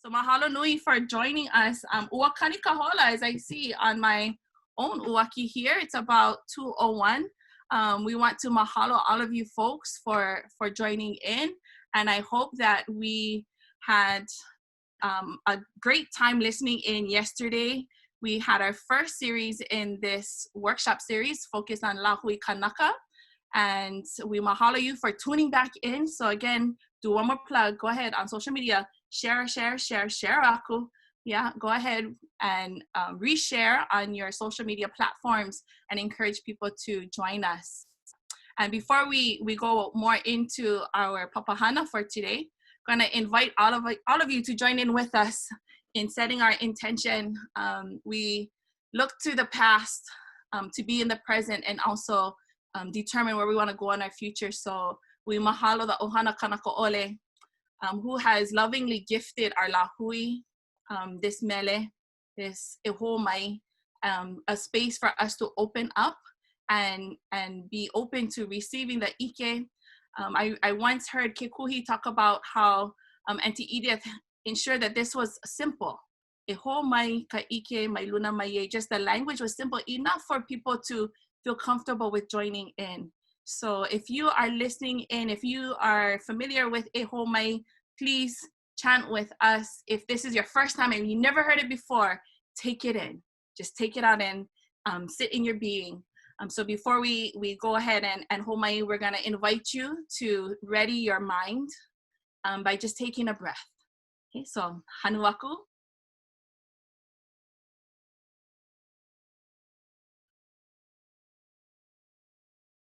So mahalo nui for joining us. Ua kanika hola, as I see on my own uaki here, it's about 2:01. We want to mahalo all of you folks for joining in, and I hope that we had a great time listening in yesterday. We had our first series in this workshop series focused on Lahui Kanaka, and we mahalo you for tuning back in. So again, do one more plug. Go ahead on social media, share aku. Yeah, go ahead and reshare on your social media platforms and encourage people to join us. And before we go more into our papahana for today, I'm going to invite all of you to join in with us in setting our intention. We look to the past to be in the present and also determine where we want to go in our future. So we mahalo the Ohana Kanaka Ole, who has lovingly gifted our lahui, this mele, this ihomai, a space for us to open up and be open to receiving the ike. I once heard Kekuhi talk about how Auntie Edith ensured that this was simple. Ihomai ka ike mai luna mai, just the language was simple enough for people to feel comfortable with joining in. So if you are listening in, if you are familiar with ihomai, please chant with us. If this is your first time and you never heard it before, take it in. Just take it out and sit in your being. So before we go ahead and homai, we're gonna invite you to ready your mind by just taking a breath. Okay, so hanuaku.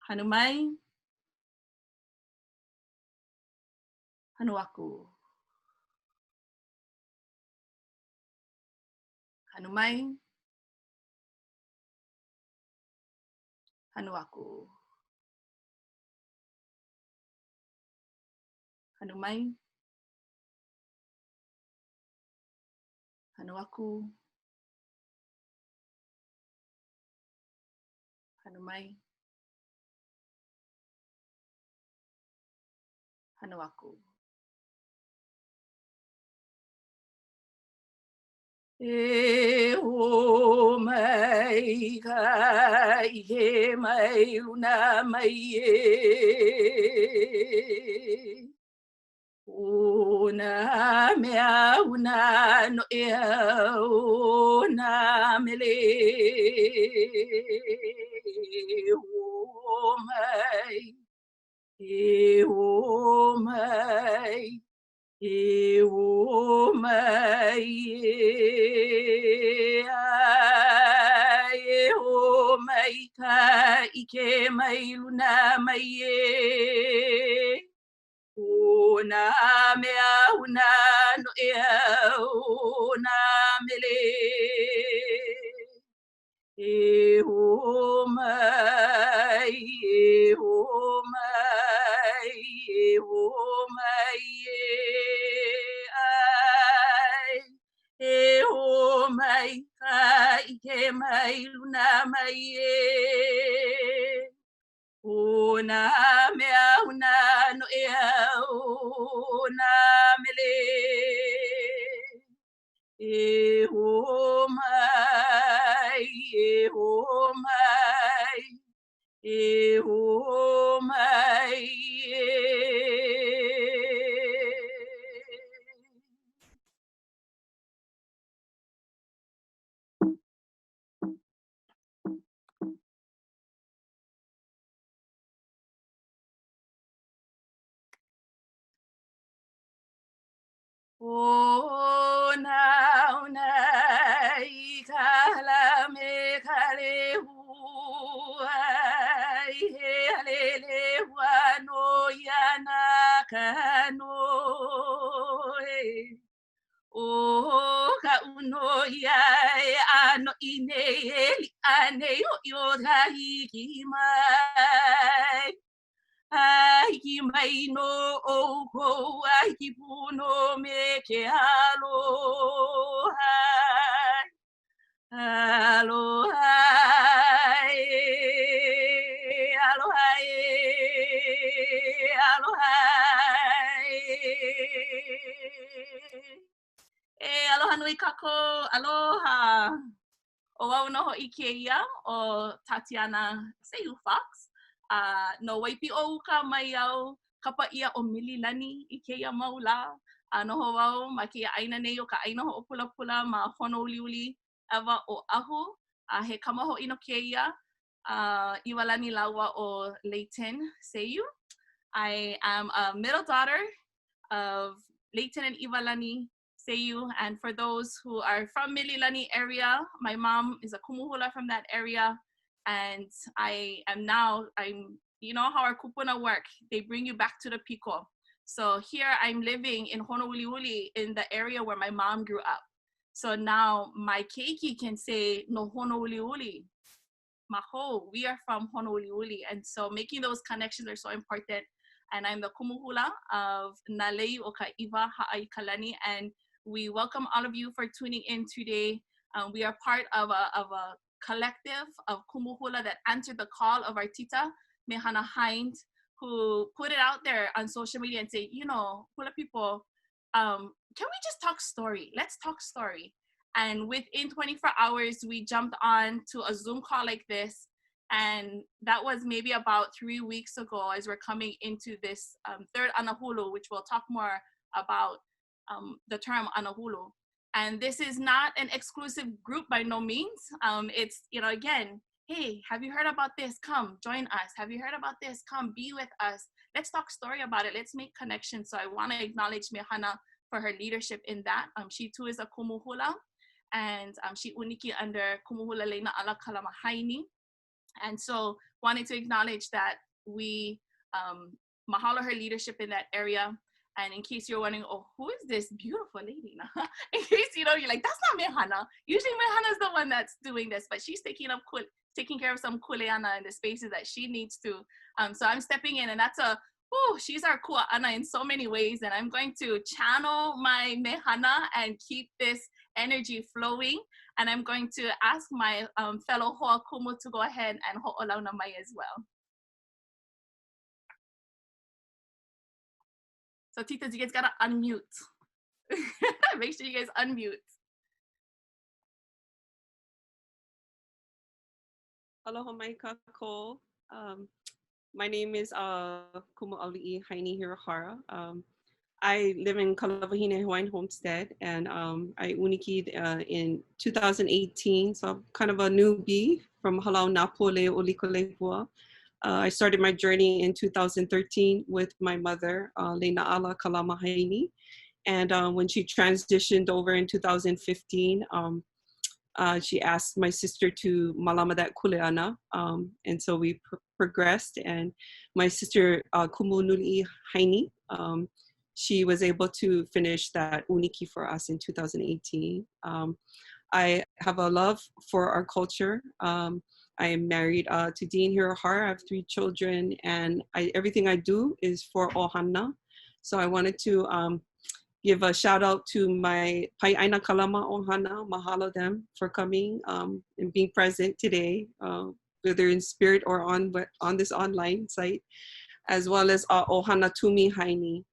Hanumai. Hanuaku. Hanumai. Hanuaku. Hanumai. Hanuaku. Hanumai. Hanuaku. E o mai ka he mai luna mai e una mea una no e una mele o mai e o mai e o mai e o mai ka ike mai luna mai e una mea una no e una mele e o mai e o mai e o mai e o mai ka ike mai luna mai e una mea una no e una mele e o mai e o mai e o mai o na i kala me kale huai he alele wano yana kano o ka uno ia ano ine eli ane yo hiki mai ai ki mai no o ko ai ki puno me ke aloha aloha aloha aloha Aloha nui kako, aloha. O wau noho I keia o Tatiana Seyu Fox. No waipi o uka mai au kapa ia o mililani I keia maula. Noho wau ma keia aina nei o ka aina ho o pula pula ma hono uliuli ewa o ahu. He kamaho ino keia. Iwalani laua o Leighton Seyu. I am a middle daughter of Leighton and Iwalani Seyu, and for those who are from Mililani area, my mom is a kumu hula from that area, and you know how our kupuna work, they bring you back to the piko. So here I'm living in Honouliuli in the area where my mom grew up. So now my keiki can say no Honouliuli. Maho, we are from Honouliuli, and so making those connections are so important. And I'm the kumuhula of Nalei o Kaʻiwa Ha'aikalani, and we welcome all of you for tuning in today. We are part of a collective of kumuhula that answered the call of our tita, Mehana Hind, who put it out there on social media and say, you know, hula people, can we just talk story? Let's talk story. And within 24 hours, we jumped on to a Zoom call like this. And that was maybe about 3 weeks ago as we're coming into this third Anahulu, which we'll talk more about the term Anahulu. And this is not an exclusive group by no means. It's, you know, again, hey, have you heard about this? Come, join us. Have you heard about this? Come, be with us. Let's talk story about it. Let's make connections. So I want to acknowledge Mehana for her leadership in that. She too is a kumu hula, and she uniki under kumu hula leina ala kalama haini. And so wanting to acknowledge that we mahalo her leadership in that area. And in case you're wondering, oh, who is this beautiful lady? In case you know, you're like, that's not Mehana. Usually Mehana's the one that's doing this, but she's taking care of some kuleana in the spaces that she needs to. So I'm stepping in, and that's she's our kua'ana in so many ways. And I'm going to channel my Mehana and keep this energy flowing. And I'm going to ask my fellow hoa kumu to go ahead and ho'olauna mai as well. So titas, you guys gotta unmute. Make sure you guys unmute. Aloha mai kako. My name is Kumu Auli'i Haini Hirohara. I live in Kalavahine, Hawaiian Homestead, and I uniki'd in 2018, so I'm kind of a newbie from Halau na pule o Likolepua. I started my journey in 2013 with my mother, Le'na'ala Kalama Haini, and when she transitioned over in 2015, she asked my sister to malama that kuleana, and so we progressed, and my sister Kumu Nuli'i Haini, she was able to finish that uniki for us in 2018. I have a love for our culture. I am married to Dean Hirohara. I have 3 children, and everything I do is for Ohana. So I wanted to give a shout out to my Pai'aina Kalama Ohana. Mahalo them for coming and being present today, whether in spirit or on this online site, as well as Ohana Tumi Haini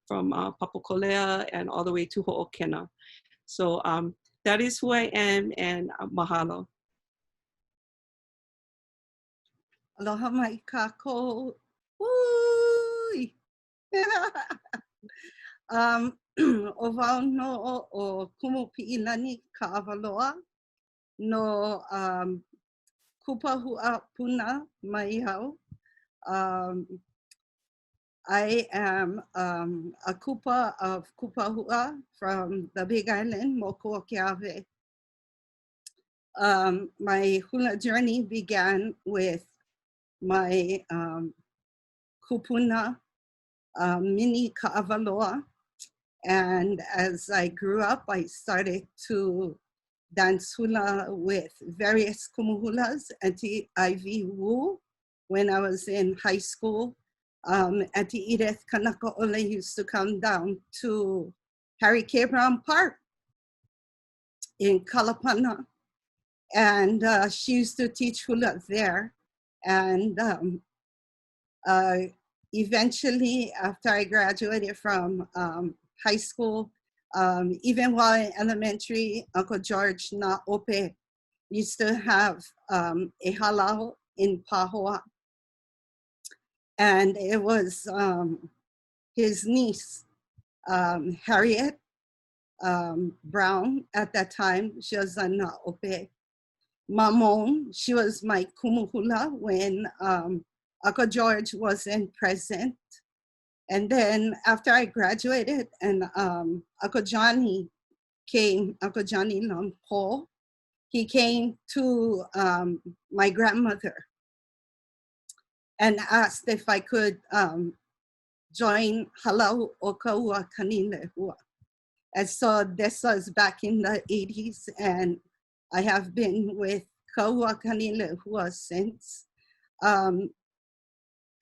from Papakolea and all the way to Ho'okena. So that is who I am, and mahalo. Aloha mai kako. Ui! O wau no o kumu pi'ilani Ka'awaloa no kupahua puna mai hau. I am a kupa of kupahua from the Big Island, Moko Keawe. My hula journey began with my kupuna mini Ka'awaloa. And as I grew up, I started to dance hula with various kumuhulas. Auntie Ivy Wu, when I was in high school, Auntie Edith Kanakaʻole used to come down to Harry K. Brown Park in Kalapana. And she used to teach hula there. And eventually, after I graduated from high school, Even while in elementary, Uncle George na ope used to have a halau in Pahoa. And it was his niece, Harriet Brown, at that time. She was a na ope. Mamon, she was my kumu hula when Uncle George wasn't present. And then after I graduated and Uncle Johnny came, Uncle Johnny Lampo, he came to my grandmother and asked if I could join Halau o Kaʻauʻa Lehua. And so this was back in the 80s, and I have been with Kapuaokalani Lehua since.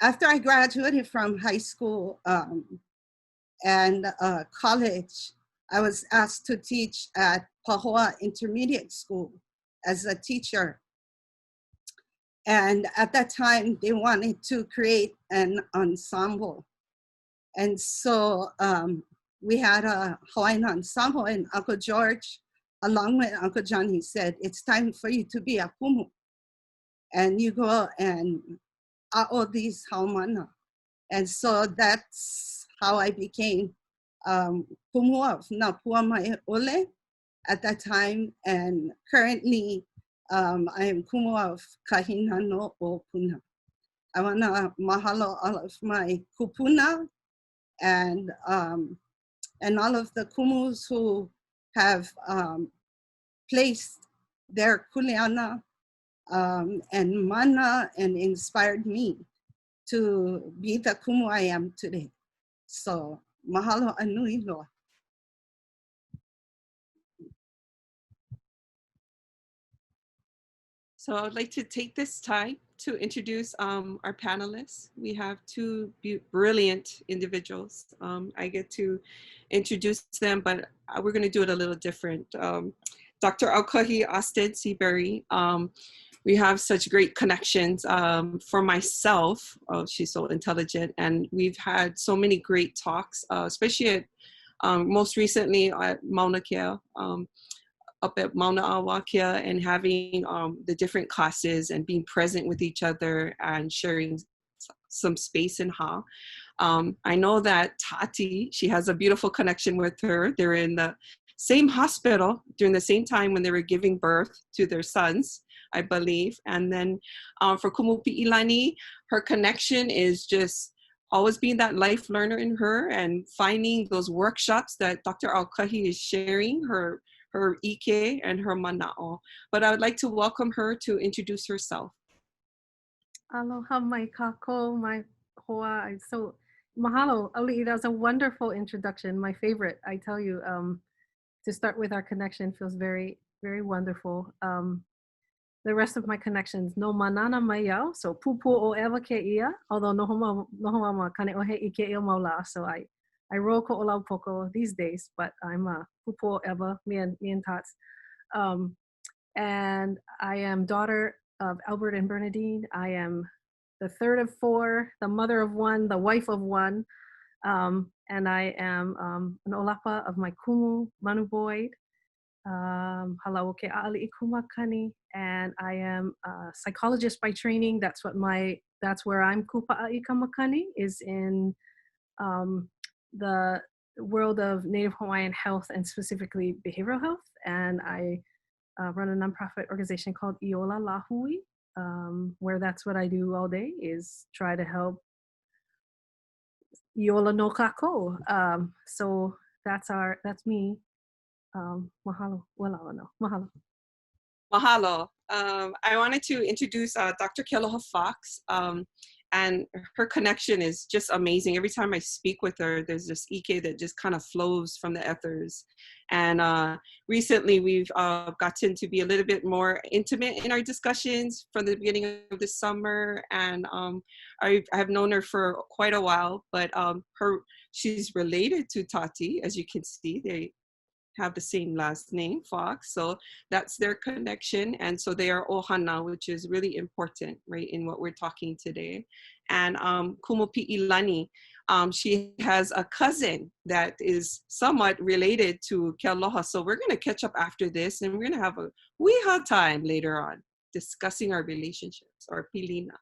After I graduated from high school and college, I was asked to teach at Pahoa Intermediate School as a teacher. And at that time, they wanted to create an ensemble. And so we had a Hawaiian ensemble, and Uncle George, along with Uncle Johnny, said, it's time for you to be a kumu. And you go and all these haumana. And so that's how I became kumu of Napua Mai Ole at that time. And currently, I am kumu of Kahinano o Puna. I want to mahalo all of my kupuna and all of the kumus who have placed their kuleana and mana and inspired me to be the kumu I am today. So mahalo anui loa. So I would like to take this time to introduce our panelists. We have two brilliant individuals. I get to introduce them, but we're going to do it a little different. Dr. Alkahi Seabury. We have such great connections. For myself, she's so intelligent, and we've had so many great talks, especially at most recently at Mauna Kea. Up at Mauna Awakia, and having the different classes and being present with each other and sharing some space in Ha. I know that Tati, she has a beautiful connection with her. They're in the same hospital during the same time when they were giving birth to their sons, I believe. And then for Kumu Piʻilani, her connection is just always being that life learner in her and finding those workshops that Dr. Alkahi is sharing, her ike and her mana'o. But I would like to welcome her to introduce herself. Aloha mai kako, mai hoa. So mahalo, Auli'i, that was a wonderful introduction, my favorite. I tell you, to start with our connection feels very, very wonderful. The rest of my connections, no manana mai yao, so pupu o ewa ke ia, although no homa kane ohe ike ia maula, so I roll ko olau poko these days, but I'm a pupu Eva, me and Tots. And I am daughter of Albert and Bernadine. I am the third of four, the mother of one, the wife of one. And I am an olapa of my kumu, Manu Boyd, halau ke a'ali'i kumakani, and I am a psychologist by training. That's where I'm kupa'i kamakani, is in the world of Native Hawaiian health and specifically behavioral health. And I run a nonprofit organization called Iola Lahui, where that's what I do all day, is try to help Iola no kako. So that's me. Mahalo. Well, no. Mahalo. Mahalo. I wanted to introduce Dr. Kealoha Fox. And her connection is just amazing. Every time I speak with her, there's this ike that just kind of flows from the ethers. And recently we've gotten to be a little bit more intimate in our discussions from the beginning of the summer. And I have known her for quite a while, but she's related to Tati, as you can see. They have the same last name, Fox, so that's their connection. And so they are ohana, which is really important, right, in what we're talking today. And kumu piʻilani, she has a cousin that is somewhat related to Ke Aloha. So we're going to catch up after this, and we're going to have a weha time later on discussing our relationships, or pilina.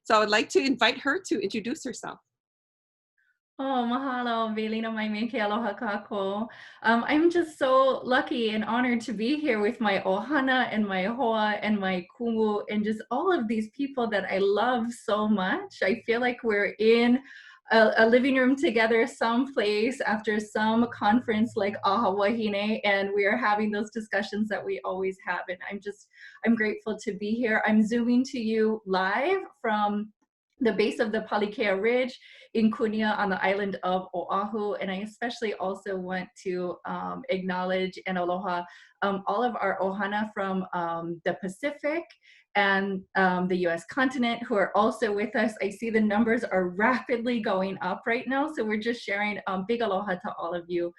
So I would like to invite her to introduce herself. Oh, mahalo, Velina mai me ke aloha kākou. I'm just so lucky and honored to be here with my ohana and my hoa and my kumu and just all of these people that I love so much. I feel like we're in a living room together someplace after some conference like Aha Wahine, and we are having those discussions that we always have. And I'm grateful to be here. I'm zooming to you live from the base of the Palikea Ridge in Kunia on the island of Oahu. And I especially also want to acknowledge and aloha all of our ohana from the Pacific and the US continent who are also with us. I see the numbers are rapidly going up right now. So we're just sharing big aloha to all of you.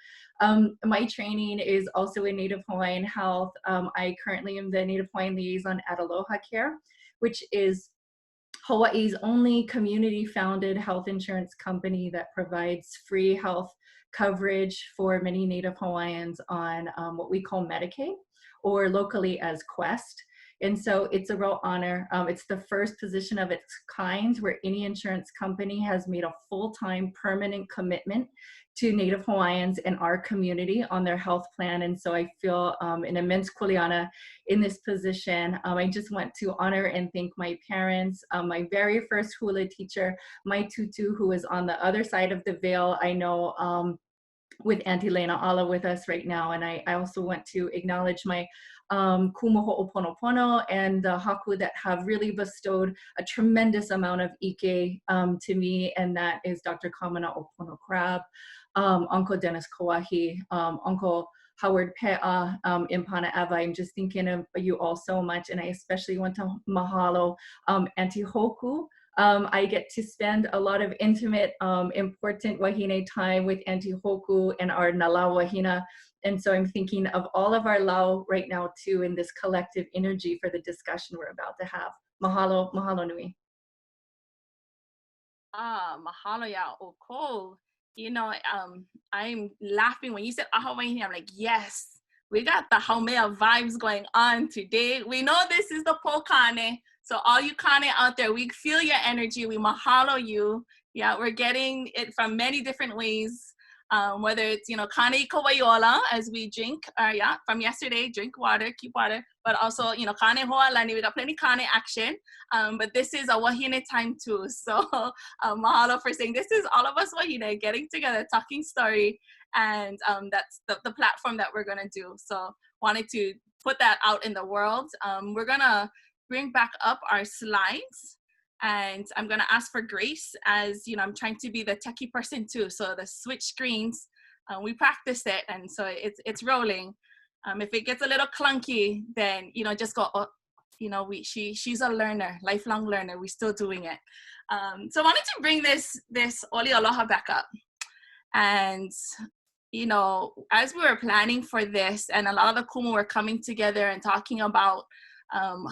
My training is also in Native Hawaiian Health. I currently am the Native Hawaiian Liaison at Aloha Care, which is Hawaii's only community-founded health insurance company that provides free health coverage for many Native Hawaiians on what we call Medicaid, or locally as Quest. And so it's a real honor. It's the first position of its kind where any insurance company has made a full-time permanent commitment to Native Hawaiians in our community on their health plan. And so I feel an immense kuleana in this position. I just want to honor and thank my parents, my very first hula teacher, my tutu, who is on the other side of the veil. I know with Auntie Lena Ala with us right now. And I also want to acknowledge my kumu ho'oponopono and the haku that have really bestowed a tremendous amount of ike to me, and that is Dr. Kamana Opono Crab, Uncle Dennis Kauahi, Uncle Howard Pe'a in Pana'ewa. I'm just thinking of you all so much, and I especially want to mahalo Auntie Hoku. I get to spend a lot of intimate, important wahine time with Auntie Hoku and our Nala wahina. And so I'm thinking of all of our lau right now too in this collective energy for the discussion we're about to have. Mahalo, mahalo nui. Mahalo ya oko. You know, I'm laughing when you said aha wahine. I'm like, yes, we got the Haumea vibes going on today. We know this is the pokane. So all you kane out there, we feel your energy. We mahalo you. Yeah, we're getting it from many different ways. Whether it's, you know, kane kawaiola as we drink, yeah, from yesterday, drink water, keep water, but also, you know, kane ho'alani, we got plenty kane action. But this is a wahine time too. So mahalo for saying this is all of us wahine getting together, talking story, and that's the platform that we're gonna do. So wanted to put that out in the world. We're gonna bring back up our slides, and I'm gonna ask for grace as, you know, I'm trying to be the techie person too. So the switch screens, we practice it, and so it's rolling. If it gets a little clunky, then, you know, just go, oh, you know, she's a learner, lifelong learner. We're still doing it. So I wanted to bring this Oli Aloha back up. And, you know, as we were planning for this, and a lot of the kumu were coming together and talking about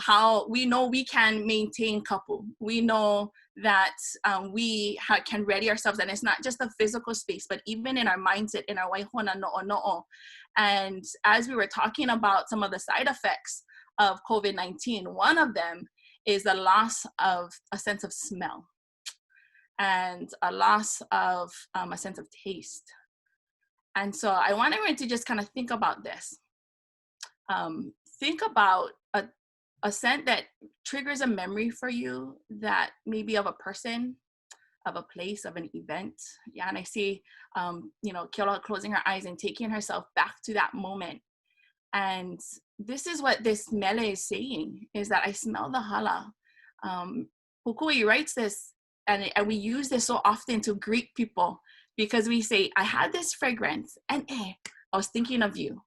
how we know we can maintain kapu. We know that we can ready ourselves, and it's not just the physical space, but even in our mindset, in our waihona no'o. And as we were talking about some of the side effects of COVID-19, one of them is the loss of a sense of smell and a loss of a sense of taste. And so I want everyone to just kind of think about this. Think about a scent that triggers a memory for you, that maybe of a person, of a place, of an event. Yeah, and I see, you know, Kealoha closing her eyes and taking herself back to that moment. And this is what this mele is saying, is that I smell the hala. Hukui writes this, and we use this so often to greet people, because we say, I had this fragrance, and I was thinking of you.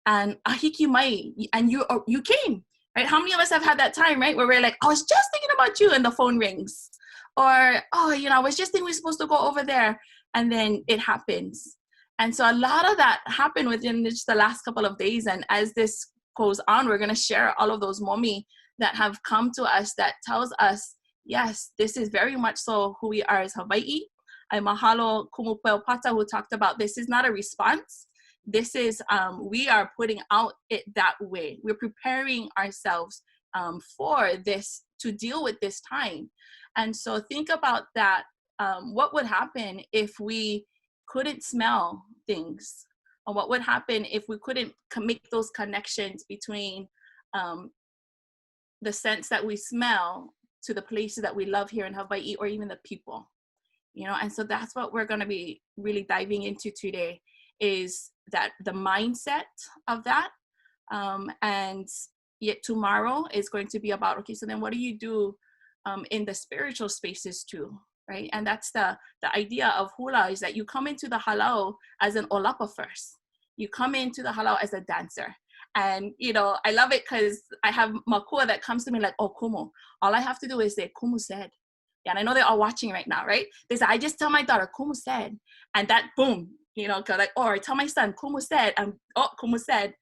And ahiki mai, and you came. Right? How many of us have had that time, right? Where we're like, I was just thinking about you, and the phone rings. Or, oh, you know, I was just thinking we're supposed to go over there. And then it happens. And so a lot of that happened within just the last couple of days. And as this goes on, we're going to share all of those momi that have come to us that tells us, yes, this is very much so who we are as Hawaii. I mahalo kumu Peopata who talked about this is not a response. This is, we are putting out it that way. We're preparing ourselves for this, to deal with this time. And so think about that. What would happen if we couldn't smell things? Or what would happen if we couldn't make those connections between the scents that we smell to the places that we love here in Hawaii, or even the people, you know? And so that's what we're gonna be really diving into today, is that the mindset of that. And yet tomorrow is going to be about, okay, so then what do you do in the spiritual spaces too, right? And that's the idea of hula, is that you come into the halau as an olapa first. You come into the halau as a dancer. And, you know, I love it because I have makua that comes to me like, oh, kumu. All I have to do is say, kumu said. Yeah, and I know they're all watching right now, right? They say, I just tell my daughter, kumu said. And that, boom, you know, like, or I tell my son, kumu said, oh, kumu said.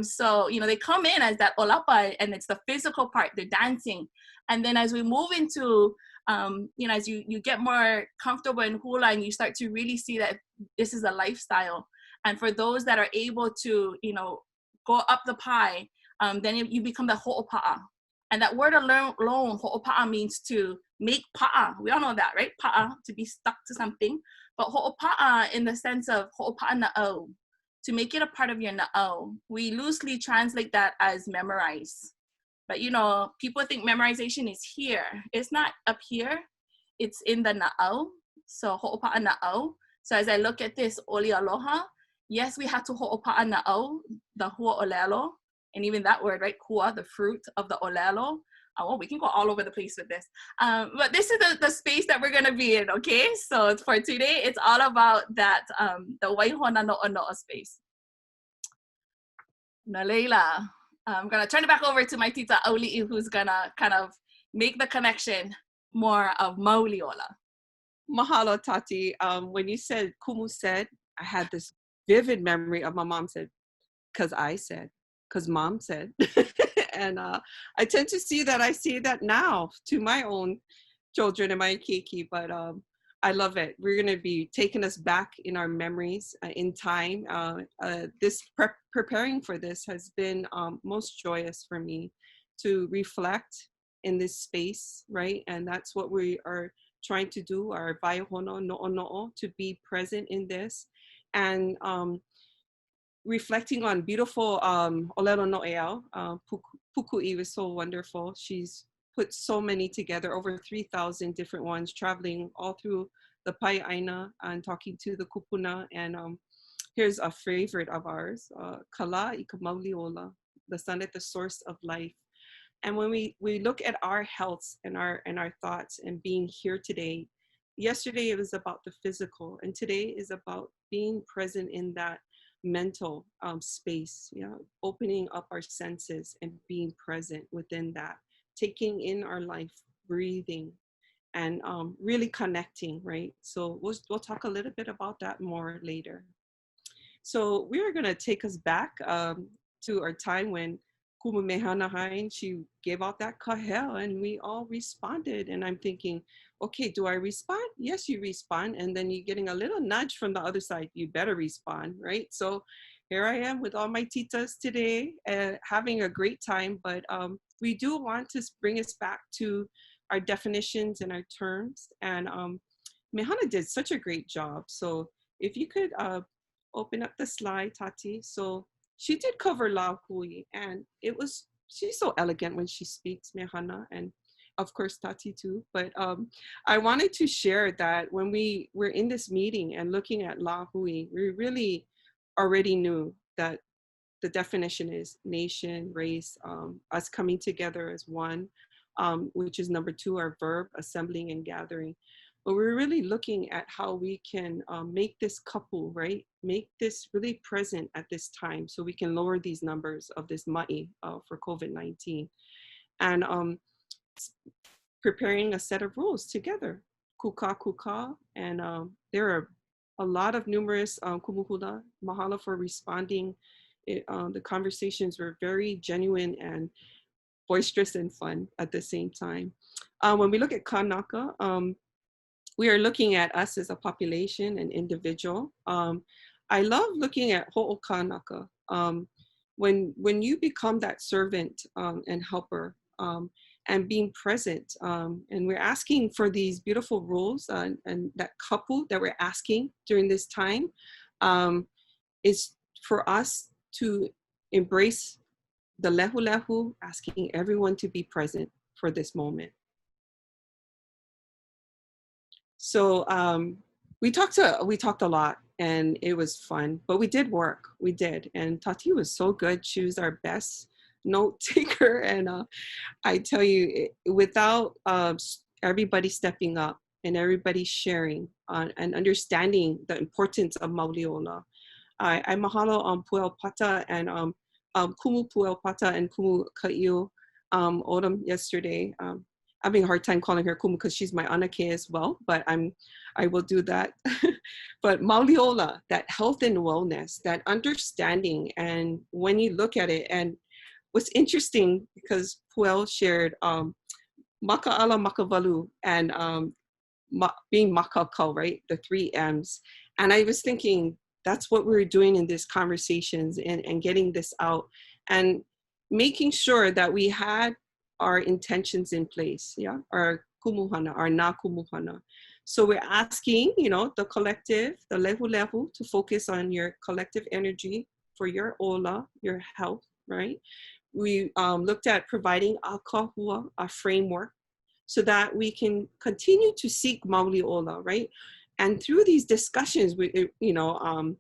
So, you know, they come in as that olapa, and it's the physical part, they're dancing. And then as we move into, you know, as you get more comfortable in hula and you start to really see that this is a lifestyle. And for those that are able to, you know, go up the pie, then you become the ho'opa'a. And that word alone, ho'opa'a, means to make pa'a. We all know that, right? Pa'a, to be stuck to something. But ho'opa'a in the sense of ho'opa'a na'au, to make it a part of your na'au. We loosely translate that as memorize. But, you know, people think memorization is here. It's not up here. It's in the na'au. So ho'opa'a na'au. So as I look at this, oli aloha, yes, we have to ho'opa'a na'au, the hua olelo, and even that word, right? Hua, the fruit of the olelo. Oh, we can go all over the place with this. But this is the space that we're going to be in, okay? So for today, it's all about that, the waihona no'ono'a space. Naleila, I'm going to turn it back over to my tita Auli'i, who's going to kind of make the connection more of Mauliola. Mahalo, Tati. When you said kumu said, I had this vivid memory of my mom said, because I said, because mom said. And I tend to see that. I see that now to my own children and my keiki, but I love it. We're going to be taking us back in our memories in time. This preparing for this has been most joyous for me, to reflect in this space, right? And that's what we are trying to do, our waihono no'ono'o, to be present in this. And reflecting on beautiful Olelo No'eau. Puku'i was so wonderful. She's put so many together, over 3,000 different ones, traveling all through the Pai'aina and talking to the kupuna. And here's a favorite of ours, Kala ika Mauliola, the sun at the source of life. And when we look at our health and our thoughts and being here today, yesterday it was about the physical, and today is about being present in that mental space, you know, opening up our senses and being present within that, taking in our life, breathing, and really connecting, right? So we'll talk a little bit about that more later. So we are going to take us back to our time when Kumu Mehanahain, she gave out that kahel and we all responded. And I'm thinking, okay, do I respond? Yes, you respond. And then you're getting a little nudge from the other side. You better respond, right? So here I am with all my titas today, having a great time. But we do want to bring us back to our definitions and our terms. And Mehana did such a great job. So if you could open up the slide, Tati. So she did cover Lahui, and she's so elegant when she speaks, Mehana, and of course Tati too. But I wanted to share that when we were in this meeting and looking at Lahui, we really already knew that the definition is nation, race, us coming together as one, which is number 2, our verb, assembling and gathering. But we're really looking at how we can make this kapu, right? Make this really present at this time so we can lower these numbers of this ma'i for COVID-19. And preparing a set of rules together, kuka kuka. And there are a lot of numerous kumuhula. Mahalo for responding. The conversations were very genuine and boisterous and fun at the same time. When we look at kanaka, we are looking at us as a population and individual. I love looking at ho'okanaka. When you become that servant and helper and being present, and we're asking for these beautiful rules and that kapu that we're asking during this time is for us to embrace the lehu lehu, asking everyone to be present for this moment. So we talked a lot, and it was fun, but we did work. We did, and Tati was so good. She was our best note taker, and I tell you, without everybody stepping up and everybody sharing and understanding the importance of Mauliola, I mahalo Puel Pata and kumu Puel Pata and kumu Kaʻauʻa Odom yesterday. I'm having a hard time calling her kumu because she's my anake as well, but I will do that. But Mauliola, that health and wellness, that understanding, and when you look at it, and what's interesting, because Puel shared maka'ala makavalu and being makakau, right? The 3 M's. And I was thinking, that's what we're doing in these conversations and getting this out and making sure that we had our intentions in place, yeah, our kumuhana, our na kumuhana. So we're asking, you know, the collective, the lehu lehu, to focus on your collective energy for your ola, your health, right? We looked at providing a kahua, a framework, so that we can continue to seek Mauliola, right? And through these discussions, we, you know,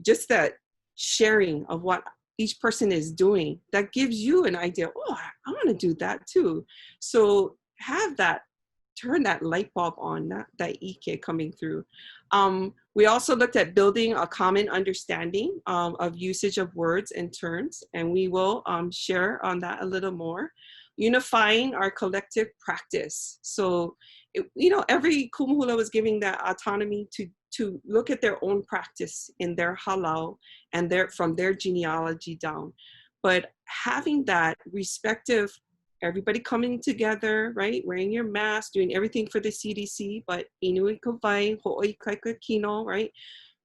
just that sharing of what each person is doing, that gives you an idea, oh, I want to do that too. So have that, turn that light bulb on, that ike coming through. We also looked at building a common understanding of usage of words and terms, and we will share on that a little more. Unifying our collective practice. So, you know, every kumuhula was giving that autonomy to look at their own practice in their halau and from their genealogy down. But having that respective, everybody coming together, right? Wearing your mask, doing everything for the CDC, but inui kawai, Hoʻoikaika kino, right?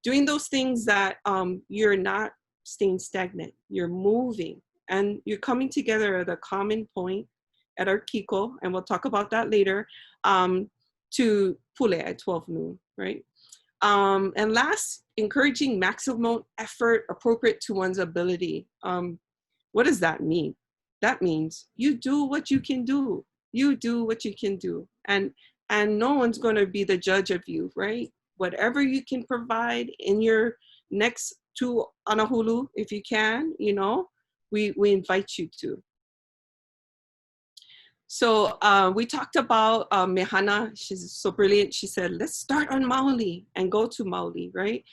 Doing those things that you're not staying stagnant, you're moving. And you're coming together at a common point at our kiko, and we'll talk about that later, to pule at 12 noon, right? And last, encouraging maximum effort appropriate to one's ability. What does that mean? That means you do what you can do. You do what you can do. And no one's going to be the judge of you, right? Whatever you can provide in your next 2 anahulu, if you can, you know, we invite you to. So we talked about Mehana. She's so brilliant. She said, let's start on Maoli and go to Maoli, right?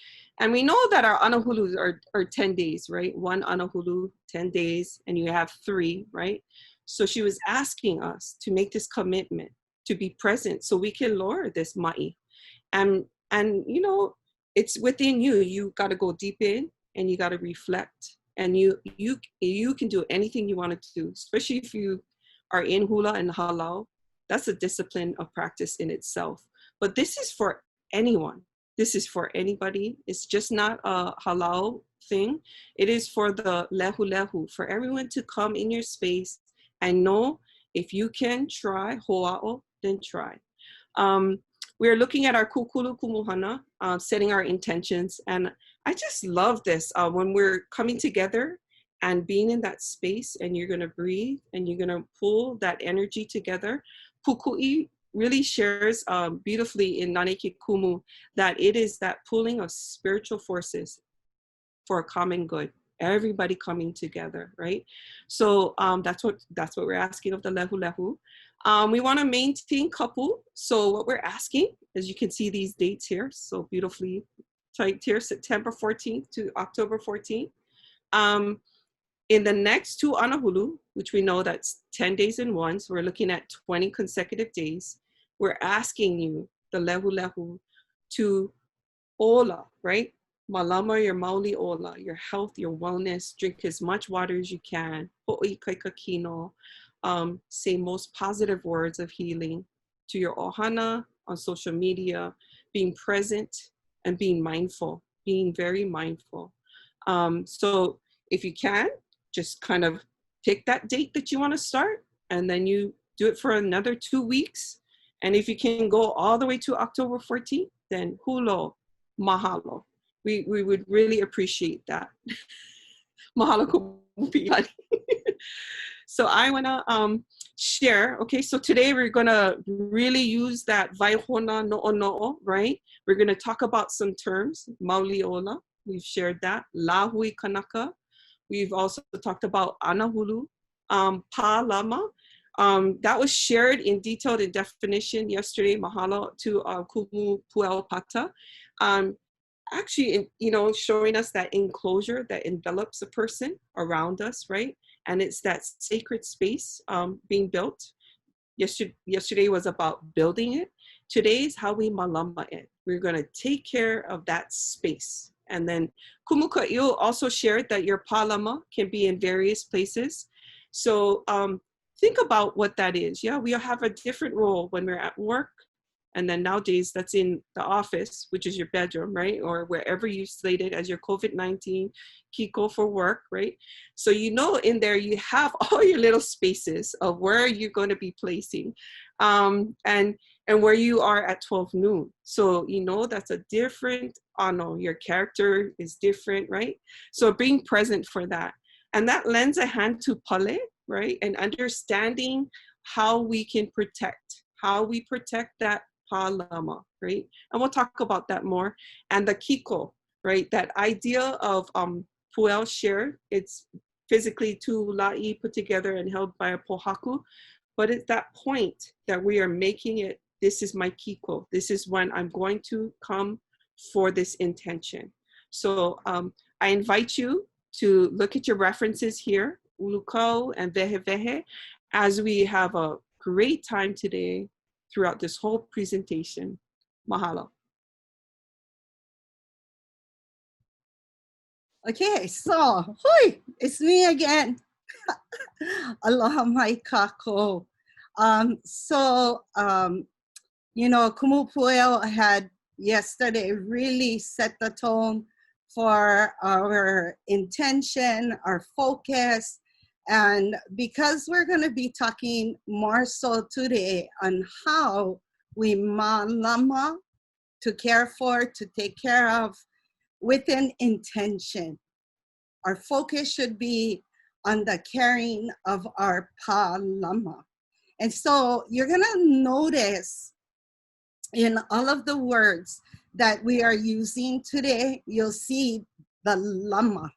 And we know that our anahulus are 10 days, right? 1 anahulu, 10 days, and you have 3, right? So she was asking us to make this commitment to be present so we can lower this ma'i. And you know, it's within you. You got to go deep in and you got to reflect. And you can do anything you want to do, especially if you are in hula and halau. That's a discipline of practice in itself. But this is for anyone. This is for anybody. It's just not a halau thing. It is for the lehu lehu, for everyone to come in your space and know if you can try ho'a'o, then try. We're looking at our kukulu kumuhana, setting our intentions. And I just love this when we're coming together and being in that space, and you're gonna breathe and you're gonna pull that energy together. Pukui really shares beautifully in Naneke Kumu that it is that pulling of spiritual forces for a common good. Everybody coming together, right? So that's what we're asking of the lehu lehu. We want to maintain kapu. So what we're asking, as you can see these dates here, so beautifully typed here, September 14th to October 14th. In the next 2 anahulu, which we know that's 10 days in one, so we're looking at 20 consecutive days, we're asking you, the lehu lehu, to ola, right? Malama your mauli ola, your health, your wellness, drink as much water as you can, Hoʻoikaika kino, say most positive words of healing to your ohana, on social media, being present and being mindful, being very mindful. So if you can, just kind of pick that date that you want to start, and then you do it for another 2 weeks. And if you can go all the way to October 14th, then hulo, mahalo. We would really appreciate that. Mahalo kumu. So I want to share, okay, so today we're going to really use that vaihona no'ono'o, right? We're going to talk about some terms. Mauliola, we've shared that. Lahui kanaka. We've also talked about anahulu. Pālama. That was shared in detailed in definition yesterday. Mahalo to kumu puel pata. Actually, you know, showing us that enclosure that envelops a person around us, right? And it's that sacred space being built. Yesterday was about building it. Today is how we malama it. We're going to take care of that space. And then kumu kaʻauʻa also shared that your pālama can be in various places. So think about what that is. Yeah, we have a different role when we're at work. And then nowadays that's in the office, which is your bedroom, right? Or wherever you slated as your COVID-19 kiko for work, right? So you know in there you have all your little spaces of where you're going to be placing and where you are at 12 noon. So you know that's a different ano, your character is different, right? So being present for that. And that lends a hand to pule, right? And understanding how we can protect, how we protect that Pālama, right? And we'll talk about that more. And the kiko, right? That idea of puel shared, it's physically two la'i put together and held by a pohaku, but it's that point that we are making it, this is my kiko. This is when I'm going to come for this intention. So I invite you to look at your references here, uluko and vehe vehe, as we have a great time today throughout this whole presentation. Mahalo. Okay, so, hui, it's me again. Aloha mai kako. You know, Kumu Pueo had yesterday really set the tone for our intention, our focus, and because we're going to be talking more so today on how we malama, to care for, to take care of, with an intention. Our focus should be on the caring of our pālama. And so you're going to notice in all of the words that we are using today, you'll see the lama.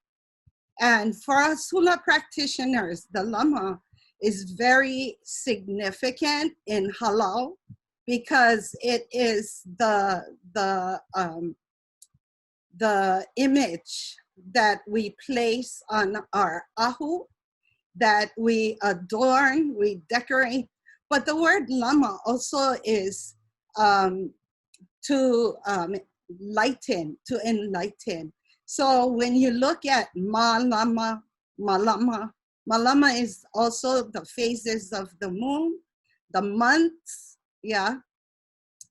And for us hula practitioners, the lama is very significant in halal because it is the image that we place on our ahu, that we adorn, we decorate. But the word lama also is to lighten, to enlighten. So when you look at malama, malama is also the phases of the moon, the months, yeah.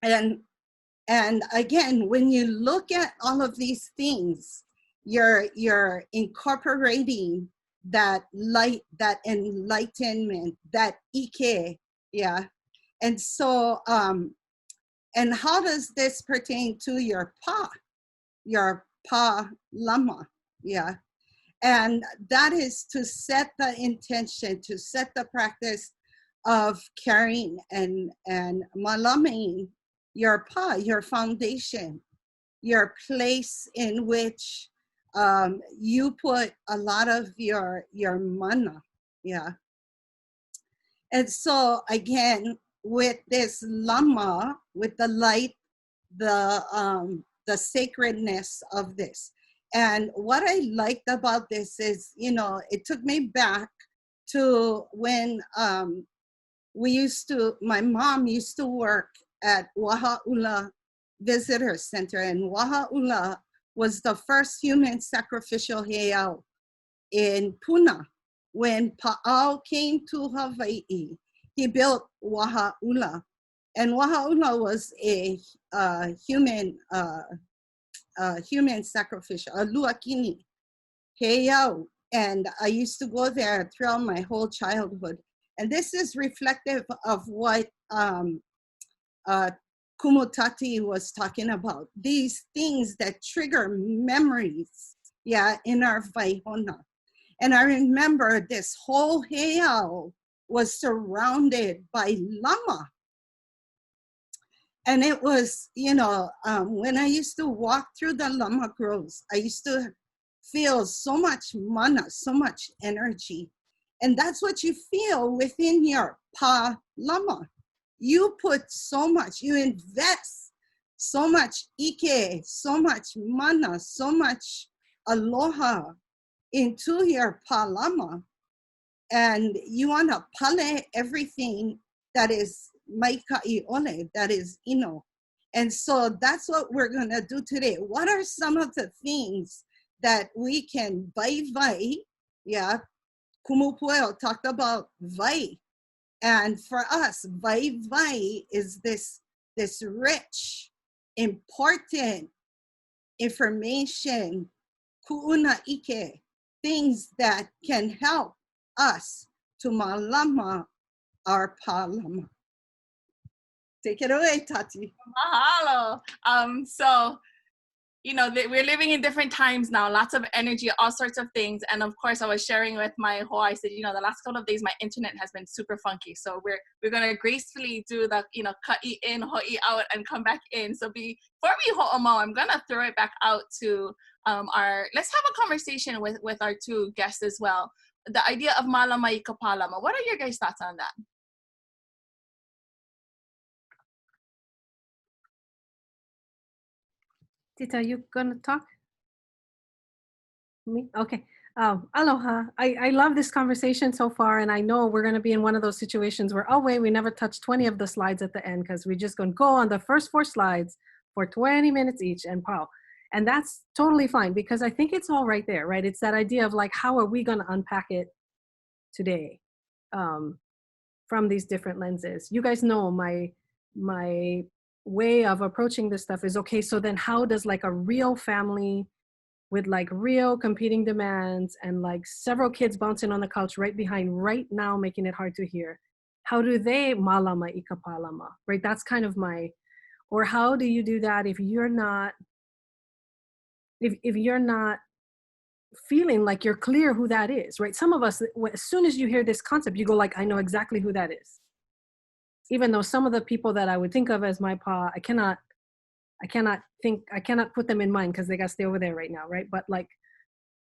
And again, when you look at all of these things, you're incorporating that light, that enlightenment, that ike, yeah. And so, and how does this pertain to your pālama, yeah? And that is to set the intention, to set the practice of caring and malaming your your foundation, your place in which you put a lot of your mana, yeah. And so again, with this lama, with the light, the sacredness of this. And what I liked about this is, you know, it took me back to when my mom used to work at Waha'ula Visitor Center, and Waha'ula was the first human sacrificial heiau in Puna. When Pa'ao came to Hawaii, he built Waha'ula. And Wahaula was a human sacrificial, a luakini, heiau. And I used to go there throughout my whole childhood. And this is reflective of what Kumutati was talking about. These things that trigger memories, yeah, in our vaihona. And I remember this whole heiau was surrounded by lama. And it was, you know, when I used to walk through the lama groves, I used to feel so much mana, so much energy. And that's what you feel within your Pālama. You put so much, you invest so much ike, so much mana, so much aloha into your Pālama. And you want to pale everything that is maikai ole, that is ino. And so that's what we're going to do today. What are some of the things that we can vai, yeah, Kumu Pueo talked about vai. And for us, vai is this rich, important information, ku'una ike, things that can help us to malama our Pālama. Take it away, Tati. Mahalo. So, you know, we're living in different times now, lots of energy, all sorts of things. And of course, I was sharing with my hoa, I said, you know, the last couple of days, my internet has been super funky. So we're going to gracefully do the, you know, ka'i in, ho'i out, and come back in. So before we ho'omo, I'm going to throw it back out to let's have a conversation with our two guests as well. The idea of malama I ka Pālama. What are your guys' thoughts on that? Tita, you gonna talk? Me? Okay. Aloha. I love this conversation so far, and I know we're going to be in one of those situations where, oh wait, we never touched 20 of the slides at the end because we're just going to go on the first 4 slides for 20 minutes each and pow. And that's totally fine because I think it's all right there, right? It's that idea of like, how are we going to unpack it today from these different lenses? You guys know my way of approaching this stuff is, okay, so then how does like a real family with like real competing demands and like several kids bouncing on the couch right behind right now, making it hard to hear, how do they malama I ka Pālama, right? That's kind of or how do you do that if you're not, if you're not feeling like you're clear who that is, right? Some of us, as soon as you hear this concept, you go like, I know exactly who that is. Even though some of the people that I would think of as my pa, I cannot put them in mind because they got to stay over there right now, right? But like,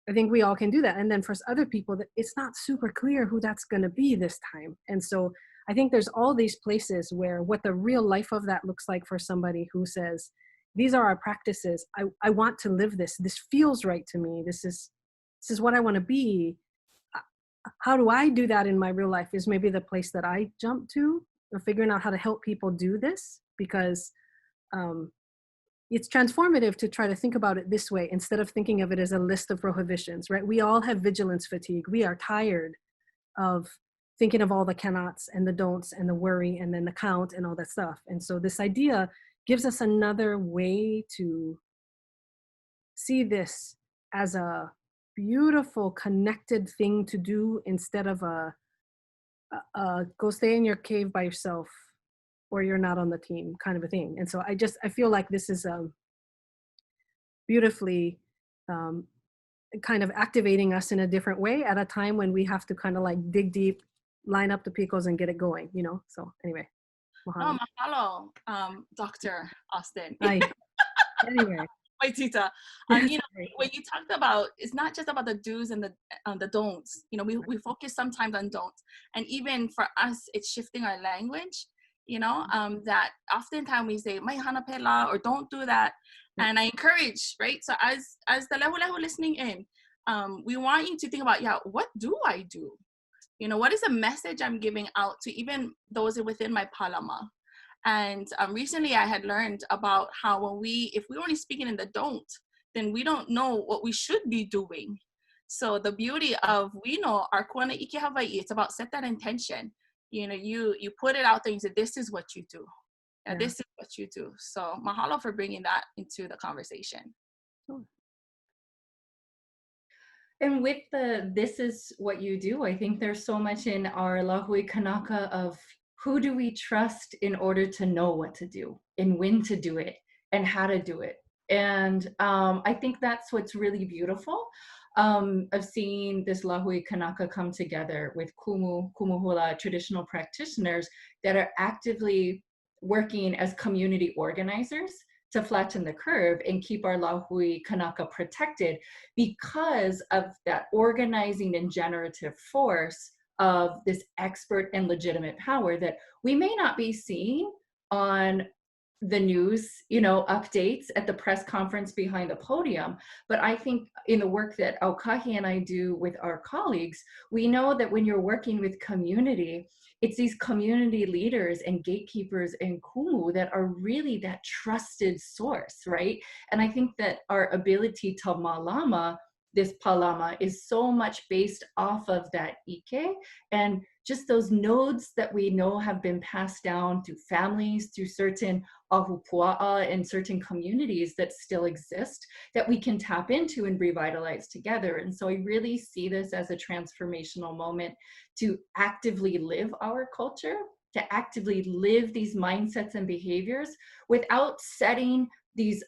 I think we all can do that. And then for other people, that it's not super clear who that's going to be this time. And so I think there's all these places where what the real life of that looks like for somebody who says, these are our practices. I want to live this. This feels right to me. This is what I want to be. How do I do that in my real life is maybe the place that I jump to, or figuring out how to help people do this, because it's transformative to try to think about it this way instead of thinking of it as a list of prohibitions, right? We all have vigilance fatigue. We are tired of thinking of all the cannots and the don'ts and the worry and then the count and all that stuff. And so this idea gives us another way to see this as a beautiful connected thing to do instead of a go stay in your cave by yourself or you're not on the team kind of a thing. And so I feel like this is beautifully kind of activating us in a different way at a time when we have to kind of like dig deep, line up the picos and get it going, you know? So anyway. Mahalo. Oh, mahalo, Dr. Austin. Anyway. Wait, Tita. You know, when you talked about, it's not just about the do's and the don'ts. You know, we focus sometimes on don'ts. And even for us, it's shifting our language, you know, that oftentimes we say, mai hana pela, or don't do that. And I encourage, right? So as the lehu listening in, we want you to think about, yeah, what do I do? You know, what is the message I'm giving out to even those within my Pālama? And recently I had learned about how if we're only speaking in the don't, then we don't know what we should be doing. So the beauty of, we know our kuana ike Hawaii, it's about set that intention. You know, you put it out there and say, this is what you do. Yeah, this is what you do. So mahalo for bringing that into the conversation. Sure. And with this is what you do, I think there's so much in our Lahui Kanaka of who do we trust in order to know what to do and when to do it and how to do it. And I think that's what's really beautiful of seeing this Lahui Kanaka come together with kumu hula traditional practitioners that are actively working as community organizers to flatten the curve and keep our Lahui Kanaka protected because of that organizing and generative force of this expert and legitimate power that we may not be seeing on the news, updates at the press conference behind the podium. But I think in the work that Alkahi and I do with our colleagues, we know that when you're working with community, it's these community leaders and gatekeepers and kumu that are really that trusted source, right? And I think that our ability to malama this Pālama is so much based off of that ike and just those nodes that we know have been passed down through families, through certain ahupua'a and certain communities that still exist that we can tap into and revitalize together. And so I really see this as a transformational moment to actively live our culture, to actively live these mindsets and behaviors without setting these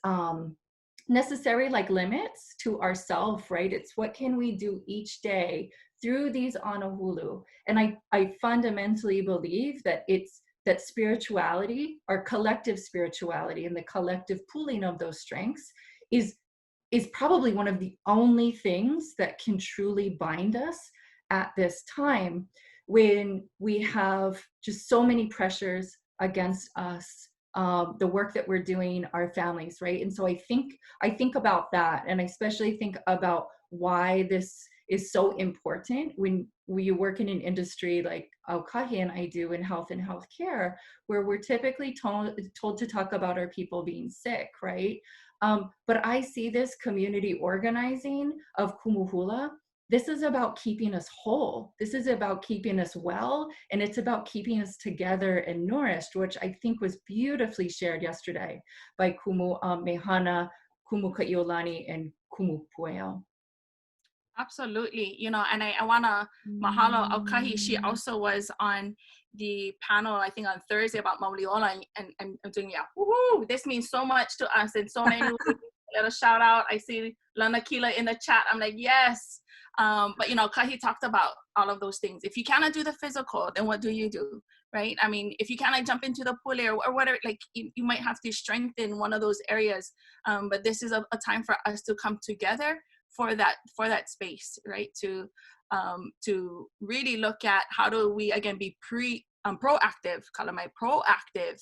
necessary limits to ourselves, right? It's what can we do each day through these anahulu. And I fundamentally believe that it's that spirituality, our collective spirituality and the collective pooling of those strengths is probably one of the only things that can truly bind us at this time when we have just so many pressures against us, the work that we're doing, our families, right? And so I think about that, and I especially think about why this is so important when we work in an industry like Alkahi and I do in health and healthcare, where we're typically told to talk about our people being sick, right? But I see this community organizing of kumu hula. This is about keeping us whole. This is about keeping us well, and it's about keeping us together and nourished, which I think was beautifully shared yesterday by Kumu Mehana, Kumu Kaʻauʻani, and Kumu Pueo. Absolutely. And I want to mahalo Alkahi. She also was on the panel, I think on Thursday, about Mauliola, and I'm doing, woohoo, this means so much to us in so many ways. Let a shout out. I see Lana Kila in the chat. I'm like, yes. But Kahi talked about all of those things. If you cannot do the physical, then what do you do, right? I mean, if you cannot jump into the pule or whatever, you might have to strengthen one of those areas. But this is a time for us to come together for that space, right? To really look at how do we again be proactive, proactive.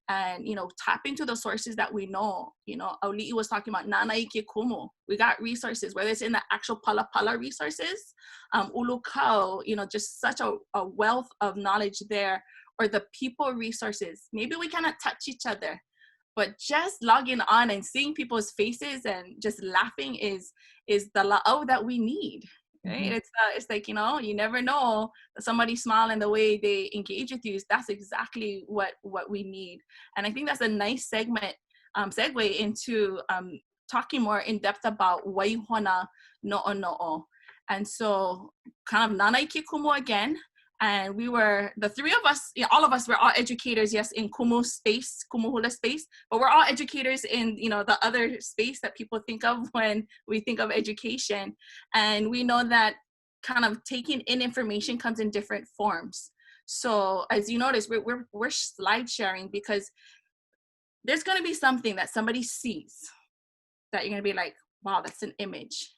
And tap into the sources that we know. Auli'i was talking about nanaike kumu. We got resources, whether it's in the actual pala resources, ulukau, just such a wealth of knowledge there, or the people resources. Maybe we cannot touch each other, but just logging on and seeing people's faces and just laughing is the la'au that we need. Right? Mm-hmm. It's like, you never know, somebody smile and the way they engage with you, that's exactly what we need. And I think that's a nice segue into talking more in depth about waihona no'ono'o. And so kind of nanaike kumu again. And we were, the three of us, all of us were all educators, yes, in kumu hula space, but we're all educators in, the other space that people think of when we think of education. And we know that kind of taking in information comes in different forms. So as you notice, we're slide sharing because there's going to be something that somebody sees that you're going to be like, wow, that's an image.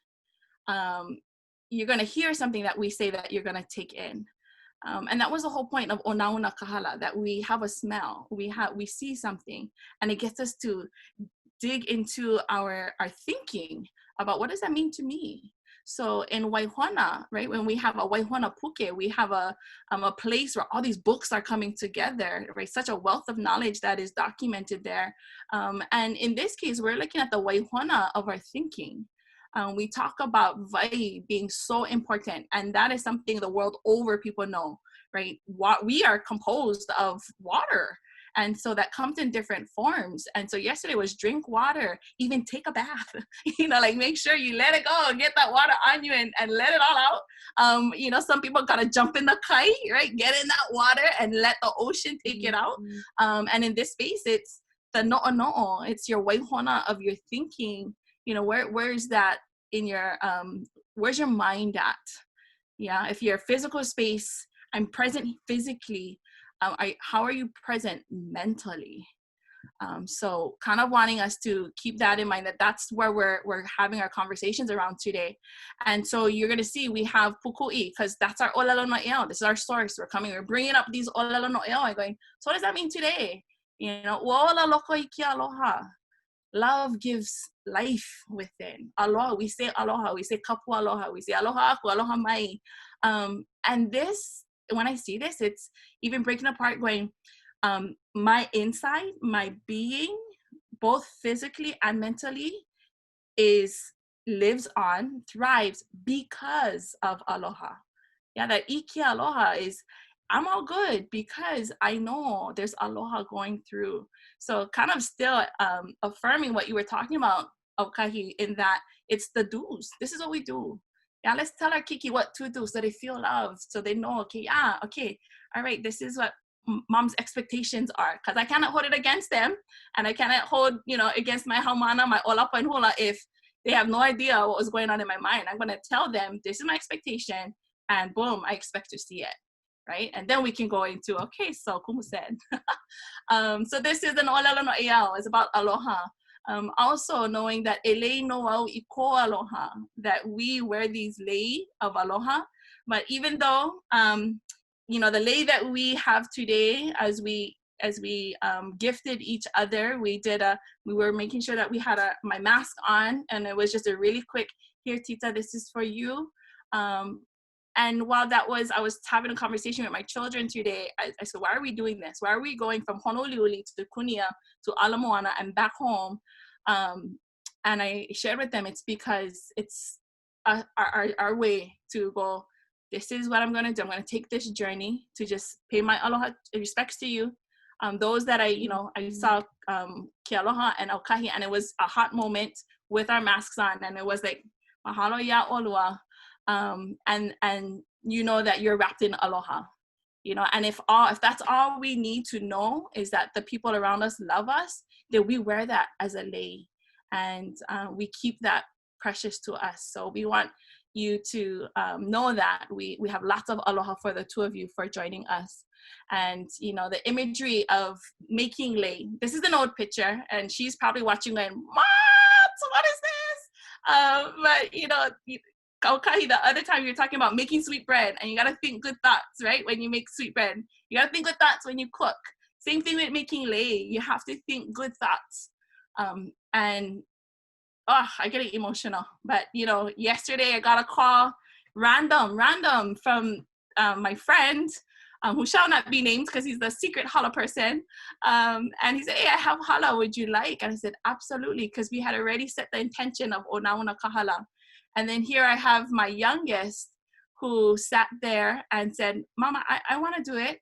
You're going to hear something that we say that you're going to take in. And that was the whole point of Onauna Kahala, that we have a smell, we see something, and it gets us to dig into our thinking about what does that mean to me. So in Waihona, right, when we have a Waihona puke, we have a place where all these books are coming together, right, such a wealth of knowledge that is documented there. And in this case, we're looking at the Waihona of our thinking. We talk about vai being so important, and that is something the world over people know, right? We are composed of water, And so that comes in different forms. And so yesterday was drink water, even take a bath, like make sure you let it go and get that water on you and let it all out. Some people got to jump in the kai, right? Get in that water and let the ocean take it out. And in this space, it's the no'o, it's your waihona of your thinking. Where's that in your, where's your mind at? Yeah, if you're physical space, I'm present physically. How are you present mentally? So kind of wanting us to keep that in mind, that's where we're having our conversations around today. And so you're going to see we have puku'i, because that's our olelo no'eo. This is our source. We're bringing up these olelo no'eo and going, so what does that mean today? Uola loko iki aloha. Love gives life within. Aloha, we say aloha, we say kapuaokalani, we say aloha aku, aloha mai. And this, when I see this, it's even breaking apart going, my inside, my being, both physically and mentally, lives on, thrives because of aloha. Yeah, that iki aloha is, I'm all good because I know there's aloha going through. So kind of still affirming what you were talking about, Alkahi, in that it's the do's. This is what we do. Yeah, let's tell our kiki what to do so they feel loved, so they know, okay, all right, this is what mom's expectations are, because I cannot hold it against them, and I cannot hold, against my haumana, my olapa and hula, if they have no idea what was going on in my mind. I'm going to tell them, this is my expectation, and boom, I expect to see it. Right? And then we can go into, okay, so kumu said. So this is an olelo no'eo, it's about aloha. Also knowing that elei no au I ko aloha, that we wear these lei of aloha. But even though, the lei that we have today, as we gifted each other, we were making sure that we had my mask on, and it was just a really quick, here, Tita, this is for you. And while I was having a conversation with my children today, I said, why are we doing this? Why are we going from Honolulu to Kunia to Ala Moana and back home? And I shared with them, it's because it's our way to go, this is what I'm going to do. I'm going to take this journey to just pay my aloha respects to you. Those that I saw Ke Aloha and Alkahi, and it was a hot moment with our masks on, and it was like, mahalo ya olua. And that you're wrapped in aloha, and if that's all we need to know is that the people around us love us, then we wear that as a lei, and we keep that precious to us. So we want you to know that we have lots of aloha for the two of you for joining us. And the imagery of making lei, this is an old picture, and she's probably watching going, what is this? But Alkahi, the other time you were talking about making sweet bread, and you got to think good thoughts, right? When you make sweet bread, you got to think good thoughts when you cook. Same thing with making lei. You have to think good thoughts. I get emotional. But, yesterday I got a call, random from my friend, who shall not be named because he's the secret hala person. And he said, hey, I have hala, would you like? And I said, absolutely, because we had already set the intention of Onauna Kahala. And then here I have my youngest who sat there and said, Mama, I want to do it.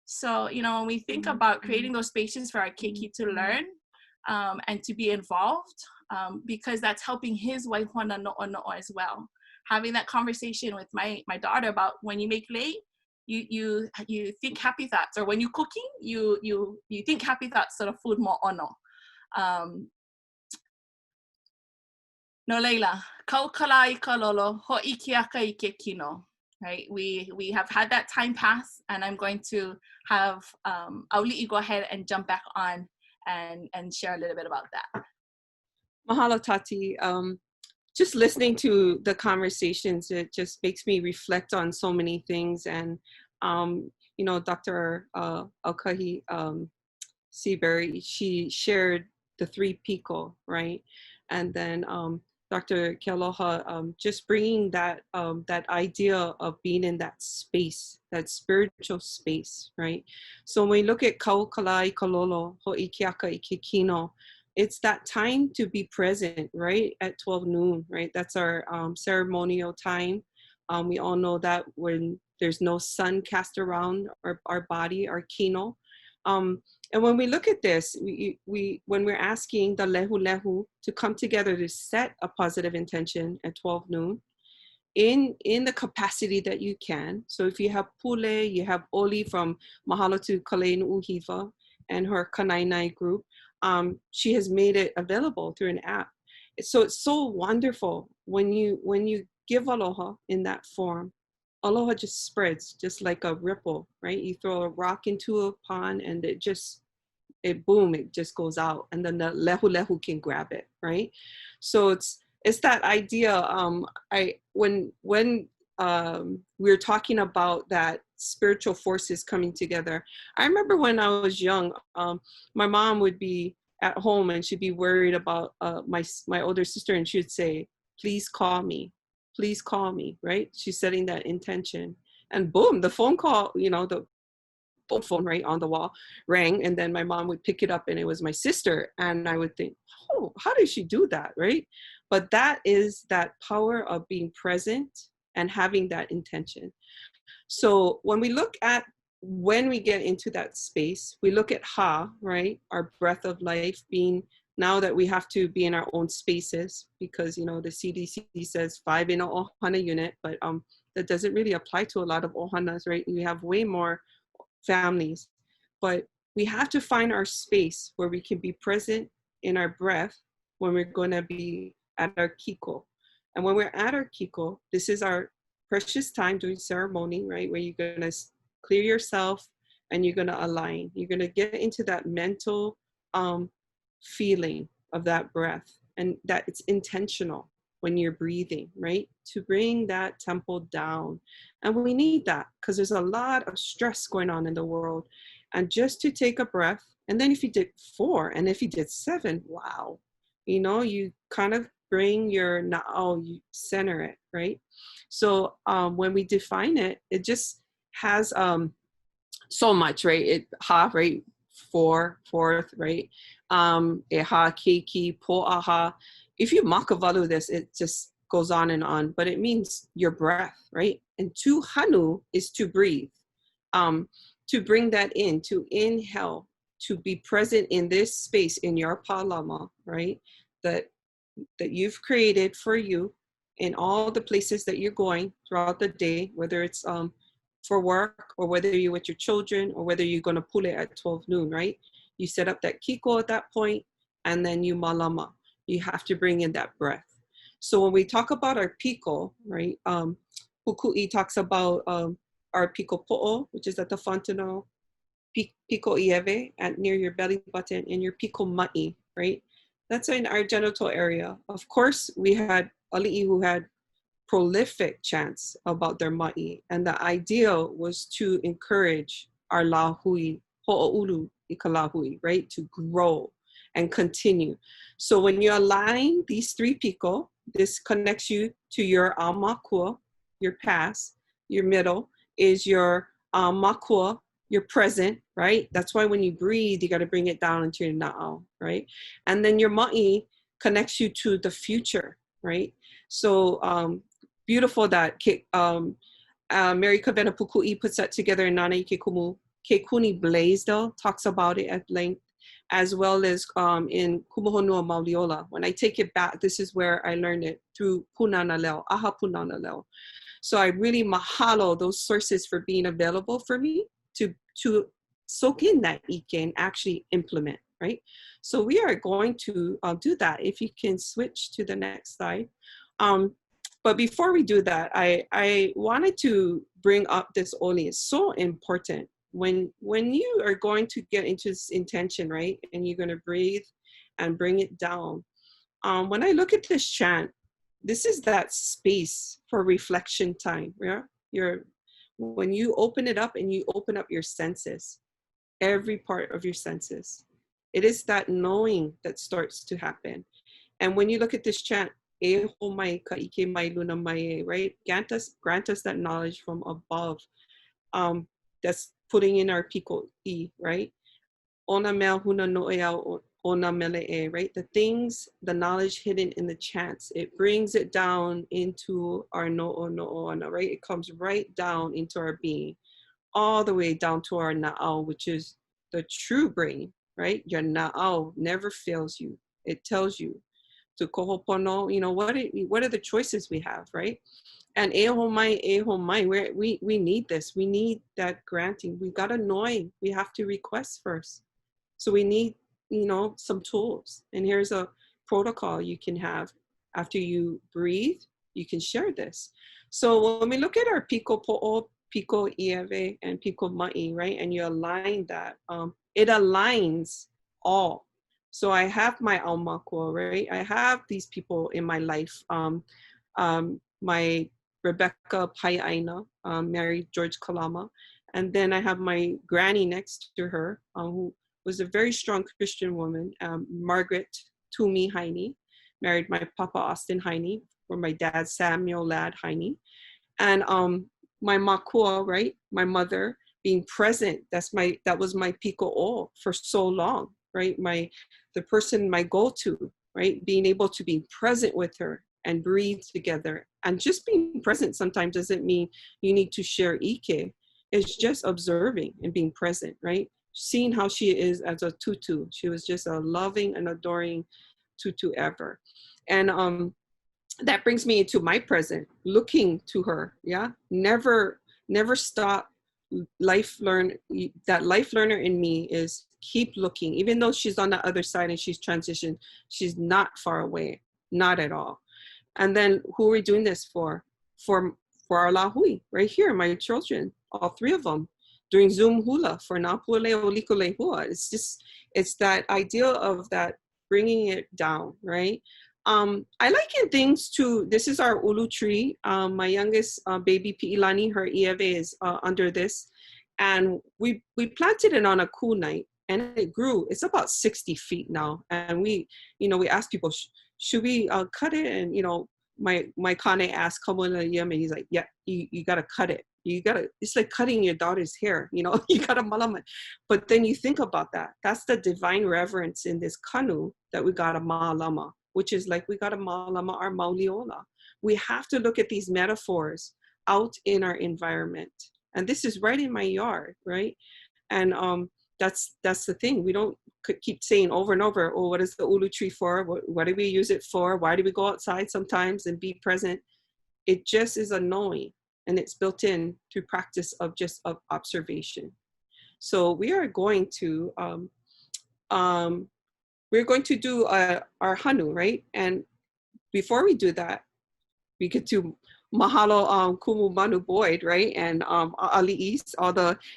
So, when we think about creating those spaces for our keiki to learn and to be involved, because that's helping his wife Hona No'o as well. Having that conversation with my daughter about when you make lei, you think happy thoughts, or when you're cooking, you think happy thoughts so the food more ono. No leila, kaukalai kalolo hoʻikiaka I ke kino. Right, we have had that time pass, and I'm going to have Auli'i go ahead and jump back on and share a little bit about that. Mahalo, Tati. Just listening to the conversations, it just makes me reflect on so many things. And Dr. Alkahi Seabury, she shared the 3 piko, right? And then Dr. Kealoha, just bringing that idea of being in that space, that spiritual space, right? So when we look at Kaukalai Kalolo Ho'ikiaka Ikikino, it's that time to be present, right? At 12 noon, right? That's our ceremonial time. We all know that when there's no sun cast around our body, our kino, And when we look at this, when we're asking the lehu lehu to come together to set a positive intention at 12 noon, in the capacity that you can. So if you have pule, you have Oli from Mahalo to Kalei Nuʻuhiwa and her Kanainai group, she has made it available through an app. So it's so wonderful when you give aloha in that form. Aloha just spreads just like a ripple, right? You throw a rock into a pond and it just goes out, and then the lehu lehu can grab it, right? So it's that idea. When we're talking about that spiritual forces coming together, I remember when I was young, my mom would be at home and she'd be worried about my older sister, and she would say, please call me, right? She's setting that intention, and boom, the phone call, the phone right on the wall rang, and then my mom would pick it up and it was my sister, and I would think, oh, how did she do that, right? But that is that power of being present and having that intention. So when we look at, when we get into that space, we look at Ha, right? Our breath of life being, now that we have to be in our own spaces, because, the CDC says 5 in a ohana unit, but that doesn't really apply to a lot of ohanas, right? We have way more families, but we have to find our space where we can be present in our breath when we're going to be at our kiko. And when we're at our kiko, this is our precious time during ceremony, right? Where you're going to clear yourself and you're going to align. You're going to get into that mental feeling of that breath, and that it's intentional when you're breathing, right? To bring that tempo down. And we need that because there's a lot of stress going on in the world. And just to take a breath, and then if you did 4, and if you did 7, wow, you kind of bring your na'au, you center it, right? So when we define it, it just has so much, right? Ha, right? 4th, right? E ha, keiki, po'aha. If you makavalu this, it just goes on and on, but it means your breath, right? And to hanu is to breathe, to bring that in, to inhale, to be present in this space in your Pālama, right? That you've created for you in all the places that you're going throughout the day, whether it's for work or whether you're with your children or whether you're going to pule at 12 noon, right? You set up that kiko at that point, and then you malama. You have to bring in that breath. So when we talk about our piko, right, Hukui talks about our piko po'o, which is at the fontanel, piko ieve, at near your belly button, and your piko ma'i, right? That's in our genital area. Of course, we had ali'i who had prolific chants about their ma'i, and the idea was to encourage our lahui, ho'oulu i ka lahui, right, to grow and continue. So when you align these 3 piko, this connects you to your makua, your past. Your middle is your makua, your present, right? That's why when you breathe, you got to bring it down into your na'au, right? And then your ma'i connects you to the future, right? So beautiful that Mary Kavena Pukui puts that together in Nana Ike Kumu. Kekuni Blaisdell talks about it at length, as well as in Kumuhonua Mauliola. When I take it back, this is where I learned it, through Punana Leo, Aha Punana Leo. So I really mahalo those sources for being available for me to soak in that ike and actually implement, right? So we are going to do that. If you can switch to the next slide. But before we do that, I wanted to bring up this oli. It's so important. When you are going to get into this intention, right, and you're going to breathe and bring it down. When I look at this chant, this is that space for reflection time. Yeah, when you open it up and you open up your senses, every part of your senses, it is that knowing that starts to happen. And when you look at this chant, right, grant us that knowledge from above. That's putting in our piko I, right? Ona mea huna no'eau ona mele'e, right? The things, the knowledge hidden in the chants, it brings it down into our no'ona, right? It comes right down into our being, all the way down to our na'au, which is the true brain, right? Your na'au never fails you. It tells you to kohopono, you know, what are the choices we have, right? And e homai, we need this. We need that granting. We got to noi. We have to request first. So we need, you know, some tools. And here's a protocol you can have. After you breathe, you can share this. So when we look at our piko po'o, piko ieve, and piko ma'i, right? And you align that, it aligns all. So I have my aumakua, right? I have these people in my life. My Rebecca Pai'aina, married George Kalama. And then I have my granny next to her, who was a very strong Christian woman, Margaret Toomey Heine, married my Papa Austin Heine, or my dad Samuel Ladd Heine. And my makua, right, my mother, being present, that was my piko o for so long, right? The person, my go-to, right? Being able to be present with her and breathe together. And just being present sometimes doesn't mean you need to share ike. It's just observing and being present, right? Seeing how she is as a tutu. She was just a loving and adoring tutu ever. And that brings me into my present, looking to her, yeah? Never stop. That life learner in me is keep looking. Even though she's on the other side and she's transitioned, she's not far away, not at all. And then who are we doing this for? For our lahui, right here, my children, all three of them, doing Zoom hula for na pule o likule hua. It's that idea of that bringing it down, right? I liken things to, this is our ulu tree. My youngest baby Pi'ilani, her ieve is under this. And we planted it on a cool night and it grew. It's about 60 feet now. And we asked people, should we cut it? And, you know, my kane asked, and he's like, yeah, you got to cut it. It's like cutting your daughter's hair, you know, you got to malama. But then you think about that. That's the divine reverence in this kanu that we got to ma'alama, which is like we got to ma'alama our Mauliola. We have to look at these metaphors out in our environment. And this is right in my yard, right? And that's the thing. We don't keep saying over and over, oh, what is the ulu tree for? What do we use it for? Why do we go outside sometimes and be present? It just is a knowing, and it's built in through practice of observation. So we are going to do our hanu, right? And before we do that, we get to mahalo kumu manu Boyd, right? And ali'is,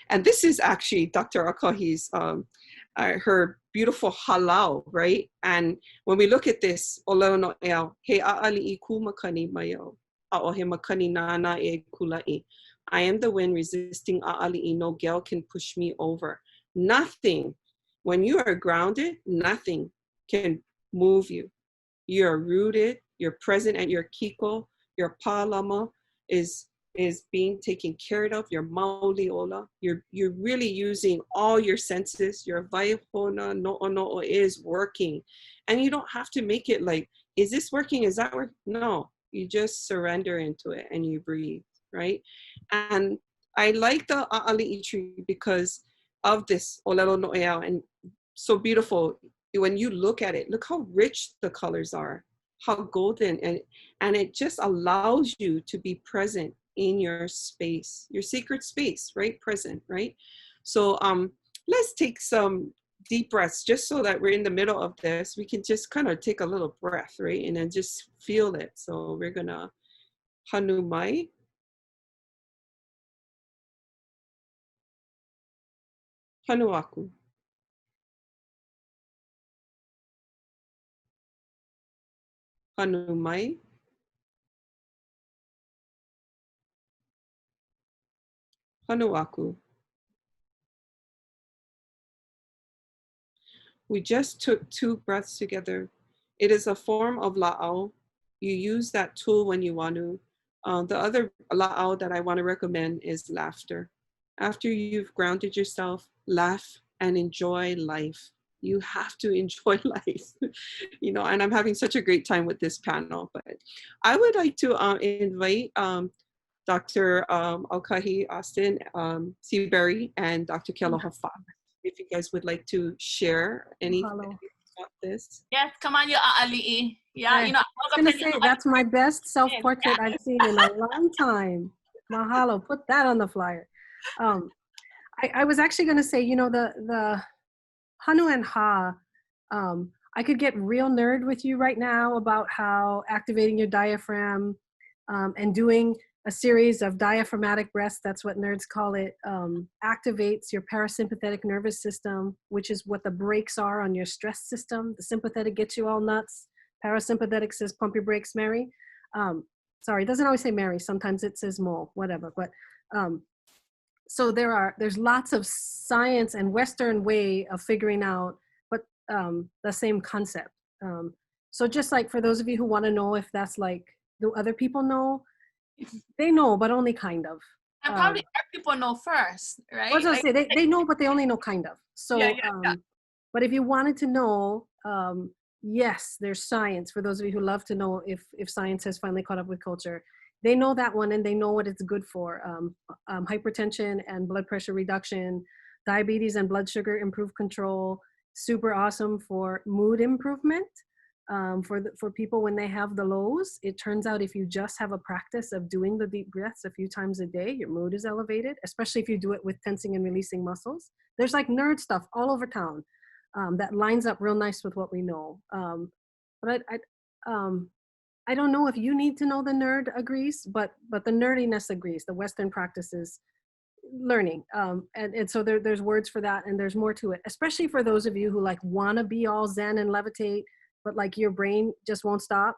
and this is actually Dr. Alkahi's her beautiful halau, right? And when we look at this, oleo no eo, he a'ali'i kumakani mayo, a'o he makani nana e kulai. I am the wind resisting a'ali'i, no gale can push me over. Nothing, when you are grounded, nothing can move you. You're rooted, you're present at your kiko, your pālama is being taken care of, your mauliola, you're really using all your senses, your vaihona no'ono'o is working. And you don't have to make it like, is this working, is that working? No, you just surrender into it and you breathe, right? And I like the a'ali'i tree because of this olelo no'ea, and so beautiful. When you look at it, look how rich the colors are, how golden, and it just allows you to be present in your space, your sacred space, right? Present, right? So let's take some deep breaths just so that we're in the middle of this. We can just kind of take a little breath, right? And then just feel it. So we're gonna hanu mai. Hanu aku. Hanu mai. Hanu aku. We just took 2 breaths together. It is a form of la'au. You use that tool when you want to. The other la'au that I want to recommend is laughter. After you've grounded yourself, laugh and enjoy life. You have to enjoy life, you know, and I'm having such a great time with this panel. But I would like to invite Dr. Alkahi Austin, Seabury, and Dr. Kealoha. if you guys would like to share anything Mahalo. about this. Yes, come on, you Ali'i. Yeah, you know, I was gonna say that's my best self-portrait I've seen in a long time. Mahalo, put that on the flyer. I was actually gonna say, you know, the Hanu and Ha, I could get real nerd with you right now about how activating your diaphragm and doing a series of diaphragmatic breaths, that's what nerds call it, activates your parasympathetic nervous system, which is what the brakes are on your stress system. The sympathetic gets you all nuts. Parasympathetic says pump your brakes, Mary. Sorry, it doesn't always say Mary. Sometimes it says Mo, whatever. But so there's lots of science and Western way of figuring out, but the same concept. So just like for those of you who want to know if that's like, do other people know? They know, but only kind of. And probably other people know first, right? I was gonna say they know, but they only know kind of. So, yeah. But if you wanted to know, yes, there's science. For those of you who love to know if science has finally caught up with culture, they know that one and they know what it's good for. Hypertension and blood pressure reduction, diabetes and blood sugar improved control. Super awesome for mood improvement. For people when they have the lows, it turns out if you just have a practice of doing the deep breaths a few times a day, your mood is elevated, especially if you do it with tensing and releasing muscles. There's like nerd stuff all over town that lines up real nice with what we know. But I don't know if you need to know the nerd agrees, but the nerdiness agrees. The Western practice is learning. And so there's words for that and there's more to it, especially for those of you who like want to be all zen and levitate, but like your brain just won't stop.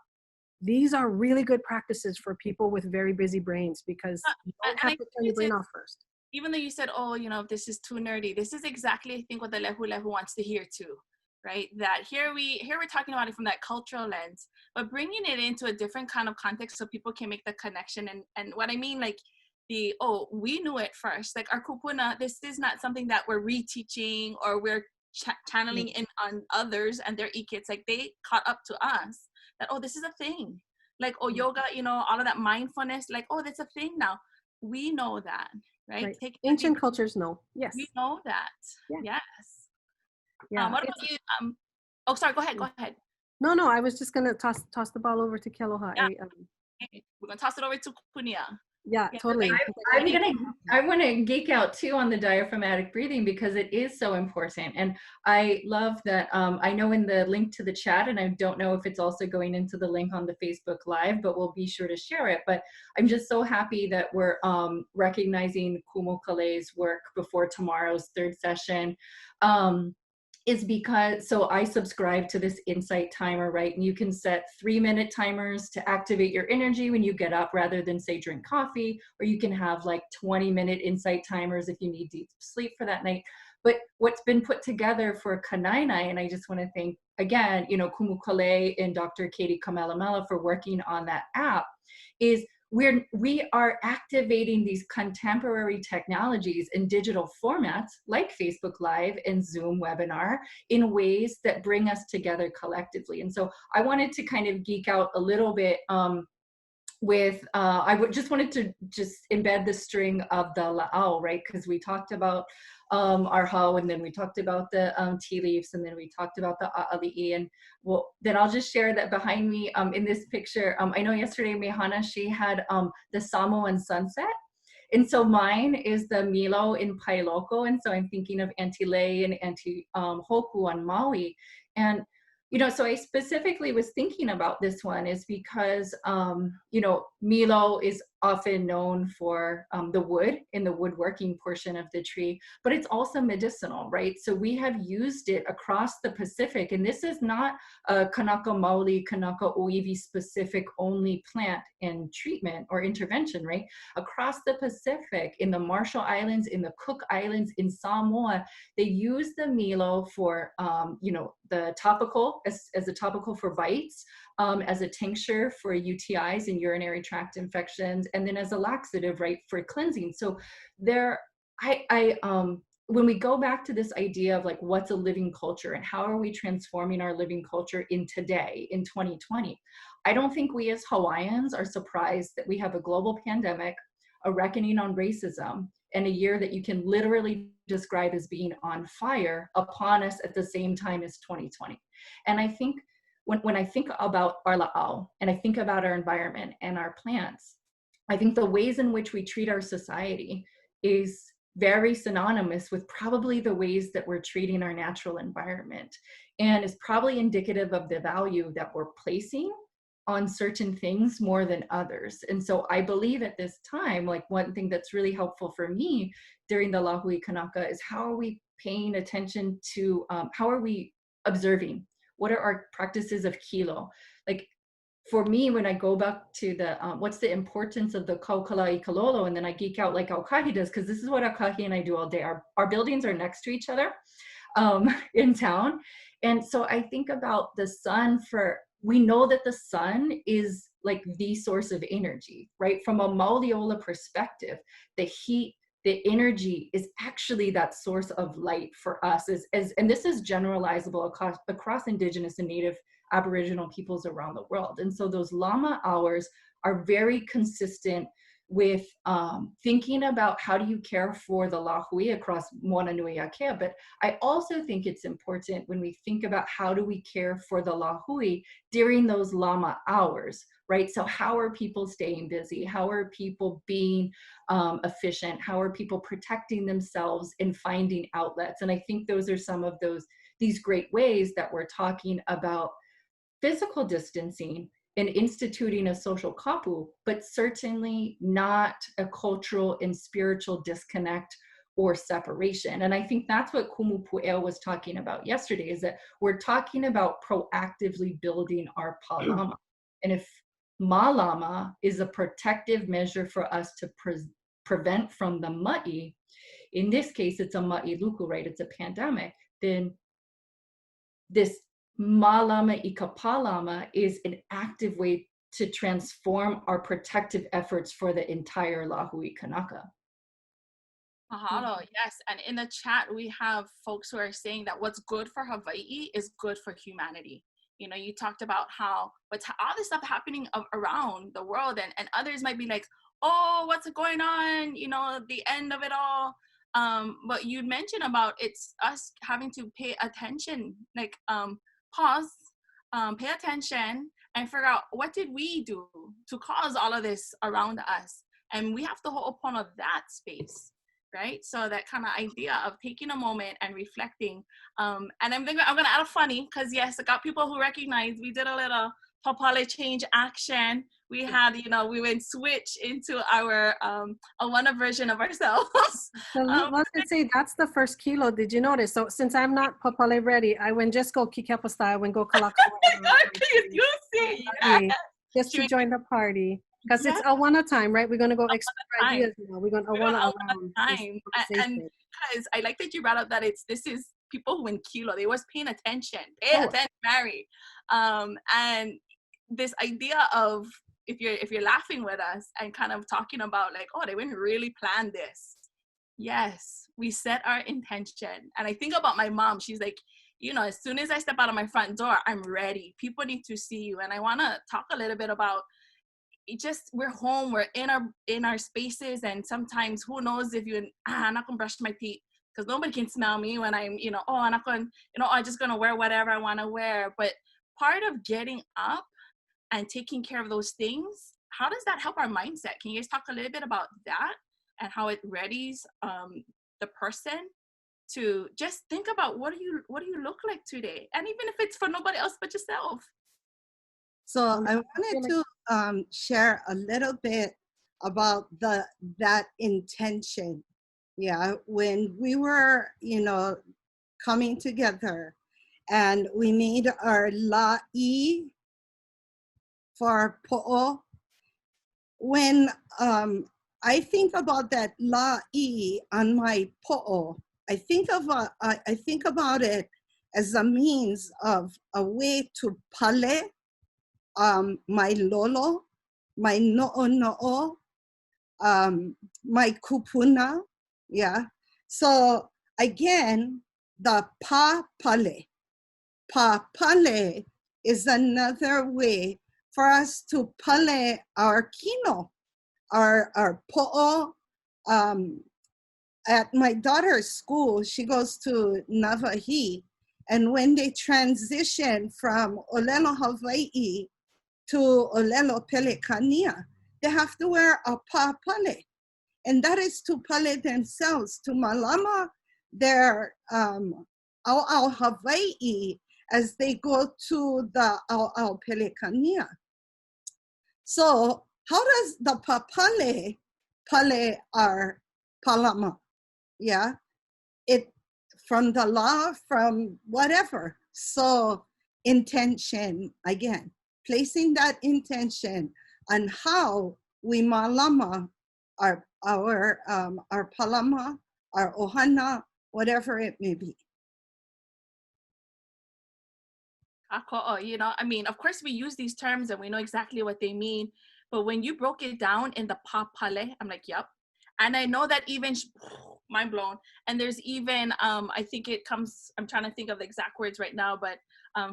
These are really good practices for people with very busy brains because you don't have to turn your brain off first. Even though you said, oh, you know, this is too nerdy, this is exactly, I think, what the lehu wants to hear too, right? That here we're talking about it from that cultural lens, but bringing it into a different kind of context so people can make the connection. And what I mean, like we knew it first. Like our kupuna, this is not something that we're reteaching or we're channeling in on others and their e-kits. Like they caught up to us that, oh, this is a thing. Like, oh, yoga, you know, all of that mindfulness, like, oh, that's a thing now. We know that, right? Ancient cultures know. Yes. We know that. Yeah. Yes. Yeah. What about you? Oh, sorry, go ahead. No, I was just gonna toss the ball over to Kealoha. Yeah. We're gonna toss it over to Punia. Yeah, totally. I want to geek out too on the diaphragmatic breathing because it is so important. And I love that. I know in the link to the chat, and I don't know if it's also going into the link on the Facebook Live, but we'll be sure to share it. But I'm just so happy that we're recognizing Kumu Kalei's work before tomorrow's third session. Is because, so I subscribe to this insight timer, right? And you can set 3-minute timers to activate your energy when you get up rather than say drink coffee, or you can have like 20-minute insight timers if you need deep sleep for that night. But what's been put together for Kanainai, and I just want to thank again, you know, Kumu Kalei and Dr. Katie Kamelamela for working on that app, is we are activating these contemporary technologies in digital formats like Facebook Live and Zoom webinar in ways that bring us together collectively. And so I wanted to kind of geek out a little bit with, just wanted to just embed the string of the la'au, right? Because we talked about our hau, and then we talked about the tea leaves, and then we talked about the a'ali'i. And well, then I'll just share that behind me in this picture. I know yesterday Mehana, she had the Samoan sunset. And so mine is the Milo in Pailoko. And so I'm thinking of Auntie Lei and Auntie Hoku on Maui. And you know, so I specifically was thinking about this one is because, you know, Milo is often known for the wood in the woodworking portion of the tree, but it's also medicinal, right? So we have used it across the Pacific, and this is not a Kanaka Maoli, Kanaka Oiwi specific only plant in treatment or intervention, right? Across the Pacific, in the Marshall Islands, in the Cook Islands, in Samoa, they use the Milo for, you know, the topical, as a topical for bites, as a tincture for UTIs and urinary tract infections, and then as a laxative, right, for cleansing. So there, when we go back to this idea of like, what's a living culture and how are we transforming our living culture in today, in 2020, I don't think we as Hawaiians are surprised that we have a global pandemic, a reckoning on racism, and a year that you can literally describe as being on fire upon us at the same time as 2020. And I think when I think about our la'au, and I think about our environment and our plants, I think the ways in which we treat our society is very synonymous with probably the ways that we're treating our natural environment, and is probably indicative of the value that we're placing on certain things more than others. And so I believe at this time, like one thing that's really helpful for me during the Lahui Kanaka is how are we paying attention to, how are we observing? What are our practices of kilo? Like for me, when I go back to the, what's the importance of the kaukalai kalolo, and then I geek out like Alkahi does, because this is what Alkahi and I do all day. Our buildings are next to each other in town. And so I think about the sun we know that the sun is like the source of energy, right? From a Mauliola perspective, the heat, the energy is actually that source of light for us, and this is generalizable across Indigenous and Native Aboriginal peoples around the world. And so those Lama hours are very consistent with thinking about how do you care for the Lahui across Moana Nui Akea. But I also think it's important when we think about how do we care for the Lahui during those Lama hours, right? So how are people staying busy? How are people being efficient? How are people protecting themselves and finding outlets? And I think those are some of these great ways that we're talking about physical distancing and instituting a social kapu, but certainly not a cultural and spiritual disconnect or separation. And I think that's what Kumu Pu'eo was talking about yesterday, is that we're talking about proactively building our Pālama. And if Mālama is a protective measure for us to prevent from the ma'i, in this case, it's a ma'i luku, right? It's a pandemic, then this Mālama i ka Pālama is an active way to transform our protective efforts for the entire Lahui Kanaka. Mahalo, yes. And in the chat, we have folks who are saying that what's good for Hawaii is good for humanity. You know, you talked about how what's all this stuff happening around the world, and others might be like, oh, what's going on? You know, the end of it all. But you mentioned about it's us having to pay attention, like pause, pay attention, and figure out what did we do to cause all of this around us. And we have to ho'opono that space, right? So that kind of idea of taking a moment and reflecting. And I'm gonna add a funny, because yes, I got people who recognize we did a little papale change action. We had, you know, we went switch into our Awana version of ourselves. So let's say that's the first kilo. Did you notice? So since I'm not papale ready, I went just go kikepa style, I went go kalaka. You see, yeah. Just to join the party. Because it's Awana time, right? We're going to go explore ideas now. We're going to Awana time. And because I like that you brought up that this is people who in kilo, they was paying attention. Pay attention, Mary. And this idea of if you're laughing with us and kind of talking about like, oh, they didn't really plan this. Yes, we set our intention. And I think about my mom. She's like, you know, as soon as I step out of my front door, I'm ready. People need to see you. And I want to talk a little bit about we're home, we're in our spaces, and sometimes who knows if I'm not gonna brush my teeth because nobody can smell me when I'm, you know, oh, I'm not gonna, you know, I'm just gonna wear whatever I want to wear. But part of getting up and taking care of those things, how does that help our mindset? Can you guys talk a little bit about that and how it readies the person to just think about what do you look like today, and even if it's for nobody else but yourself. So I wanted to share a little bit about that intention. Yeah, when we were, you know, coming together and we made our la'i for po'o. When I think about that la'i on my po'o, I think about it as a means of a way to pale my lolo, my no'o, my kupuna, yeah. So again, the pale is another way for us to pale our kino, our po'o. At my daughter's school, she goes to Navahi, and when they transition from Olelo Hawaii to Olelo Pele Kania, they have to wear a pale. And that is to pale themselves, to malama their ao Hawaii as they go to the ao Pele Kania. So how does the pale our Pālama? Yeah, it from the law, from whatever. So intention, again, placing that intention on how we malama our Pālama, our ohana, whatever it may be. You know, I mean, of course we use these terms and we know exactly what they mean, but when you broke it down in the pale, I'm like, yep. And I know that even, mind blown. And there's even, I think it comes, I'm trying to think of the exact words right now, but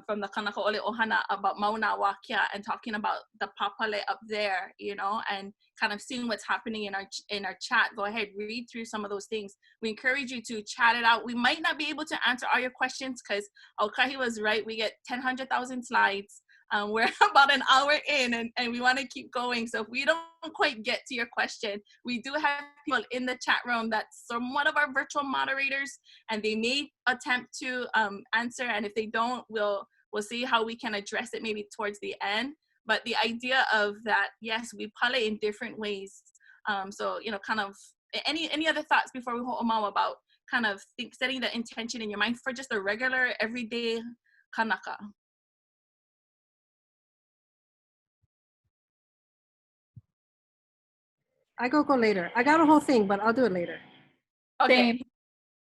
from the Kanaka Ole Ohana about Mauna Wakia and talking about the papale up there, you know, and kind of seeing what's happening in our chat. Go ahead, read through some of those things. We encourage you to chat it out. We might not be able to answer all your questions because Alkahi was right. We get 100,000 slides. We're about an hour in and we want to keep going. So if we don't quite get to your question, we do have people in the chat room that's somewhat of our virtual moderators, and they may attempt to answer. And if they don't, we'll see how we can address it maybe towards the end. But the idea of that, yes, we pale in different ways. So, you know, kind of any other thoughts before we ho'omau about kind of setting the intention in your mind for just a regular everyday kanaka? I go later. I got a whole thing, but I'll do it later. Okay.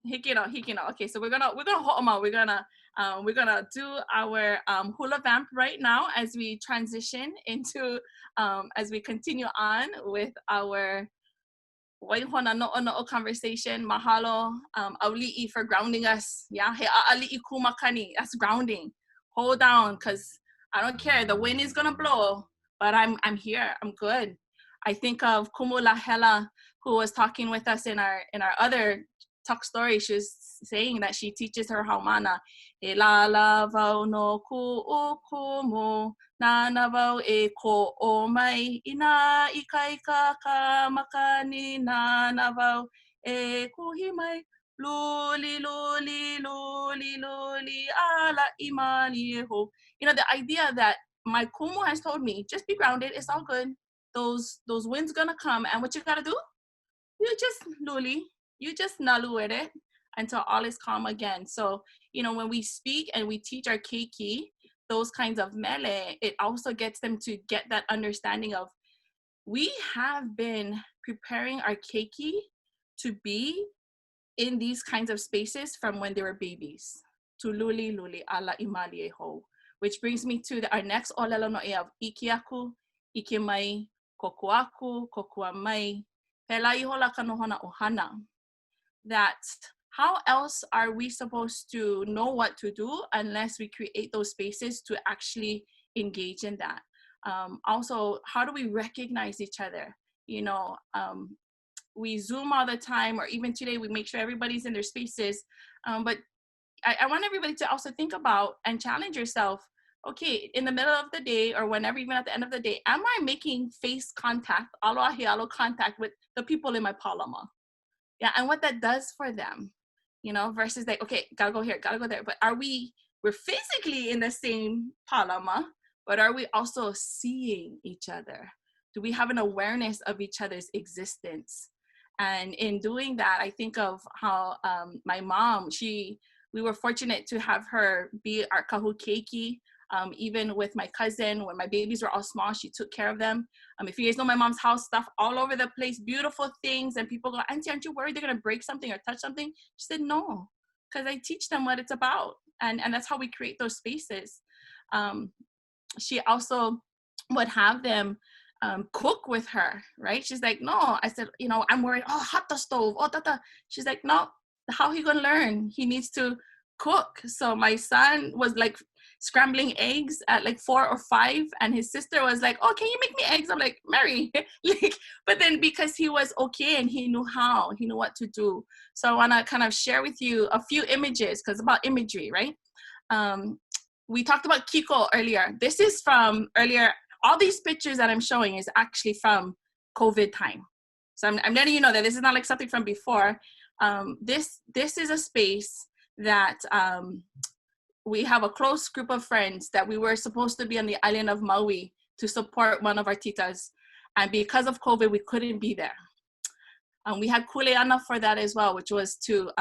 Same. Hikino. Okay, so we're gonna ho'omau. We're gonna do our hula vamp right now as we transition into as we continue on with our waihona no'o conversation. Mahalo auli'i for grounding us. Yeah, he a'ali'i kumakani. That's grounding. Hold down, cause I don't care. The wind is gonna blow, but I'm here. I'm good. I think of Kumu Lahela, who was talking with us in our other talk story. She was saying that she teaches her haumana. E la la vau no ku'u kumu, na na vau e ko o mai, ina ikaika ka makani, na na vau e kuhi mai, luli luli luli luli ala imani ho. You know, the idea that my kumu has told me, just be grounded, it's all good. Those winds gonna come, and what you gotta do? You just luli, you just nalu with it until all is calm again. So, you know, when we speak and we teach our keiki, those kinds of mele, it also gets them to get that understanding of, we have been preparing our keiki to be in these kinds of spaces from when they were babies. To luli luli ala imali ho. Which brings me to our next olelo no'e of ikiaku, ikimai, kokuaku, kokuamai, pelaihola kanohona ohana. That how else are we supposed to know what to do unless we create those spaces to actually engage in that? Also, how do we recognize each other? You know, we Zoom all the time, or even today we make sure everybody's in their spaces. But I want everybody to also think about and challenge yourself. Okay, in the middle of the day or whenever, even at the end of the day, am I making face contact, alo contact with the people in my Pālama? Yeah, and what that does for them, you know, versus like, okay, gotta go here, gotta go there. But we're physically in the same Pālama, but are we also seeing each other? Do we have an awareness of each other's existence? And in doing that, I think of how my mom, we were fortunate to have her be our kahu keiki. Even with my cousin, when my babies were all small, she took care of them. If you guys know my mom's house, stuff all over the place, beautiful things, and people go, Auntie, aren't you worried they're gonna break something or touch something? She said, no, because I teach them what it's about. And that's how we create those spaces. She also would have them cook with her, right? She's like, no. I said, you know, I'm worried, oh, hot the stove, oh, tata. She's like, no, how he gonna learn? He needs to cook. So my son was like scrambling eggs at like 4 or 5, and his sister was like, oh, can you make me eggs? I'm like, Mary. Like, but then because he was okay and he knew what to do. So I want to kind of share with you a few images, because about imagery, right? We talked about Kiko earlier. This is from earlier. All these pictures that I'm showing is actually from COVID time. So I'm letting you know that this is not like something from before. This is a space that we have a close group of friends that we were supposed to be on the island of Maui to support one of our titas. And because of COVID, we couldn't be there. We had kuleana for that as well, which was to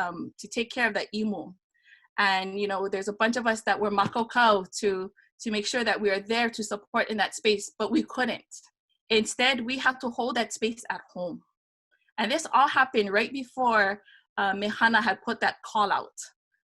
take care of the imu. And, you know, there's a bunch of us that were makokau to make sure that we are there to support in that space, but we couldn't. Instead, we had to hold that space at home. And this all happened right before Mehana had put that call out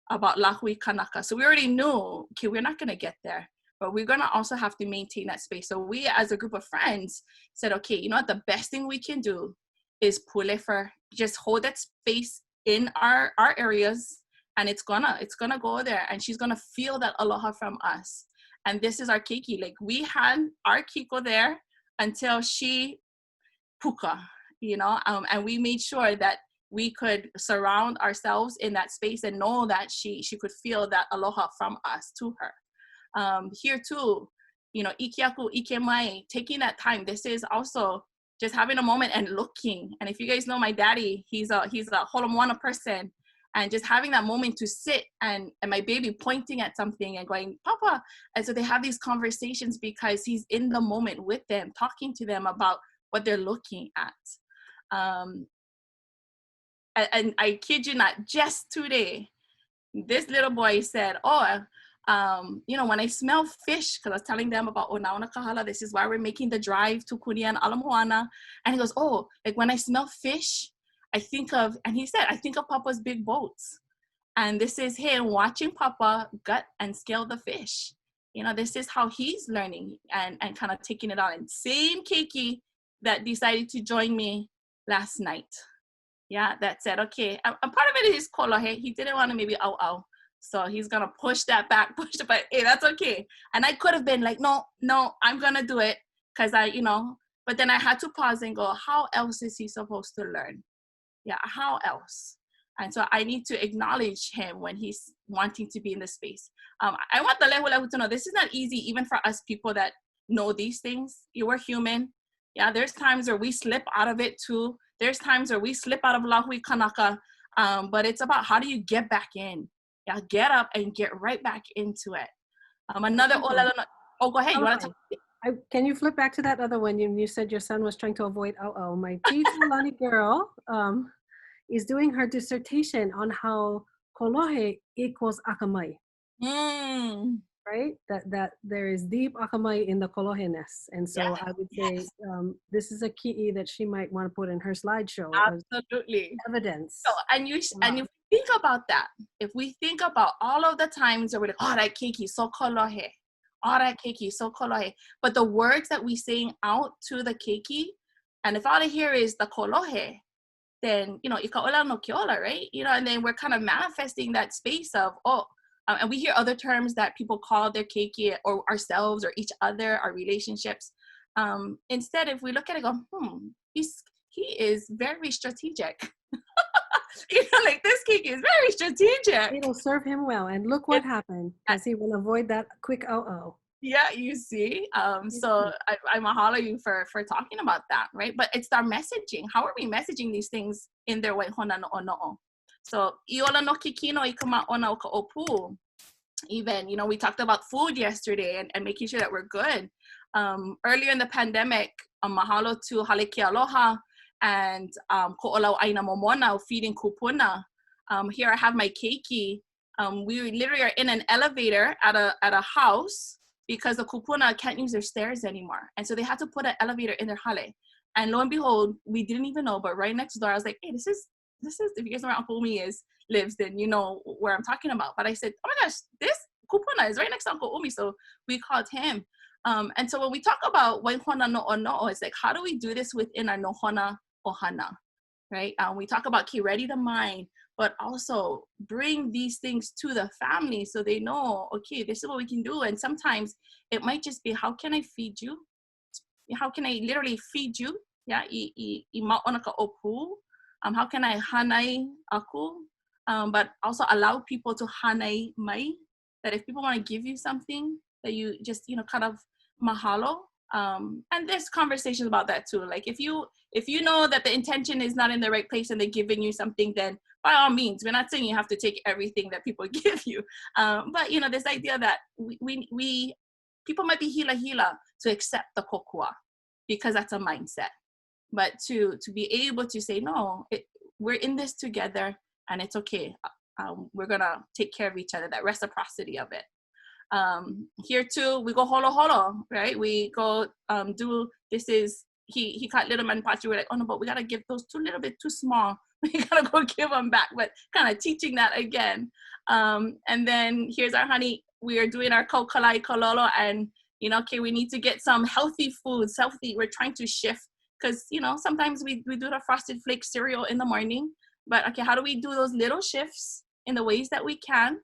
about Lahui Kanaka. So we already knew, okay, we're not gonna get there, but we're gonna also have to maintain that space. So we, as a group of friends, said, okay, you know what, the best thing we can do is pule for, just hold that space in our areas, and it's gonna go there, and she's gonna feel that aloha from us. And this is our keiki. Like, we had our kiko there until she puka, you know, and we made sure that we could surround ourselves in that space and know that she could feel that aloha from us to her. Here too, you know, ikiaku, ikemai, taking that time. This is also just having a moment and looking. And if you guys know my daddy, he's a Holomoana person, and just having that moment to sit and my baby pointing at something and going, Papa. And so they have these conversations because he's in the moment with them, talking to them about what they're looking at. And I kid you not, just today, this little boy said, you know, when I smell fish, because I was telling them about Onaona Kahala, this is why we're making the drive to Kunia and Alamoana. And he goes, oh, like when I smell fish, I think of Papa's big boats. And this is him watching Papa gut and scale the fish. You know, this is how he's learning and kind of taking it on. And same keiki that decided to join me last night. Yeah, that said, okay, a part of it is kolohe. He didn't want to maybe au. So he's going to push that back, but hey, that's okay. And I could have been like, no, I'm going to do it. Because but then I had to pause and go, how else is he supposed to learn? Yeah, how else? And so I need to acknowledge him when he's wanting to be in the space. I want the lehu to know this is not easy, even for us people that know these things. You are human. Yeah, there's times where we slip out of it too. There's times where we slip out of Lahui Kanaka, but it's about how do you get back in? Yeah, get up and get right back into it. Another go ahead. You want to talk? Can you flip back to that other one? You said your son was trying to avoid My Hōkūlani girl is doing her dissertation on how kolohe equals akamai. Right? That there is deep akamai in the kolohe-ness. And so I would say this is a ki'i that she might want to put in her slideshow. Absolutely. Evidence. So, and if you think about that, if we think about all of the times that we're like, oh, that keiki, so kolohe. Oh, that keiki, so kolohe. But the words that we saying out to the keiki, and if all I hear is the kolohe, then, you know, ikaola no keola, right? You know, and then we're kind of manifesting that space of, and we hear other terms that people call their keiki or ourselves or each other, our relationships. Instead, if we look at it and go, he is very strategic. You know, like this keiki is very strategic. It'll serve him well. And look what happened, because he will avoid that quick Yeah, you see. So I mahalo you for talking about that, right? But it's our messaging. How are we messaging these things in their way? So iola no kikino ikama ona o ka opu. Even, you know, we talked about food yesterday and making sure that we're good. Earlier in the pandemic, mahalo to Haleki Aloha and Ko'olau Aina Momona feeding kupuna. Here I have my keiki. We literally are in an elevator at a house because the kupuna can't use their stairs anymore. And so they had to put an elevator in their hale. And lo and behold, we didn't even know, but right next door, I was like, hey, this is, if you guys know where Uncle Umi lives, then you know where I'm talking about. But I said, oh my gosh, this kupuna is right next to Uncle Umi. So we called him. And so when we talk about waihona no ono, it's like, how do we do this within our nohona ohana, right? We talk about ki ready to mind. but also bring these things to the family so they know, okay, this is what we can do. And sometimes it might just be, how can I feed you? How can I literally feed you? Yeah, I maʻona ka opu. How can I hanai aku? But also allow people to hanai mai. That if people want to give you something, that you just, kind of mahalo. And there's conversations about that too. Like if you know that the intention is not in the right place and they're giving you something, then by all means, we're not saying you have to take everything that people give you. But this idea that we people might be hila to accept the kokua because that's a mindset. But to be able to say, no, we're in this together and it's okay. We're gonna take care of each other, that reciprocity of it. Here too, we go holo, right? We go do, this is, he caught little man pachi. We're like, oh no, but we gotta give those too little bit too small. We gotta go give them back, but kind of teaching that again. And then here's our honey. We are doing our kokalai kololo and, okay, we need to get some healthy foods, we're trying to shift because, sometimes we do the frosted flake cereal in the morning, but okay, how do we do those little shifts in the ways that we can?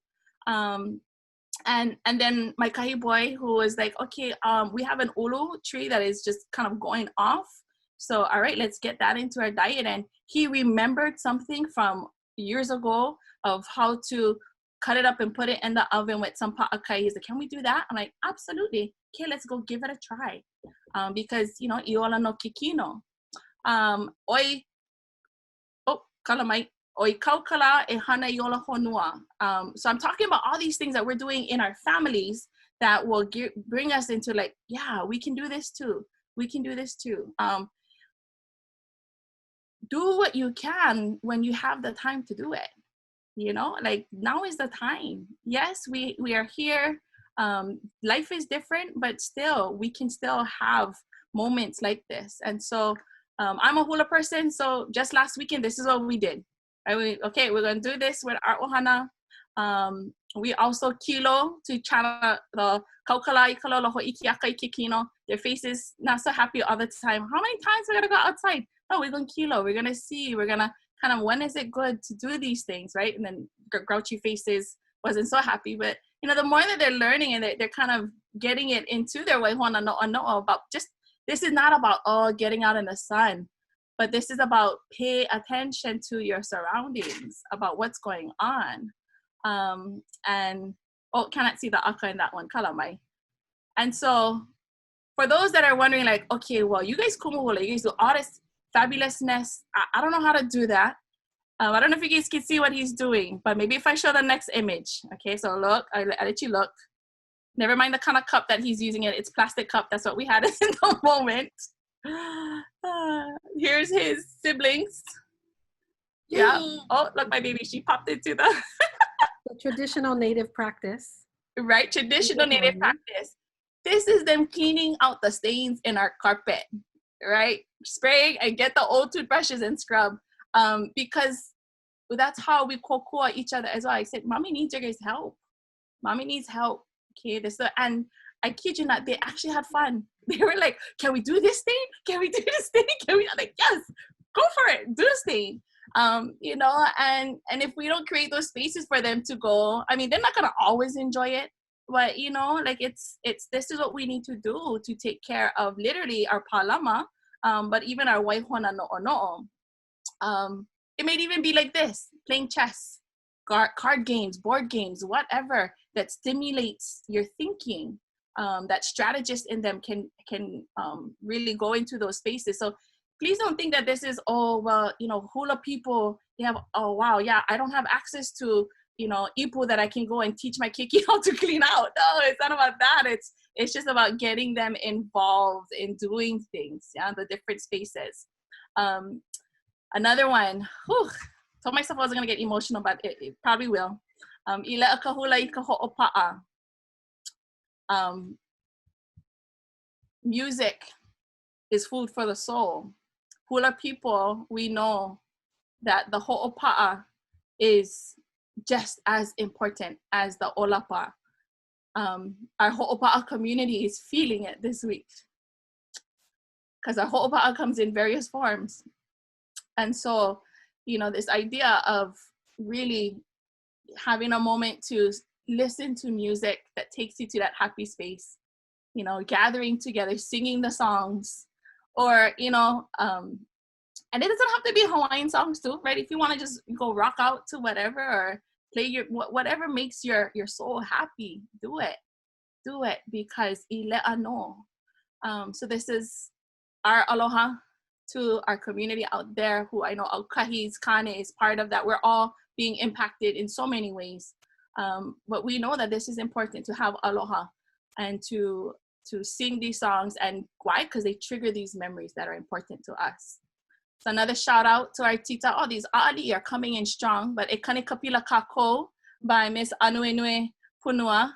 And then my kahi boy, who was like, okay, we have an ulu tree that is just kind of going off. So, all right, let's get that into our diet. And he remembered something from years ago of how to cut it up and put it in the oven with some pa'akai. He's like, can we do that? I'm like, absolutely. Okay, let's go give it a try. Because, iola no kikino. Kalamai. Oikaukala e hana yola honua. So I'm talking about all these things that we're doing in our families that will bring us into like, yeah, we can do this too. We can do this too. Do what you can when you have the time to do it. Like now is the time. Yes, we are here. Life is different, but still, we can still have moments like this. And so I'm a hula person. So just last weekend, this is what we did. Okay, we're going to do this with our ohana. We also kilo to chana the kaukalai kalolo hoʻikiakai kikino. Their faces not so happy all the time. How many times we're going to go outside? No, we're going to kilo. We're going to see. We're going to kind of, when is it good to do these things, right? And then grouchy faces wasn't so happy. But, the more that they're learning and they're kind of getting it into their way, about just, this is not about, getting out in the sun. But this is about pay attention to your surroundings, about what's going on. Cannot see the aka in that one, kalamai. And so for those that are wondering like, okay, well, you guys kumu hula, you guys do all this fabulousness. I don't know how to do that. I don't know if you guys can see what he's doing, but maybe if I show the next image. Okay, so look, I'll let you look. Never mind the kind of cup that he's using. It's plastic cup. That's what we had in the moment. Here's his siblings. Yeah. Oh, look, my baby. She popped into the traditional native practice. Right, traditional native practice. This is them cleaning out the stains in our carpet, right? Spray and get the old toothbrushes and scrub. Because that's how we kokua each other as well. I said, mommy needs your guys' help. Mommy needs help. Okay, and I kid you not, they actually had fun. They were like, can we do this thing? Can we do this thing? I'm like, yes, go for it. Do this thing. And if we don't create those spaces for them to go, I mean, they're not going to always enjoy it. But, like it's this is what we need to do to take care of literally our Pālama, but even our waihona no'ono'o. It may even be like this, playing chess, card games, board games, whatever that stimulates your thinking. That strategists in them can really go into those spaces. So please don't think that this is, hula people, they have, oh, wow, yeah, I don't have access to, ipu that I can go and teach my kiki how to clean out. No, it's not about that. It's just about getting them involved in doing things, yeah, the different spaces. Another one, told myself I wasn't going to get emotional, but it probably will. Ila kahula I ka ho'opa'a. Music is food for the soul. Hula people, we know that the ho'opa'a is just as important as the olapa. Our ho'opa'a community is feeling it this week because our ho'opa'a comes in various forms. And so, this idea of really having a moment to listen to music that takes you to that happy space, you know, gathering together, singing the songs, or, you know, and it doesn't have to be Hawaiian songs too, right? If you want to just go rock out to whatever, or play your, whatever makes your soul happy, do it, because ile'a no. So this is our aloha to our community out there, who I know Alkahi's Kane is part of that. We're all being impacted in so many ways. But we know that this is important to have aloha and to sing these songs. And why? Because they trigger these memories that are important to us. So another shout out to our tita. Oh, these a'ali are coming in strong. But E Kane Kapila Kako by Miss Anuenue Punua.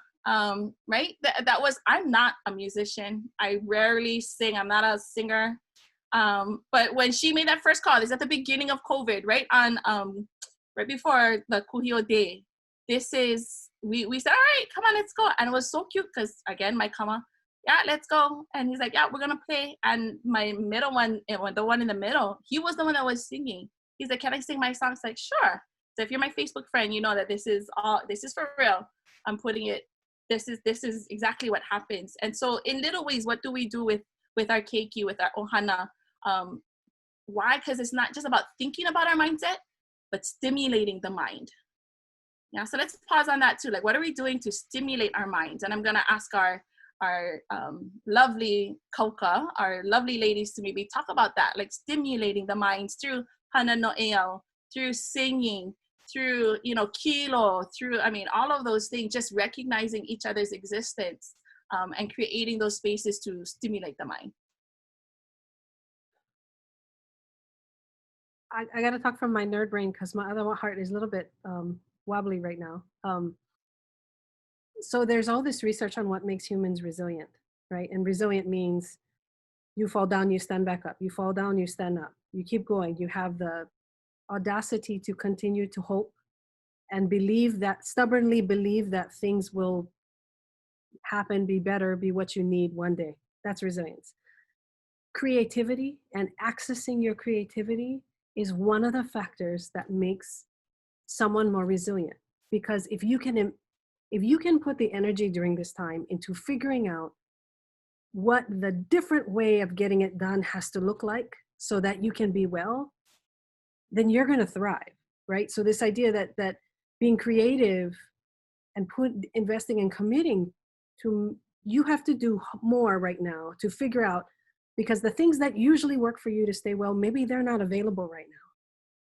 Right? That was, I'm not a musician. I rarely sing. I'm not a singer. But when she made that first call, it's at the beginning of COVID, right? On right before the Kuhio Day. This is, we said, all right, come on, let's go. And it was so cute because, again, my kama, yeah, let's go. And he's like, yeah, we're going to play. And my middle one, the one in the middle, he was the one that was singing. He's like, can I sing my song? It's like, sure. So if you're my Facebook friend, you know that this is for real. I'm putting it, this is exactly what happens. And so in little ways, what do we do with our keiki, with our ohana? Why? Because it's not just about thinking about our mindset, but stimulating the mind. Yeah, so let's pause on that too. Like, what are we doing to stimulate our minds? And I'm gonna ask our lovely kauka, our lovely ladies, to maybe talk about that, like stimulating the minds through hana no eo, through singing, through, you know, kilo, through, I mean, all of those things, just recognizing each other's existence, and creating those spaces to stimulate the mind. I got to talk from my nerd brain because my other heart is a little bit wobbly right now. So there's all this research on what makes humans resilient, right? And resilient means you fall down, you stand back up. You fall down, you stand up. You keep going. You have the audacity to continue to hope and stubbornly believe that things will happen, be better, be what you need one day. That's resilience. Creativity and accessing your creativity is one of the factors that makes someone more resilient. Because if you can put the energy during this time into figuring out what the different way of getting it done has to look like so that you can be well, then you're going to thrive, right? So this idea that being creative and investing and committing to, you have to do more right now to figure out, because the things that usually work for you to stay well, maybe they're not available right now.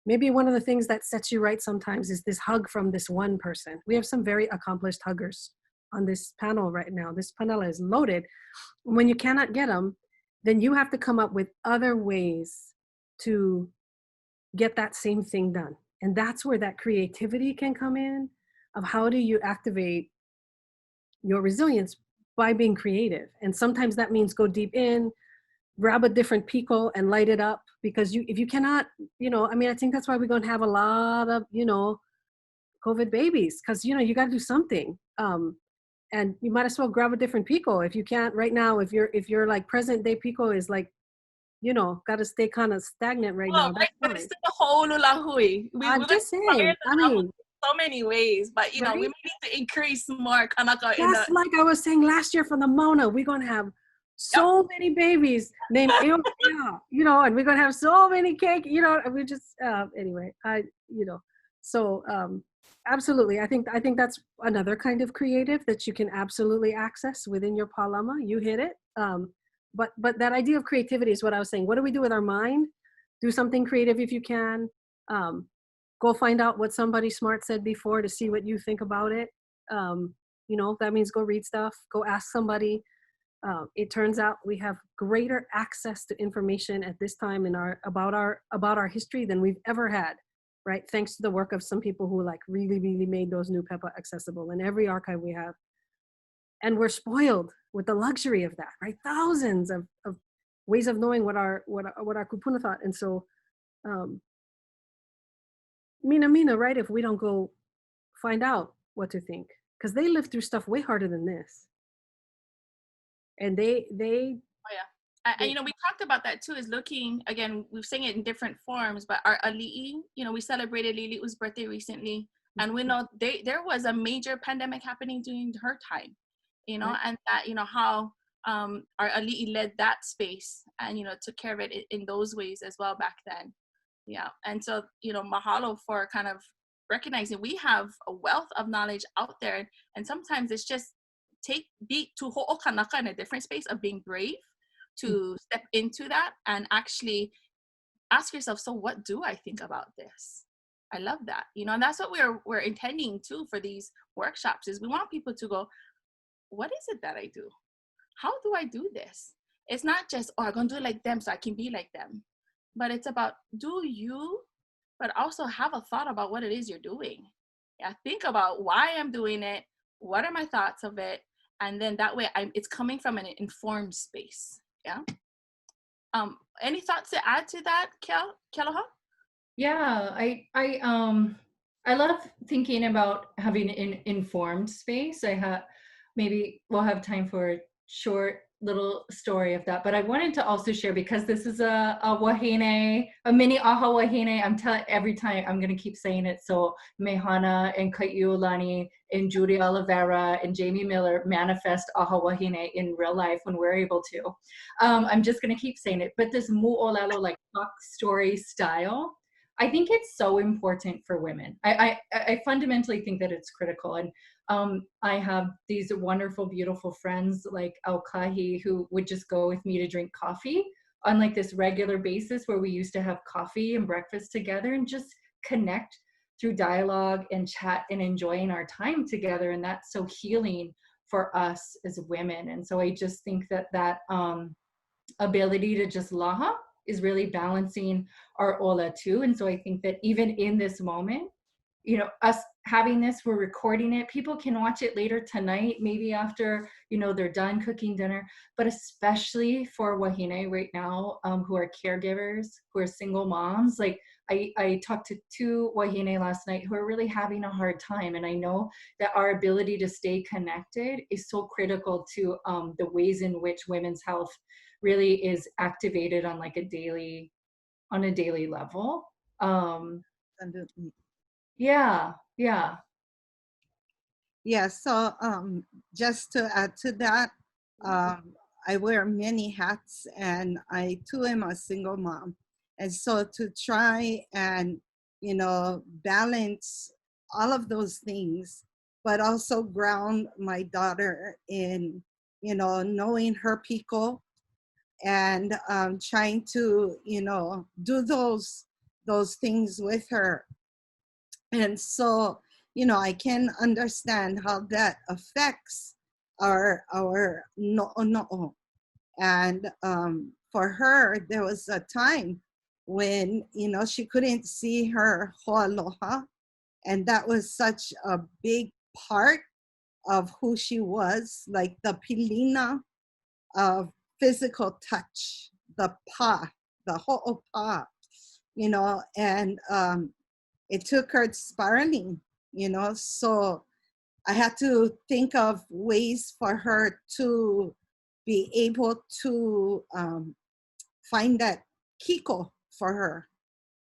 Maybe one of the things that sets you right sometimes is this hug from this one person. We have some very accomplished huggers on this panel right now. This panel is loaded. When you cannot get them, then you have to come up with other ways to get that same thing done. And that's where that creativity can come in, of how do you activate your resilience by being creative. And sometimes that means go deep in, grab a different pico and light it up, because if you cannot, I mean, I think that's why we're going to have a lot of, COVID babies, because, you got to do something. And you might as well grab a different pico. If you can't right now, if you're like present day pico is like, got to stay kind of stagnant right now. Right, but it's still a whole lula hui. I'm just saying, I mean, so many ways, but right? we may need to increase more kanaka. Just like I was saying last year for the Mona, we're going to have so many babies named and we're going to have so many cake, and we just, anyway, so absolutely. I think that's another kind of creative that you can absolutely access within your Pālama. You hit it. But that idea of creativity is what I was saying. What do we do with our mind? Do something creative if you can. Go find out what somebody smart said before to see what you think about it. That means go read stuff, go ask somebody. It turns out we have greater access to information at this time about our history than we've ever had, right? Thanks to the work of some people who really, really made those new pepa accessible in every archive we have. And we're spoiled with the luxury of that, right? Thousands of ways of knowing what our kupuna thought. And so, mina, right? If we don't go find out what to think, because they lived through stuff way harder than this. And they oh yeah, And, we talked about that too, is looking, again, we've seen it in different forms, but our ali'i, we celebrated Lili'u's birthday recently, and we know there was a major pandemic happening during her time, Right. and that, how our ali'i led that space and, took care of it in those ways as well back then. Yeah. And so, mahalo for kind of recognizing we have a wealth of knowledge out there, and sometimes it's just be to ho'okanaka in a different space of being brave to step into that and actually ask yourself, so what do I think about this? I love that, and that's what we're intending to for these workshops, is we want people to go, what is it that I do? How do I do this? It's not just, I'm going to do it like them so I can be like them, but it's about, do you, but also have a thought about what it is you're doing. Yeah, think about why I'm doing it, what are my thoughts of it, and then that way it's coming from an informed space. Yeah. Any thoughts to add to that, Kealoha? Yeah, I love thinking about having an informed space. Maybe we'll have time for a short little story of that, but I wanted to also share, because this is a wahine, a mini aha wahine. Every time I'm going to keep saying it. So Mehana and Kaʻauʻani and Judy Oliveira and Jamie Miller manifest aha wahine in real life when we're able to. I'm just going to keep saying it, but this mu'olelo, like talk story style, I think it's so important for women. I fundamentally think that it's critical. And I have these wonderful, beautiful friends like Alkahi who would just go with me to drink coffee on like this regular basis, where we used to have coffee and breakfast together and just connect through dialogue and chat and enjoying our time together. And that's so healing for us as women. And so I just think that ability to just laha is really balancing our ola too. And so I think that even in this moment, us having this, we're recording it, people can watch it later tonight, maybe after, they're done cooking dinner, but especially for wahine right now, who are caregivers, who are single moms. Like I talked to 2 wahine last night who are really having a hard time. And I know that our ability to stay connected is so critical to the ways in which women's health really is activated on like a daily level. Yeah. So just to add to that, I wear many hats, and I too am a single mom. And so to try and, balance all of those things, but also ground my daughter in, knowing her piko, and trying to, do those things with her. And so, I can understand how that affects our no'o. And for her, there was a time when, she couldn't see her ho'aloha. And that was such a big part of who she was, like the pilina of physical touch, the ho'opa, and it took her spiraling, so I had to think of ways for her to be able to find that kiko for her.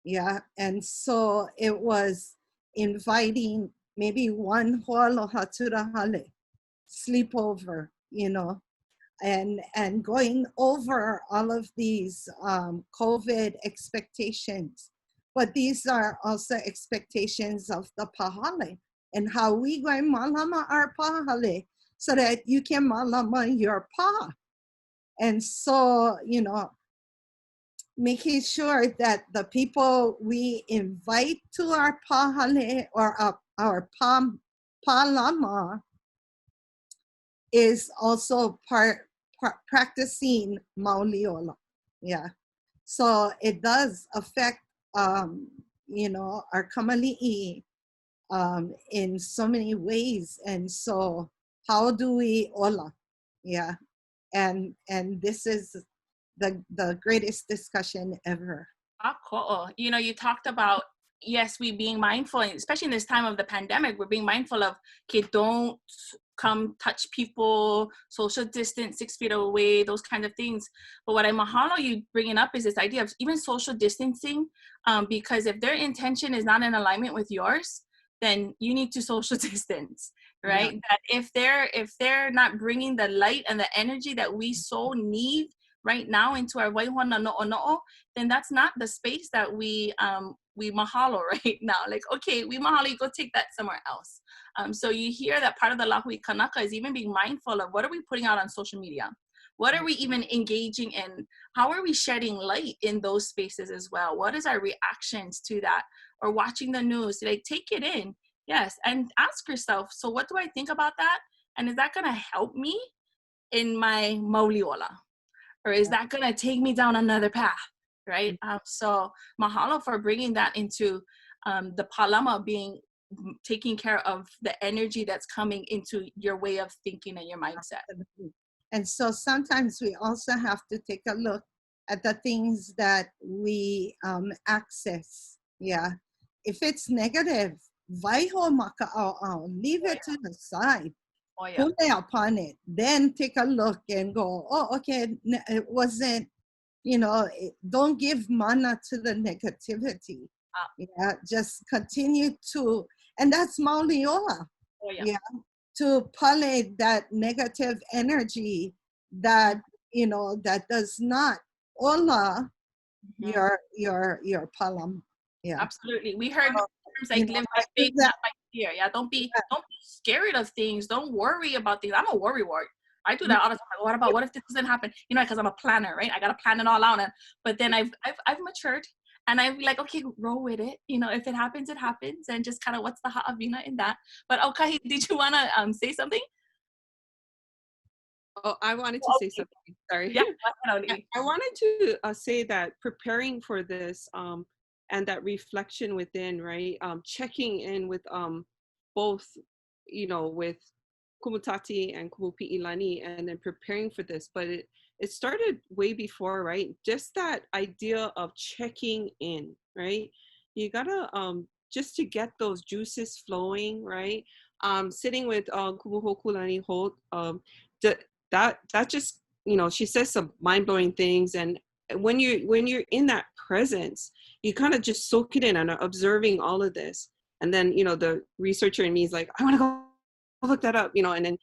Yeah. And so it was inviting maybe one ho'aloha turahale sleepover, and going over all of these COVID expectations. But these are also expectations of the pahale, and how we going malama our pahale so that you can malama your pa. And so, making sure that the people we invite to our pahale or our pālama is also practicing Mauliola. Yeah. So it does affect, our kamali'i in so many ways. And so how do we ola? Yeah. And this is the greatest discussion ever. You talked about yes, we being mindful, especially in this time of the pandemic, we're being mindful of, okay, don't come touch people, social distance, 6 feet away, those kinds of things. But what I mahalo you bringing up is this idea of even social distancing, because if their intention is not in alignment with yours, then you need to social distance, right? Yeah. That if they're not bringing the light and the energy that we so need right now into our waihoana no'ono'o, then that's not the space that we mahalo right now. Like, okay, we mahalo, you go take that somewhere else. So you hear that part of the lahui kanaka is even being mindful of what are we putting out on social media? What are we even engaging in? How are we shedding light in those spaces as well? What is our reactions to that? Or watching the news, like take it in, yes, and ask yourself, so what do I think about that? And is that gonna help me in my Mauliola? Or is that gonna take me down another path, right? So mahalo for bringing that into the Pālama being taking care of the energy that's coming into your way of thinking and your mindset. And so sometimes we also have to take a look at the things that we access. Yeah. If it's negative, vaiho maka'au'au, leave it to the side. Oh, yeah. Pule upon it. Then take a look and go, oh, okay, it wasn't, don't give mana to the negativity. Yeah, just continue to, and that's Mauliola. Oh, yeah. Yeah, to pale that negative energy that that does not ola your Pālama. Yeah, Absolutely. We heard terms like live by faith, not by fear. Yeah, don't be scared of things. Don't worry about things. I'm a worry wart. I do that all the time. What if this doesn't happen? Because I'm a planner, right? I gotta plan it all out. But then I've matured, and I'm like, okay, roll with it. If it happens, it happens, and just kind of what's the ha'awina in that. But Alkahi, did you wanna say something? Oh, I wanted to say something. Sorry. Yeah, I wanted to say that preparing for this and that reflection within, right? Checking in with both, with kumutati and kumupi'ilani, and then preparing for this. But it started way before, right? Just that idea of checking in, right? You gotta just to get those juices flowing, right? Sitting with Hōkūlani Holt, that just, she says some mind-blowing things, and when you're in that presence, you kind of just soak it in and are observing all of this. And then the researcher in me is like, I want to go look that up, and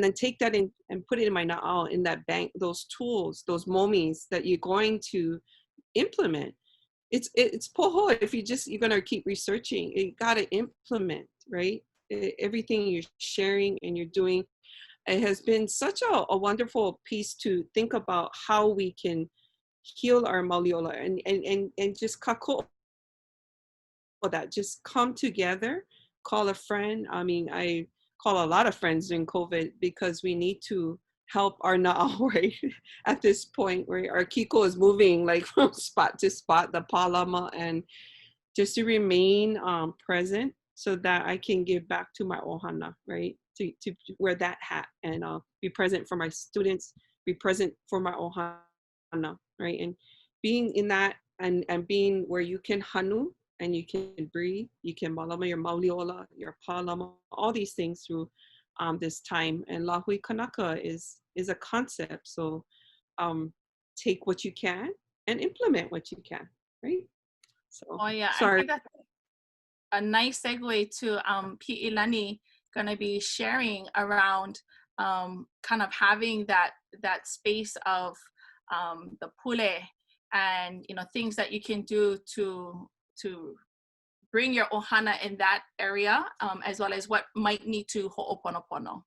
then take that in and put it in my na'au, in that bank, those tools, those momis that you're going to implement. It's poho. If you're gonna keep researching, you gotta implement, right? Everything you're sharing and you're doing. It has been such a wonderful piece to think about how we can heal our Mauliola and just kako that, just come together, call a friend. I mean, I call a lot of friends during COVID because we need to help our na'au, right? At this point where our kiko is moving like from spot to spot, the Pālama, and just to remain present so that I can give back to my ohana, right? To wear that hat and be present for my students, be present for my ohana, right? And being in that and being where you can hanu and you can breathe, you can malama your Mauliola, your Pālama, all these things through this time. And lahui kanaka is a concept. So take what you can and implement what you can, right? So, oh yeah, sorry. I think that's a nice segue to Pi'ilani gonna be sharing around kind of having that space of the pule and things that you can do to bring your ohana in that area, as well as what might need to ho'oponopono.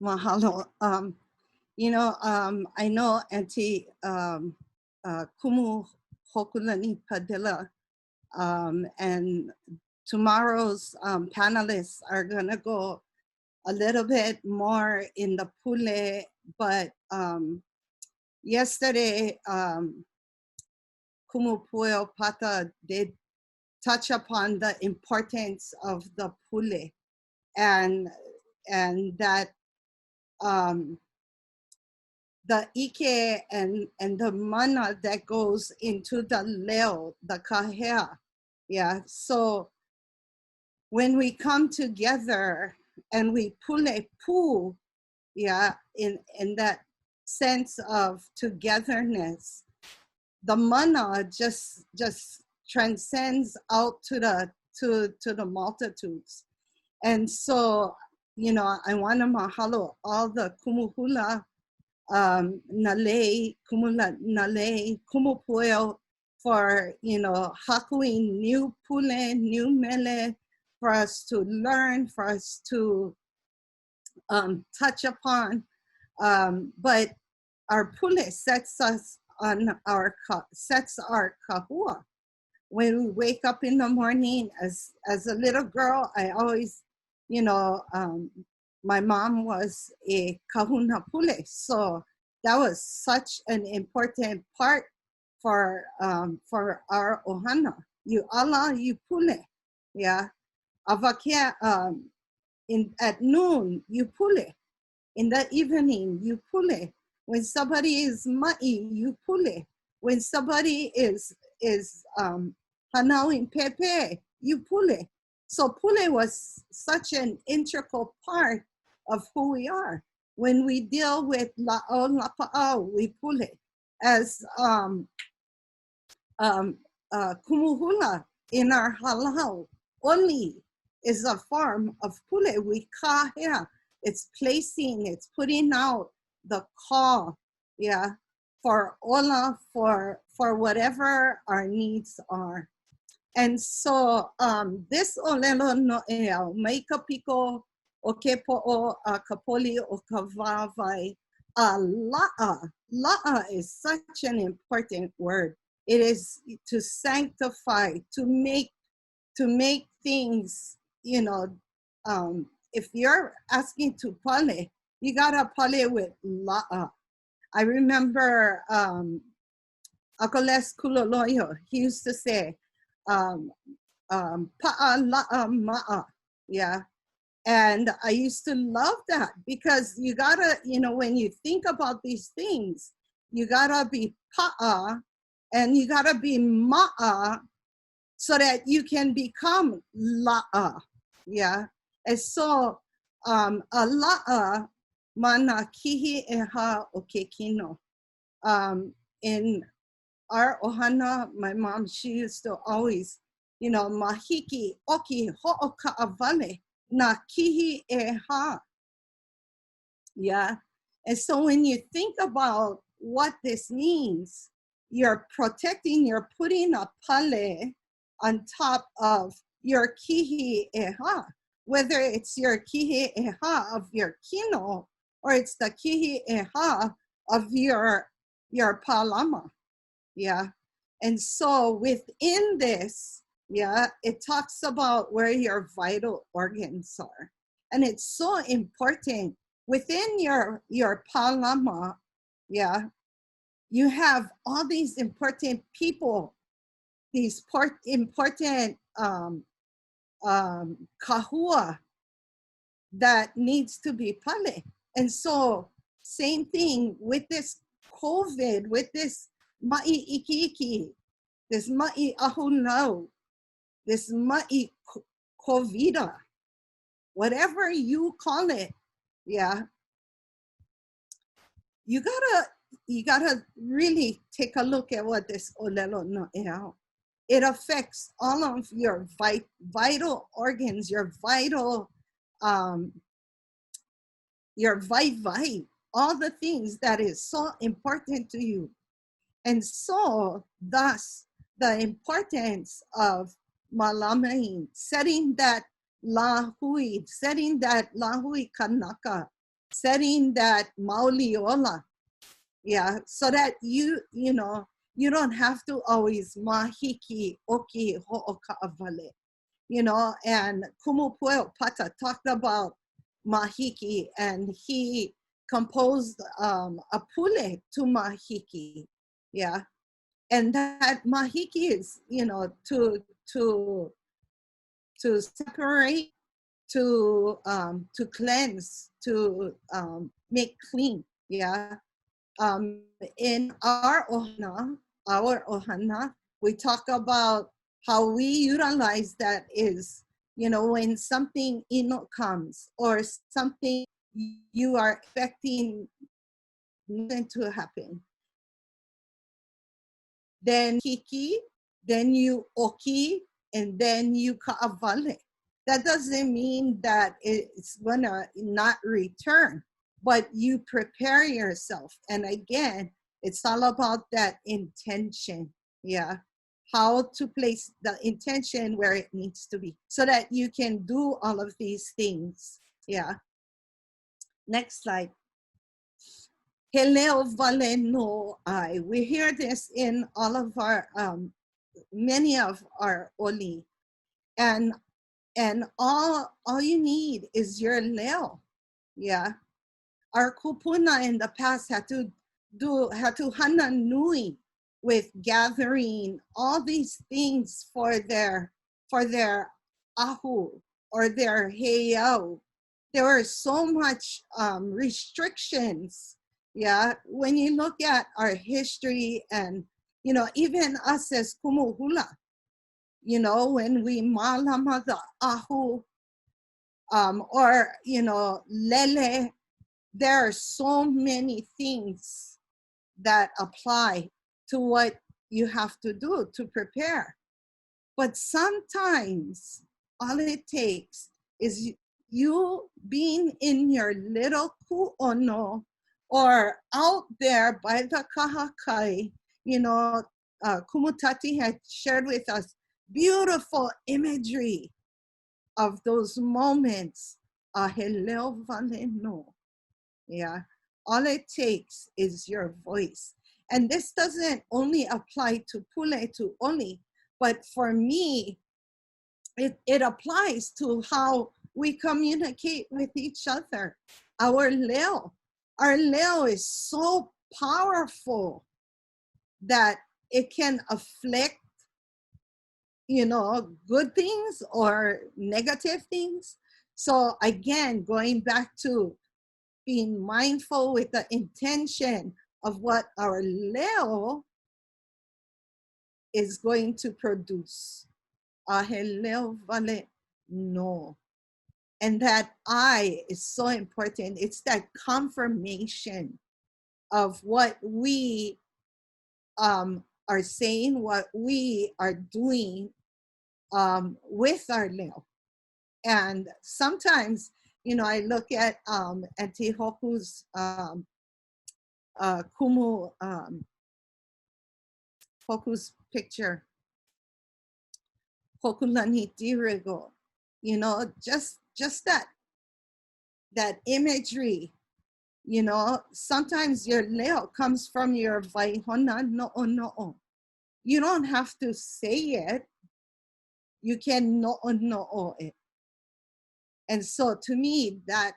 Mahalo. I know Auntie Kumu Hōkūlani Padilla, and tomorrow's panelists are gonna go a little bit more in the pule, but yesterday Kumu Pueo Pata did touch upon the importance of the pule and that the ike and the mana that goes into the leo, the kahea. Yeah, so when we come together and we pule pu, yeah, in that sense of togetherness, the mana just transcends out to the multitudes. And so, you know, I want to mahalo all the kumu hula, nalei, kumu pueo, for, you know, hakuing new pule, new mele, for us to learn, for us to touch upon. But our pule sets us on sets our kahua. When we wake up in the morning, as a little girl, I always, you know, my mom was a kahuna pule, so that was such an important part for our ohana. You ala, you pule, yeah. Avakia, at noon, you pule. In the evening, you pule. When somebody is ma'i, you pule. When somebody is hanauing pepe, you pule. So pule was such an integral part of who we are. When we deal with la'o lapa'au, we pule. As kumuhula in our halal, only is a form of pule. We kahea. It's placing, it's putting out the call, yeah, for ola, for whatever our needs are. And so this olelo no'eo, maikapiko o ke po'o a kapoli o kavavai, la'a. La'a is such an important word. It is to sanctify, to make things, you know, if you're asking to pale, you gotta pale with la'a. I remember Akoles Kuloloyo, he used to say, pa'a la'a ma'a, yeah. And I used to love that, because you gotta, you know, when you think about these things, you gotta be pa'a and you gotta be ma'a, so that you can become la'a, yeah. And so, a la'a mana kihi eha o ke kino. In our ohana, my mom, she used to always, you know, mahiki oki ho'oka'awale na kihi eha. Yeah. And so when you think about what this means, you're protecting, you're putting a pale on top of your kihi eha, whether it's your kihi eha of your kino or it's the kihi eha of your pālama, yeah. And so within this, yeah, it talks about where your vital organs are. And it's so important within your pālama, yeah, you have all these important people, these important kahua that needs to be pale. And so same thing with this COVID, with this ma'i iki, this ma'i ahunau, this ma'i covida, whatever you call it, yeah, you gotta really take a look at what this olelo no'eo. It affects all of your vital organs, your vital, your vai, all the things that is so important to you. And so, thus, the importance of malamain, setting that lahui, setting that lahui kanaka, setting that mauliola, yeah, so that you know, you don't have to always mahiki oki ho'oka'awale, you know. And Kumu Pueo Pata talked about mahiki, and he composed a pule to mahiki, yeah. And that mahiki is, you know, to separate, cleanse, to make clean. Yeah. In our ohana, we talk about how we utilize that is, you know, when something ino comes or something you are expecting nothing to happen. Then kiki, then you oki, and then you ka'avale. That doesn't mean that it's gonna not return, but you prepare yourself. And again, it's all about that intention. Yeah. How to place the intention where it needs to be so that you can do all of these things. Yeah. Next slide. Heleo vale no ai. We hear this in all of our, many of our oli. And all you need is your leo. Yeah. Our kupuna in the past had to hana nui with gathering all these things for their ahu or their heiau. There were so much restrictions. Yeah, when you look at our history and, you know, even us as kumu hula, you know, when we malama the ahu, or, you know, lele, there are so many things that apply to what you have to do to prepare. But sometimes all it takes is you being in your little ku'ono or out there by the kahakai. You know, Kumutati had shared with us beautiful imagery of those moments. Heleo vale no. Yeah, all it takes is your voice. And this doesn't only apply to pule, to oli, but for me, it applies to how we communicate with each other. Our leo is so powerful that it can afflict, you know, good things or negative things. So again, going back to being mindful with the intention of what our leo is going to produce. Heleo vale no. And that I is so important. It's that confirmation of what we are saying, what we are doing with our leo. And sometimes, you know, I look at Auntie Hoku's kumu, Hoku's picture, Hōkūlani Holt, you know, just that imagery, you know. Sometimes your leo comes from your vaihona no'o. You don't have to say it. You can no'o it. And so to me, that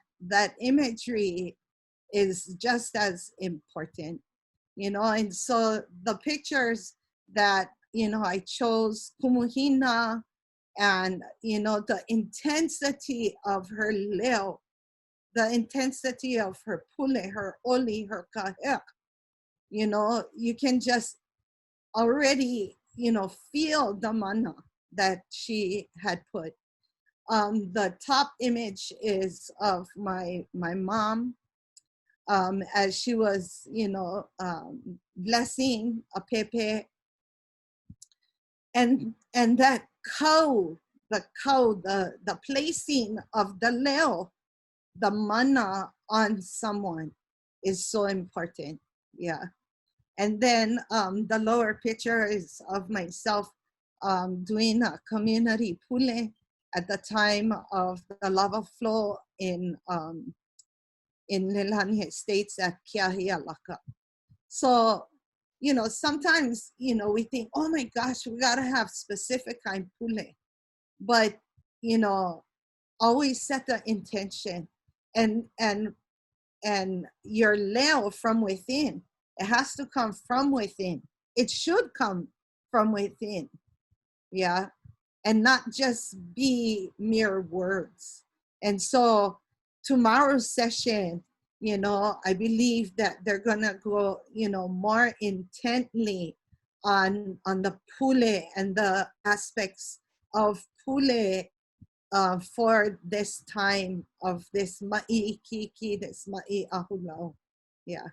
imagery is just as important, you know. And so the pictures that, you know, I chose Kumuhina, and, you know, the intensity of her leo, the intensity of her pule, her oli, her kahea, you know, you can just already, you know, feel the mana that she had put. The top image is of my mom, as she was, you know, blessing a pepe, and that the placing of the leo, the mana on someone is so important. Yeah. And then the lower picture is of myself doing a community pule at the time of the lava flow in Leilani Estates at Kiahialaka. So, you know, sometimes, you know, we think, oh my gosh, we gotta have specific kind pule. But, you know, always set the intention and your leo from within. It has to come from within. It should come from within. Yeah. And not just be mere words. And so tomorrow's session, you know, I believe that they're gonna go, you know, more intently on the pule and the aspects of pule for this time of this ma'i kiki, this ma'i ahulao. Yeah.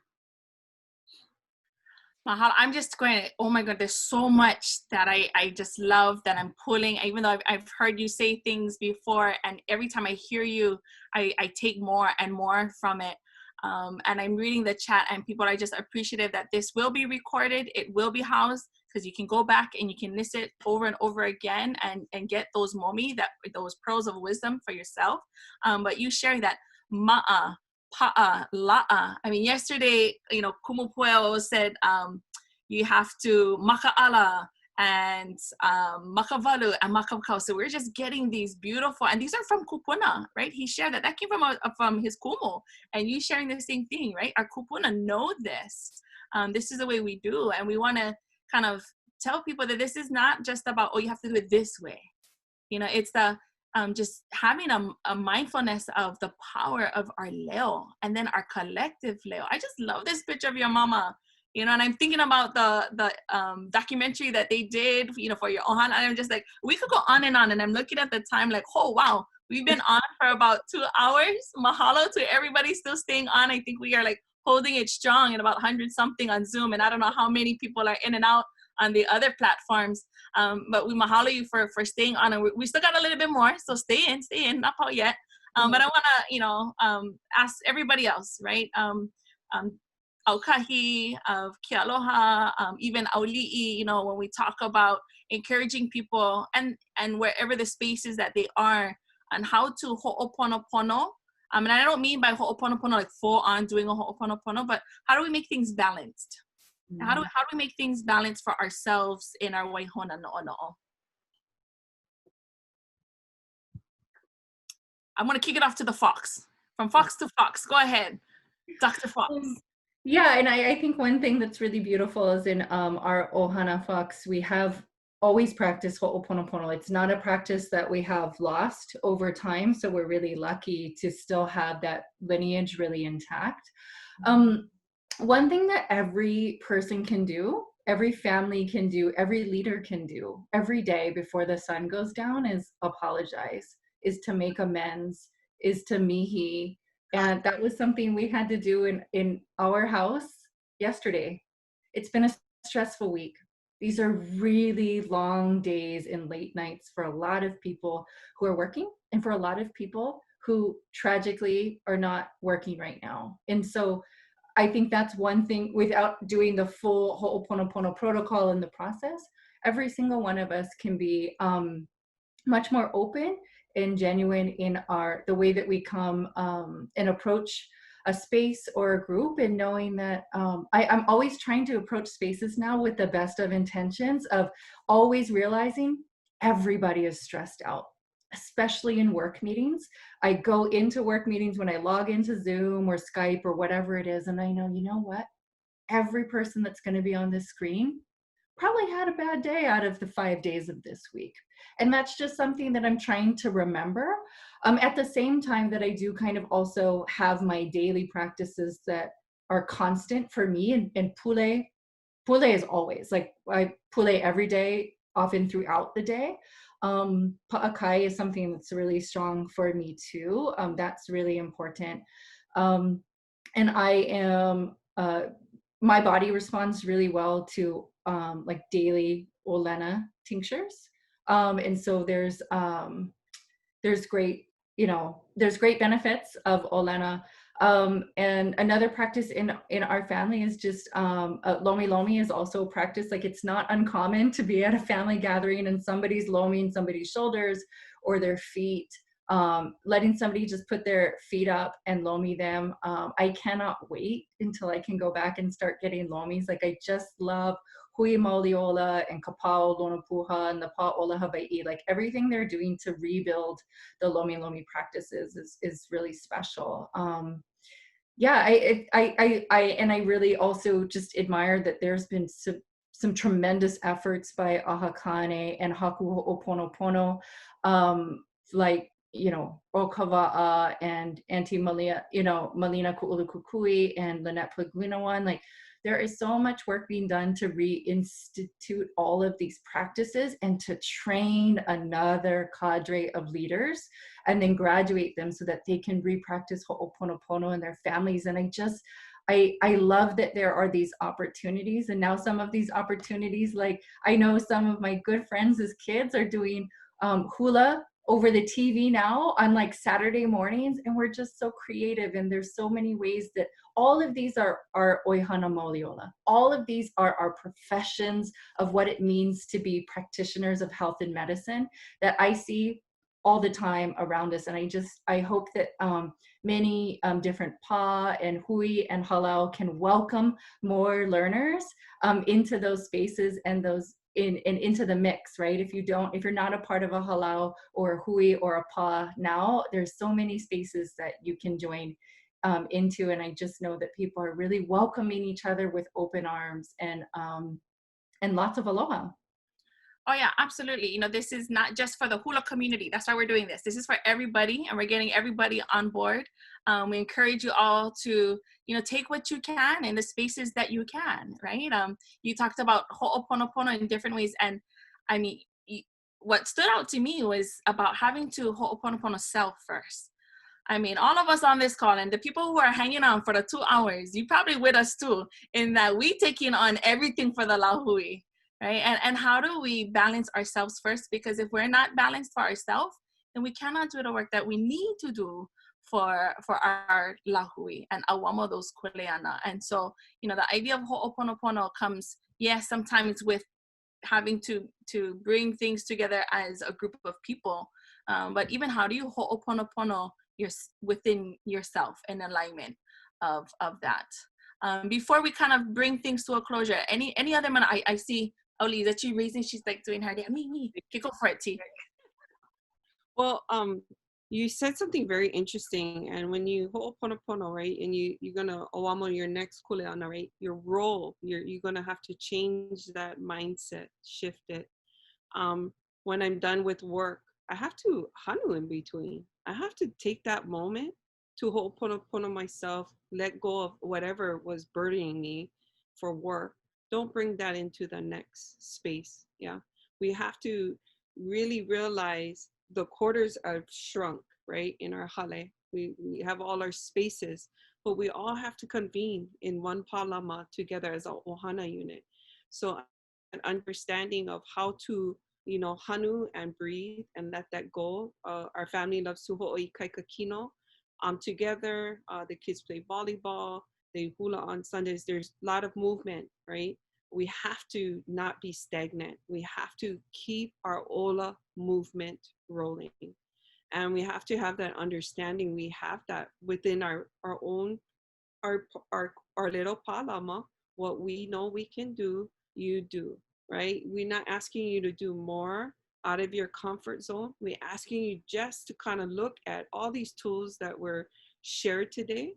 Mahalo. I'm just going, oh my God, there's so much that I just love that I'm pulling, even though I've heard you say things before, and every time I hear you, I take more and more from it. And I'm reading the chat, and people are just appreciative that this will be recorded. It will be housed, because you can go back and you can listen over and over again and get those momi, those pearls of wisdom for yourself. But you sharing that ma'a, pa'a, la'a. I mean, yesterday, you know, kumu pueo said you have to maka'ala and makavalu and makavkau. So we're just getting these beautiful, and these are from kupuna, right? He shared that came from his kumu, and you sharing the same thing, right? Our kupuna know this. This is the way we do, and we want to kind of tell people that this is not just about, oh, you have to do it this way. You know, it's the just having a mindfulness of the power of our leo, and then our collective leo. I just love this picture of your mama, you know, and I'm thinking about the documentary that they did, you know, for your ohana, and I'm just like, we could go on, and I'm looking at the time like, oh wow, we've been on for about 2 hours. Mahalo to everybody still staying on. I think we are like holding it strong, and about 100 something on Zoom, and I don't know how many people are in and out on the other platforms, but we mahalo you for staying on, and we still got a little bit more, so stay in, not out yet. But I want to, you know, ask everybody else, right? Alkahi, of Kealoha, even Auli'i, you know, when we talk about encouraging people and wherever the spaces that they are, and how to ho'oponopono. And I don't mean by ho'oponopono like full on doing a ho'oponopono, but how do we make things balanced? How do we make things balanced for ourselves in our waihona no'ono'o? I'm going to kick it off to the Fox. From Fox to Fox. Go ahead, Dr. Fox. Yeah, and I think one thing that's really beautiful is in our Ohana Fox, we have always practiced ho'oponopono. It's not a practice that we have lost over time, so we're really lucky to still have that lineage really intact. One thing that every person can do, every family can do, every leader can do every day before the sun goes down is apologize, is to make amends, is to mihi. And that was something we had to do in our house yesterday. It's been a stressful week. These are really long days and late nights for a lot of people who are working, and for a lot of people who tragically are not working right now. And so I think that's one thing, without doing the full ho'oponopono protocol in the process, every single one of us can be much more open and genuine in the way that we come and approach a space or a group, and knowing that I'm always trying to approach spaces now with the best of intentions, of always realizing everybody is stressed out, especially in work meetings. I go into work meetings when I log into Zoom or Skype or whatever it is, and I know, you know what? Every person that's going to be on this screen probably had a bad day out of the 5 days of this week. And that's just something that I'm trying to remember. At the same time that I do kind of also have my daily practices that are constant for me, and pule is always, like, I pule every day, often throughout the day. Pa'akai is something that's really strong for me too. That's really important. And I am, my body responds really well to like daily olena tinctures. And so there's great, you know, there's great benefits of olena. And another practice in our family is just lomi lomi is also a practice. Like, it's not uncommon to be at a family gathering and somebody's lomiing somebody's shoulders or their feet. Letting somebody just put their feet up and lomi them. I cannot wait until I can go back and start getting lomis. Like, I just love hui Mauliola and Kapuaokalani and the Pa'ola Hawaii. Like, everything they're doing to rebuild the lomi lomi practices is really special. Yeah, I really also just admire that there's been some tremendous efforts by Ahakane and Haku Ho'oponopono, like you know, Okava'a and Auntie Malia, you know, Malina Ku'ulukukui and Lynette Plagwinawan. Like, there is so much work being done to reinstitute all of these practices and to train another cadre of leaders and then graduate them so that they can re-practice Ho'oponopono in their families. And I love that there are these opportunities, and now some of these opportunities, like I know some of my good friends as kids are doing hula over the TV now on like Saturday mornings, and we're just so creative, and there's so many ways that all of these are Oihana Mauliola. All of these are our professions of what it means to be practitioners of health and medicine that I see all the time around us. And I hope that many different pa and hui and halau can welcome more learners into those spaces and those into the mix, right? If you're not a part of a halau or a hui or a pa now, there's so many spaces that you can join into. And I just know that people are really welcoming each other with open arms and lots of aloha. Oh yeah, absolutely. You know, this is not just for the hula community. That's why we're doing this. This is for everybody, and we're getting everybody on board. We encourage you all to, you know, take what you can in the spaces that you can, right? You talked about ho'oponopono in different ways, and I mean, what stood out to me was about having to ho'oponopono self first. I mean, all of us on this call and the people who are hanging on for the 2 hours, you probably with us too, in that we taking on everything for the lahui. Right? And how do we balance ourselves first? Because if we're not balanced for ourselves, then we cannot do the work that we need to do for our lahui and awamo those kuleana. And so, you know, the idea of ho'oponopono comes, yes, sometimes with having to bring things together as a group of people. But even how do you ho'oponopono within yourself in alignment of that? Before we kind of bring things to a closure, any other man I see Oli, that you raising, she's like doing her day. Me. Okay, go for it, T. Well, you said something very interesting, and when you ho'oponopono, right, and you're gonna oamo your next kuleana, right, your role, you're gonna have to change that mindset, shift it. When I'm done with work, I have to hanu in between. I have to take that moment to ho'oponopono myself, let go of whatever was burdening me for work. Don't bring that into the next space. Yeah, we have to really realize the quarters are shrunk, right? In our hale, we have all our spaces, but we all have to convene in one Pālama together as a ohana unit. So an understanding of how to, you know, hanu and breathe and let that go. Our family loves to Hoʻoikaika kino. Together, the kids play volleyball. They hula on Sundays. There's a lot of movement, right? We have to not be stagnant. We have to keep our ola movement rolling. And we have to have that understanding. We have that within our own, our little Pālama. What we know we can do, you do, right? We're not asking you to do more out of your comfort zone. We're asking you just to kind of look at all these tools that were shared today.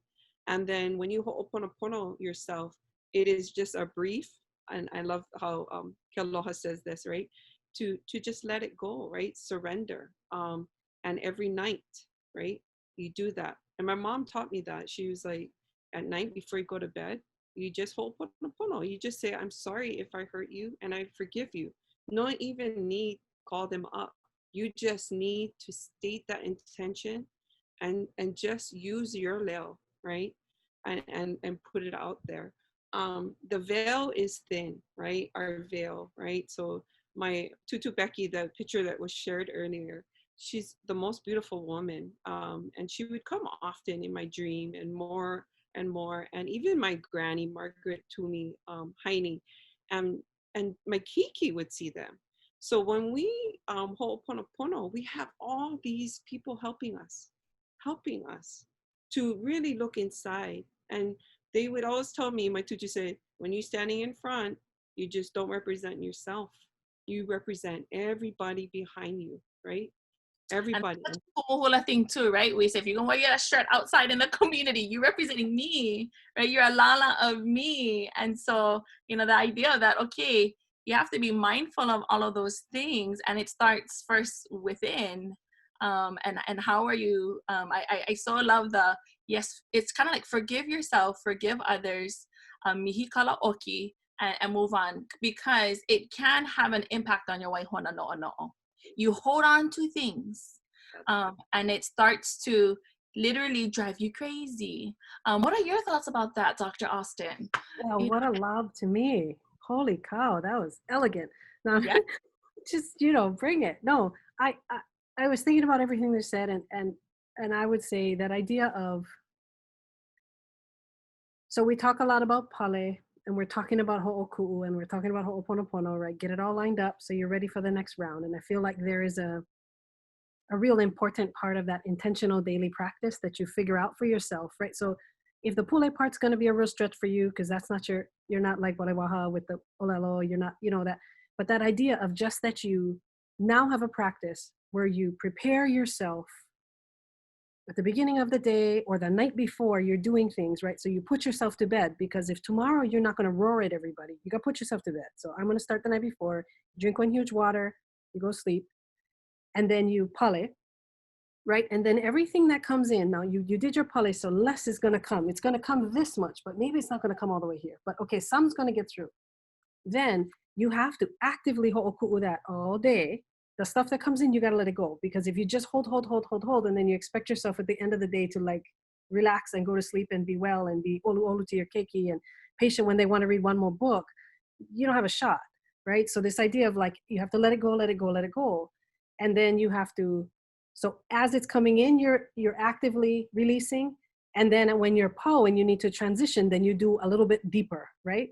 And then when you ho'oponopono yourself, it is just a brief, and I love how Kealoha says this, right? To just let it go, right? Surrender. And every night, right? You do that. And my mom taught me that. She was like, at night before you go to bed, you just ho'oponopono. You just say, I'm sorry if I hurt you and I forgive you. No even need call them up. You just need to state that intention and just use your leo, right? And put it out there. The veil is thin, right? Our veil, right? So my Tutu Becky, the picture that was shared earlier, she's the most beautiful woman. And she would come often in my dream and more and more. And even my granny, Margaret Toomey, Heine, and my Kiki would see them. So when we ho'oponopono, we have all these people helping us to really look inside. And they would always tell me, my tutu said, when you're standing in front, you just don't represent yourself. You represent everybody behind you, right? Everybody. And that's the hula thing too, right? We say, if you're gonna wear your shirt outside in the community, you're representing me, right? You're a lala of me. And so, you know, the idea that, okay, you have to be mindful of all of those things, and it starts first within. and how are you? I so love the, yes, it's kind of like forgive yourself, forgive others, mihi kalaʻoki, and move on, because it can have an impact on your waihona noʻonoʻo. You hold on to things, and it starts to literally drive you crazy. What are your thoughts about that, Dr. Austin? Well, what a lob to me. Holy cow, that was elegant. No, Yeah. just, bring it. No, I was thinking about everything they said, and I would say that idea of, so we talk a lot about pale, and we're talking about ho'oku'u, and we're talking about ho'oponopono, right? Get it all lined up so you're ready for the next round. And I feel like there is a real important part of that intentional daily practice that you figure out for yourself, right? So if the pule part's going to be a real stretch for you, because that's not you're not like Walewaha with the olelo, you're not, that, but that idea of just that you now have a practice where you prepare yourself at the beginning of the day or the night before you're doing things, right? So you put yourself to bed, because if tomorrow you're not going to roar at everybody, you got to put yourself to bed. So I'm going to start the night before, drink one huge water, you go sleep, and then you pale, right? And then everything that comes in, now you did your pale, so less is going to come. It's going to come this much, but maybe it's not going to come all the way here. But okay, some's going to get through. Then you have to actively ho'oku'u that all day. The stuff that comes in, you got to let it go. Because if you just hold, and then you expect yourself at the end of the day to like relax and go to sleep and be well and be olu to your keiki and patient when they want to read one more book, you don't have a shot, right? So this idea of like, you have to let it go. And then you have to, so as it's coming in, you're actively releasing. And then when you're po and you need to transition, then you do a little bit deeper, right?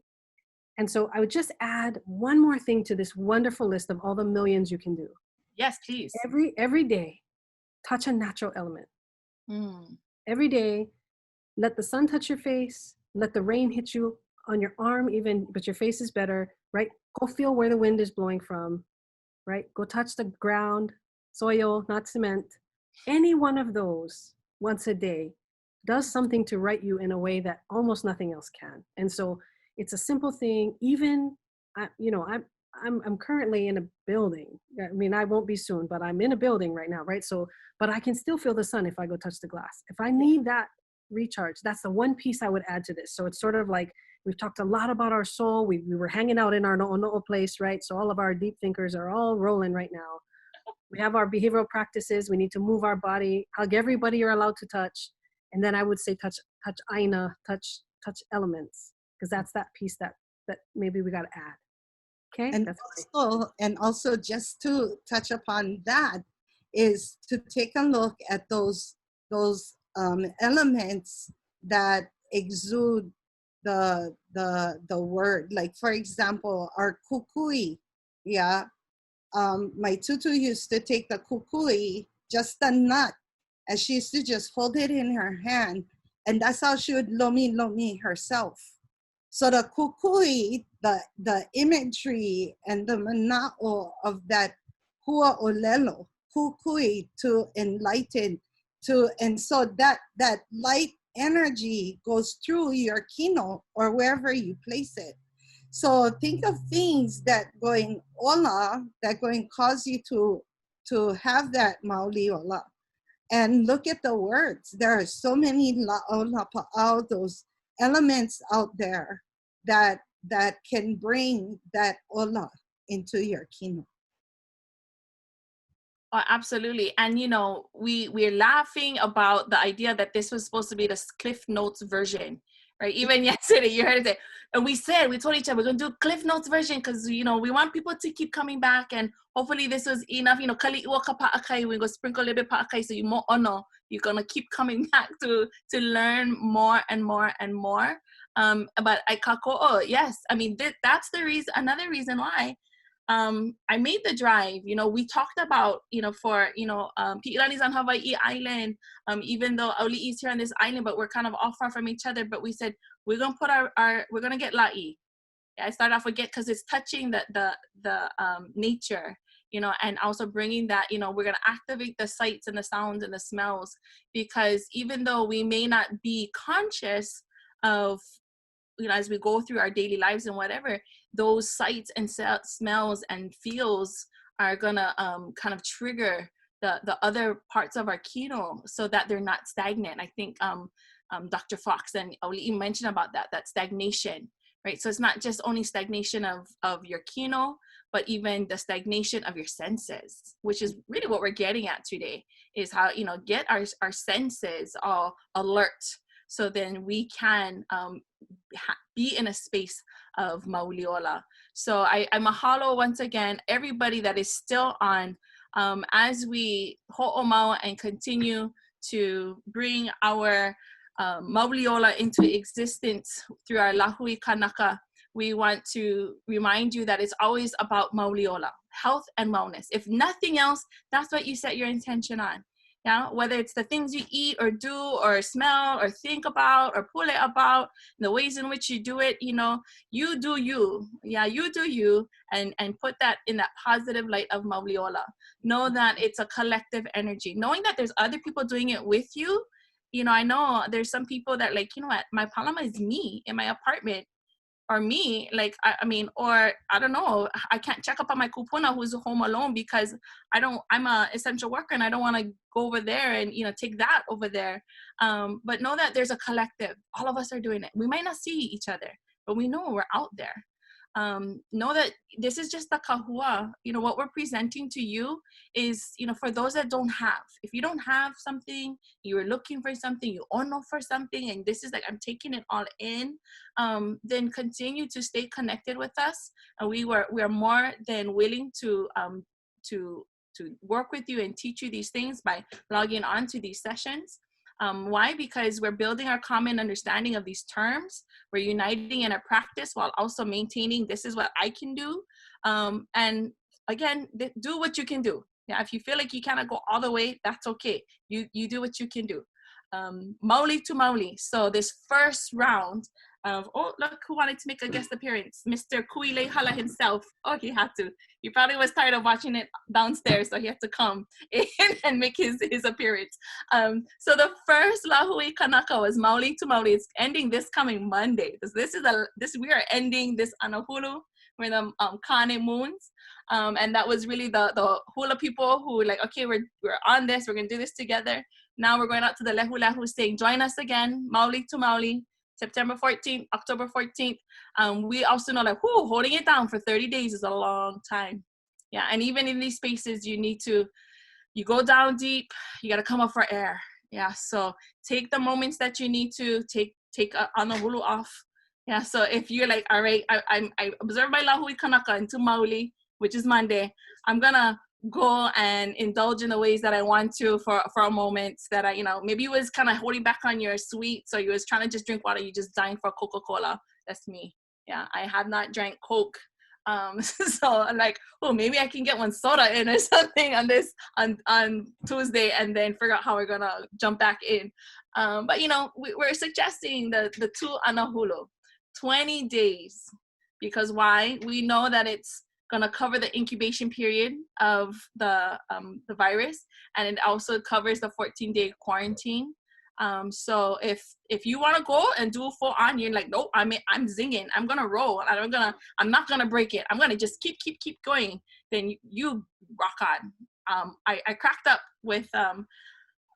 And so I would just add one more thing to this wonderful list of all the millions you can do. Yes, please. Every day, touch a natural element. Every day, let the sun touch your face, let the rain hit you on your arm even, but your face is better, right? Go feel where the wind is blowing from, right? Go touch the ground, soil, not cement. Any one of those once a day does something to right you in a way that almost nothing else can. And so it's a simple thing. Even, I'm currently in a building. I mean, I won't be soon, but I'm in a building right now, right? So, but I can still feel the sun if I go touch the glass. If I need that recharge, that's the one piece I would add to this. So it's sort of like, we've talked a lot about our soul. We were hanging out in our no'ono'o place, right? So all of our deep thinkers are all rolling right now. We have our behavioral practices. We need to move our body, hug everybody you're allowed to touch. And then I would say touch aina, touch elements. Because that's that piece that maybe we got to add. Okay. And also just to touch upon that is to take a look at those elements that exude the word. Like for example, our kukui. Yeah. My tutu used to take the kukui, just the nut, and she used to just hold it in her hand, and that's how she would lomi herself. So the kukui, the imagery and the mana'o of that hua olelo, kukui, to enlighten, and so that light energy goes through your kino or wherever you place it. So think of things that going ola, that going cause you to have that mauliola. And look at the words. There are so many la'ola pa'au, those elements out there that can bring that ola into your kino. Oh, absolutely. And we're laughing about the idea that this was supposed to be the Cliff Notes version, right? Even yesterday you heard it say, and we told each other we're gonna do Cliff Notes version because we want people to keep coming back, and hopefully this was enough. Kalei Nuʻuhiwa pa'akai, we're gonna sprinkle a little bit pa'akai so you mo ono, you're gonna keep coming back to learn more and more and more. But I kako'o, yes, I mean that's the reason, another reason why I made the drive. We talked about, for, Pi'ilani's on Hawaii Island, even though Auli'i's here on this island, but we're kind of all far from each other. But we said, we're going to put we're going to get la'i. I started off with get, because it's touching the nature, and also bringing that, we're going to activate the sights and the sounds and the smells, because even though we may not be conscious of, as we go through our daily lives and whatever, those sights and smells and feels are gonna kind of trigger the other parts of our kino so that they're not stagnant. I think Dr. Fox and Auli'i mentioned about that stagnation, right? So it's not just only stagnation of your kino, but even the stagnation of your senses, which is really what we're getting at today, is how, get our senses all alert, so then we can be in a space of Mauliola. So I mahalo once again everybody that is still on, as we ho'omau and continue to bring our Mauliola into existence through our Lahui Kanaka. We want to remind you that it's always about Mauliola, health and wellness. If nothing else, that's what you set your intention on. Yeah, whether it's the things you eat or do or smell or think about or pule about, the ways in which you do it, you do you. Yeah, you do you, and put that in that positive light of Mauliola. Know that it's a collective energy. Knowing that there's other people doing it with you. I know there's some people that like, what, my Pālama is me in my apartment. Or me, like, or I don't know, I can't check up on my kupuna who's home alone because I'm a essential worker and I don't want to go over there and, take that over there. But know that there's a collective. All of us are doing it. We might not see each other, but we know we're out there. Know that this is just the kahua. What we're presenting to you is, for those that don't have. If you don't have something, you are looking for something, you ono for something, and this is like, I'm taking it all in, then continue to stay connected with us. And we are more than willing to work with you and teach you these things by logging on to these sessions. Why? Because we're building our common understanding of these terms. We're uniting in our practice while also maintaining this is what I can do. And again, do what you can do. Yeah, if you feel like you cannot go all the way, that's okay. You do what you can do. Mauli to Mauli. So this first round of, look who wanted to make a guest appearance. Mr. Kuile Hala himself. Oh, he had to. He probably was tired of watching it downstairs, so he had to come in and make his appearance. So the first Lahui Kanaka was Mauli to Mauli. It's ending this coming Monday. We are ending this on a hulu with the Kane moons. And that was really the hula people who were like, okay, we're on this, we're gonna do this together. Now we're going out to the Lehu Lehu saying, join us again, Mauli to Mauli. September 14th, October 14th. We also know that holding it down for 30 days is a long time. Yeah, and even in these spaces, you go down deep, you got to come up for air. Yeah, so take the moments that you need to take ano hulu off. Yeah, so if you're like, all right, I observe my Lahui Kanaka into Mauli, which is Monday, I'm going to go and indulge in the ways that I want to for a moment that maybe you was kind of holding back on your sweets, or you was trying to just drink water, you just dying for Coca-Cola. That's me. Yeah, I have not drank Coke. So I'm like, maybe I can get one soda in or something on Tuesday and then figure out how we're gonna jump back in. But we're suggesting the 2 anahulu, 20 days, because why? We know that it's gonna cover the incubation period of the virus, and it also covers the 14-day quarantine. So if you want to go and do a full on, you're like, nope, I'm zinging, I'm gonna roll, I'm not gonna break it, I'm gonna just keep going, then you rock on. I cracked up with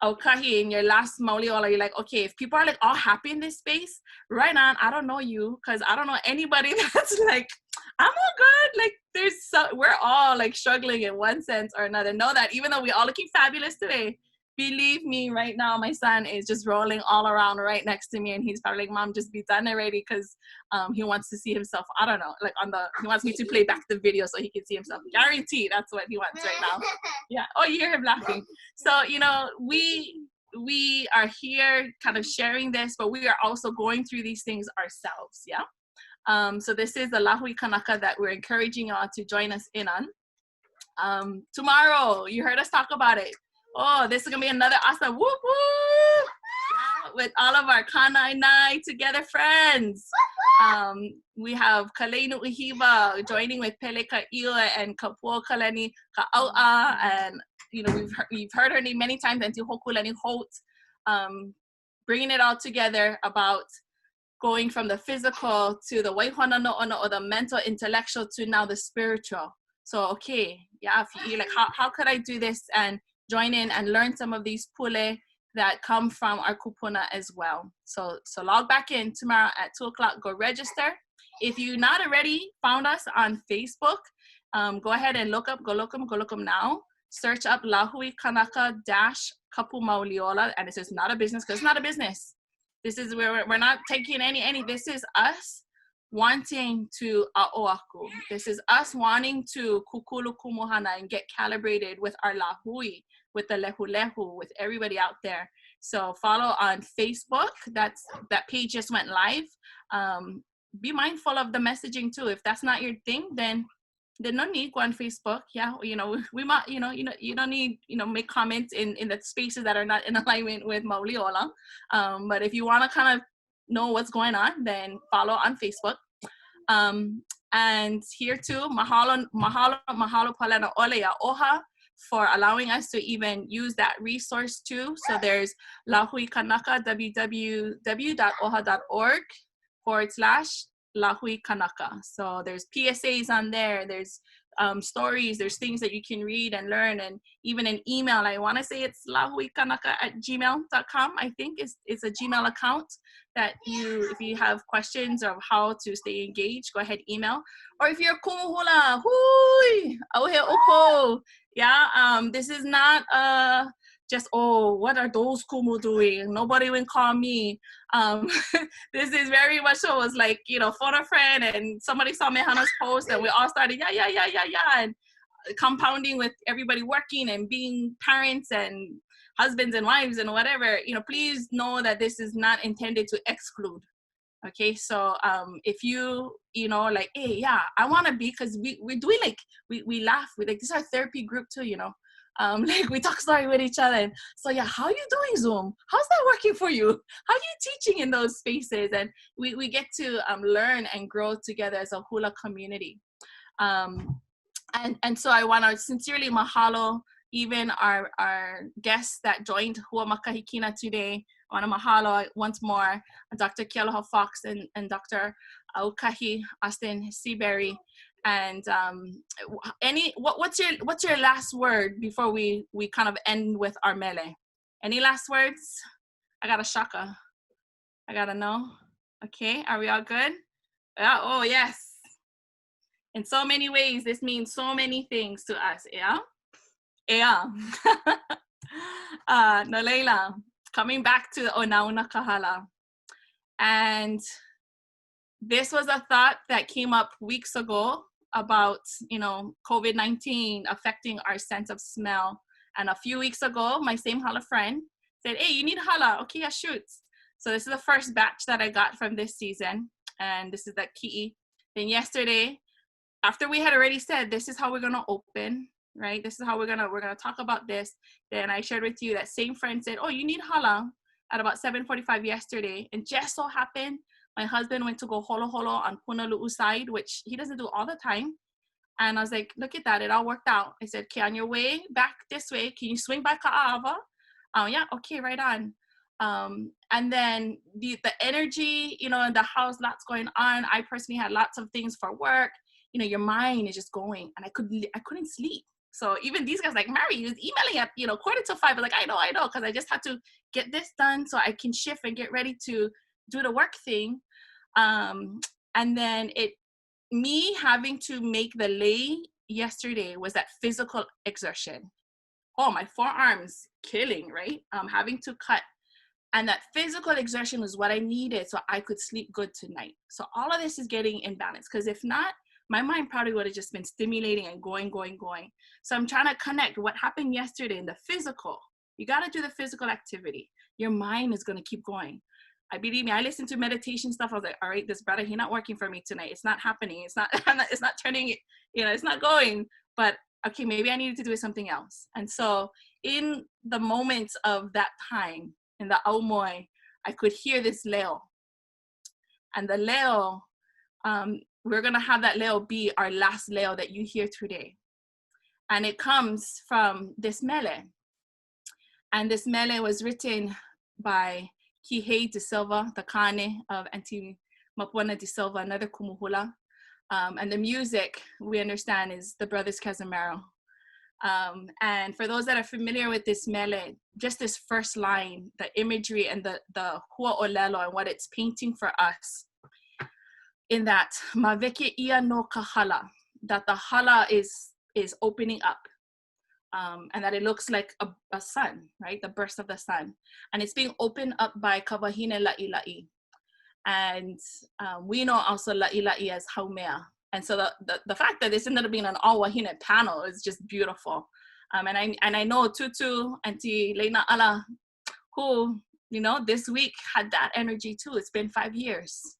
Alkahi in your last Mauliola. You're like, okay, if people are like all happy in this space right on, I don't know you, because I don't know anybody that's like, I'm all good. Like we're all like struggling in one sense or another. Know that even though we're all looking fabulous today, believe me, right now my son is just rolling all around right next to me, and he's probably like, Mom, just be done already, because he wants to see himself. I don't know, like he wants me to play back the video so he can see himself. Guaranteed, that's what he wants right now. Yeah. Oh, you hear him laughing. So we are here kind of sharing this, but we are also going through these things ourselves. Yeah. So this is the Lahui Kanaka that we're encouraging y'all to join us in on. Tomorrow, you heard us talk about it. Oh, this is gonna be another awesome whoop whoop, yeah, with all of our Kanai together friends. We have Kalei Nuʻuhiwa joining with Pele Kalo and Kapuaokalani Kaʻauʻa, and we've heard her name many times, and Hōkūlani Holt, bringing it all together about going from the physical to the waihona no'ono, or the mental, intellectual, to now the spiritual. So, okay, yeah, if you're like, how could I do this and join in and learn some of these pule that come from our kupuna as well. So log back in tomorrow at 2 o'clock, go register. If you're not already found us on Facebook, go ahead and look them now. Search up Lahui Kanaka Kapu Mauliola, and this is not a business, because it's not a business. This is where we're not taking any, this is us wanting to a'oaku. This is us wanting to kukulu kumuhana and get calibrated with our lahui, with the lehu, with everybody out there. So follow on Facebook. That page just went live. Be mindful of the messaging too. If that's not your thing, then no need go on Facebook. Yeah, we might, you don't need, make comments in the spaces that are not in alignment with Mauliola. But if you want to kind of know what's going on, then follow on Facebook. And here too, mahalo palena olea oha for allowing us to even use that resource too. So there's Lahui Kanaka, www.oha.org/Lahui Kanaka. So there's PSAs on there, there's stories, there's things that you can read and learn, and even an email. I want to say it's lahuikanaka@gmail.com. I think it's a Gmail account that if you have questions of how to stay engaged, go ahead, email. Or if you're kumu hula, hui, auhe oko. Yeah, this is not just, oh, what are those kumu doing? Nobody will call me. This is very much so. It's like, phone a friend, and somebody saw Mehana's post, and we all started, yeah, and compounding with everybody working and being parents and husbands and wives and whatever. Please know that this is not intended to exclude. Okay, so if you like, hey, yeah, I want to be, because we're doing like, we laugh, we like, this is our therapy group too, like we talk story with each other. And so yeah, how are you doing Zoom? How's that working for you? How are you teaching in those spaces? And we get to learn and grow together as a hula community. And so I want to sincerely mahalo even our guests that joined Hua Makahikina today. I want to mahalo once more Dr. Kealoha Fox and Dr. Alkahi Austin Seabury. And what's your last word before we kind of end with our mele? Any last words? I got a shaka. I gotta know. Okay, are we all good? Yeah. Oh yes. In so many ways, this means so many things to us. Yeah. Yeah. Noleila, coming back to Onauna Kahala. And this was a thought that came up weeks ago about, COVID-19 affecting our sense of smell. And a few weeks ago, my same hala friend said, hey, you need hala. Okay, yeah, shoot. So this is the first batch that I got from this season. And this is the ki'i. Then yesterday, after we had already said, this is how we're going to open, right? This is how we're going to talk about this. Then I shared with you that same friend said, oh, you need hala at about 7:45 yesterday. And just so happened, my husband went to go holo on Punalu'u side, which he doesn't do all the time. And I was like, look at that, it all worked out. I said, okay, on your way back this way, can you swing by Ka'ava? Yeah, okay, right on. And then the energy, in the house, lots going on. I personally had lots of things for work. Your mind is just going, and I couldn't sleep. So even these guys like, Mary, you was emailing at 4:45. I'm like, I know, because I just had to get this done so I can shift and get ready to do the work thing. And then me having to make the lei yesterday was that physical exertion. Oh, my forearms killing, right? Having to cut. And that physical exertion was what I needed so I could sleep good tonight. So all of this is getting in balance, because if not, my mind probably would have just been stimulating and going. So I'm trying to connect what happened yesterday in the physical. You got to do the physical activity. Your mind is going to keep going. Believe me, I listened to meditation stuff. I was like, all right, this brother, he's not working for me tonight. It's not happening. It's not turning, it's not going. But okay, maybe I needed to do something else. And so in the moments of that time, in the aumoi, I could hear this leo. And the leo, we're going to have that leo be our last leo that you hear today. And it comes from this mele. And this mele was written by Kihei de Silva, the Kane of Auntie Mapuana de Silva, another kumu hula. And the music, we understand, is the Brothers Casimiro. And for those that are familiar with this mele, just this first line, the imagery and the hua'olelo and what it's painting for us, in that maweke ia no ka hala, that the hala is opening up, and that it looks like a sun, right? The burst of the sun, and it's being opened up by ka wahine laʻilaʻi, and we know also laʻilaʻi as haumea. And so the fact that this ended up being an all wahine panel is just beautiful. And I know Tutu, Auntie Leina Ala, who, you know, this week had that energy too. It's been 5 years.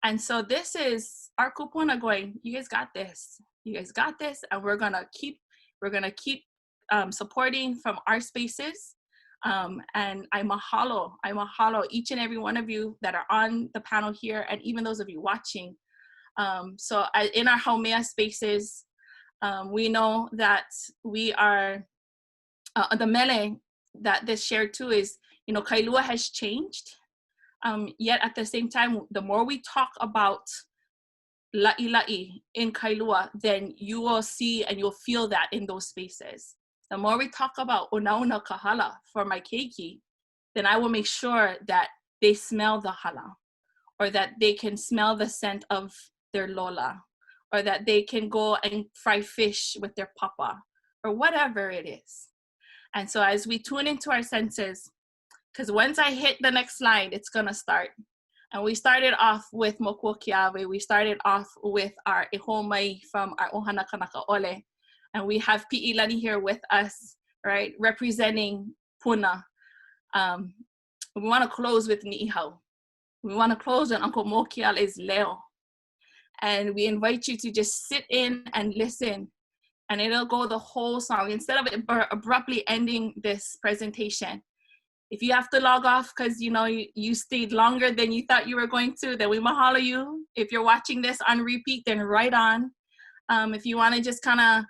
And so this is our kupuna going, you guys got this. You guys got this. And we're gonna keep supporting from our spaces. And I mahalo each and every one of you that are on the panel here, and even those of you watching. So in our haumea spaces, we know that we are, the mele that this shared too is, you know, kailua has changed. Yet at the same time, the more we talk about laʻilaʻi in kailua, then you will see and you'll feel that in those spaces. The more we talk about onauna kahala for my keiki, then I will make sure that they smell the hala, or that they can smell the scent of their lola, or that they can go and fry fish with their papa, or whatever it is. And so as we tune into our senses, because once I hit the next slide, it's gonna start. And we started off with Mokuo Kiawe. We started off with our ihomai from our ohana kanaka ole. And we have Pi'ilani here with us, right, representing Puna. We wanna close with Ni'ihau. We wanna close on Uncle Mokiale's leo. And we invite you to just sit in and listen, and it'll go the whole song instead of it abruptly ending this presentation. If you have to log off because you know you stayed longer than you thought you were going to, then we mahalo you. If you're watching this on repeat, then right on. If you want to just kind of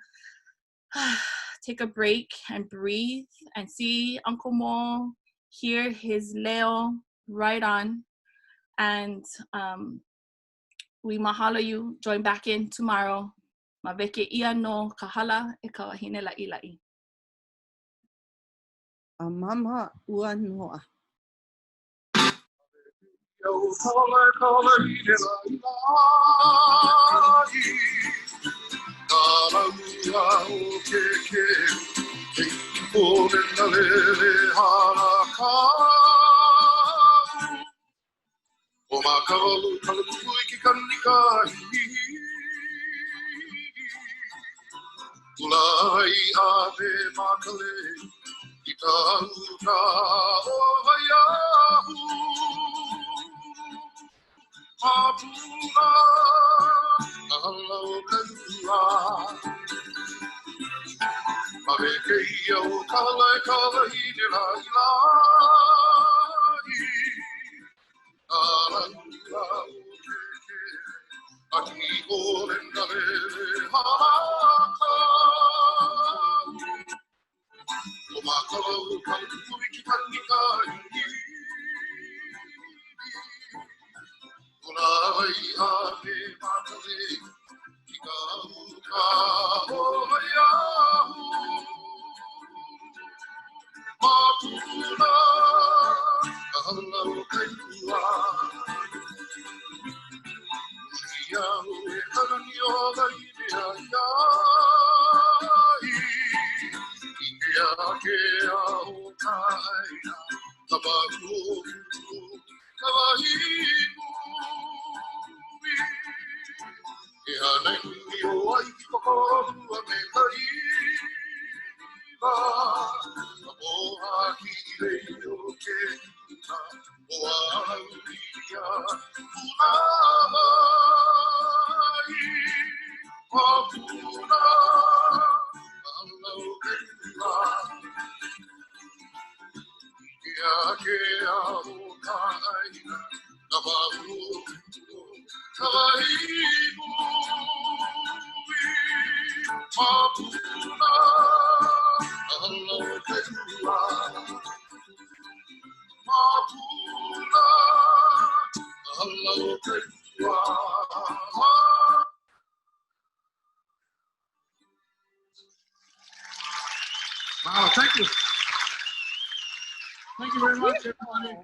take a break and breathe and see Uncle Mo, hear his leo, right on. And we mahalo you. Join back in tomorrow. Maweke ia no kahala e ka wahine laʻilaʻi. Mama ua noa. O makalu kalakui ki kanikai Ulai ave makale ki kahuka o haiahu Mapuna ahalau kalua Maweke ia o kalai kalahine lailai Wow, thank you. Thank you very much, everybody.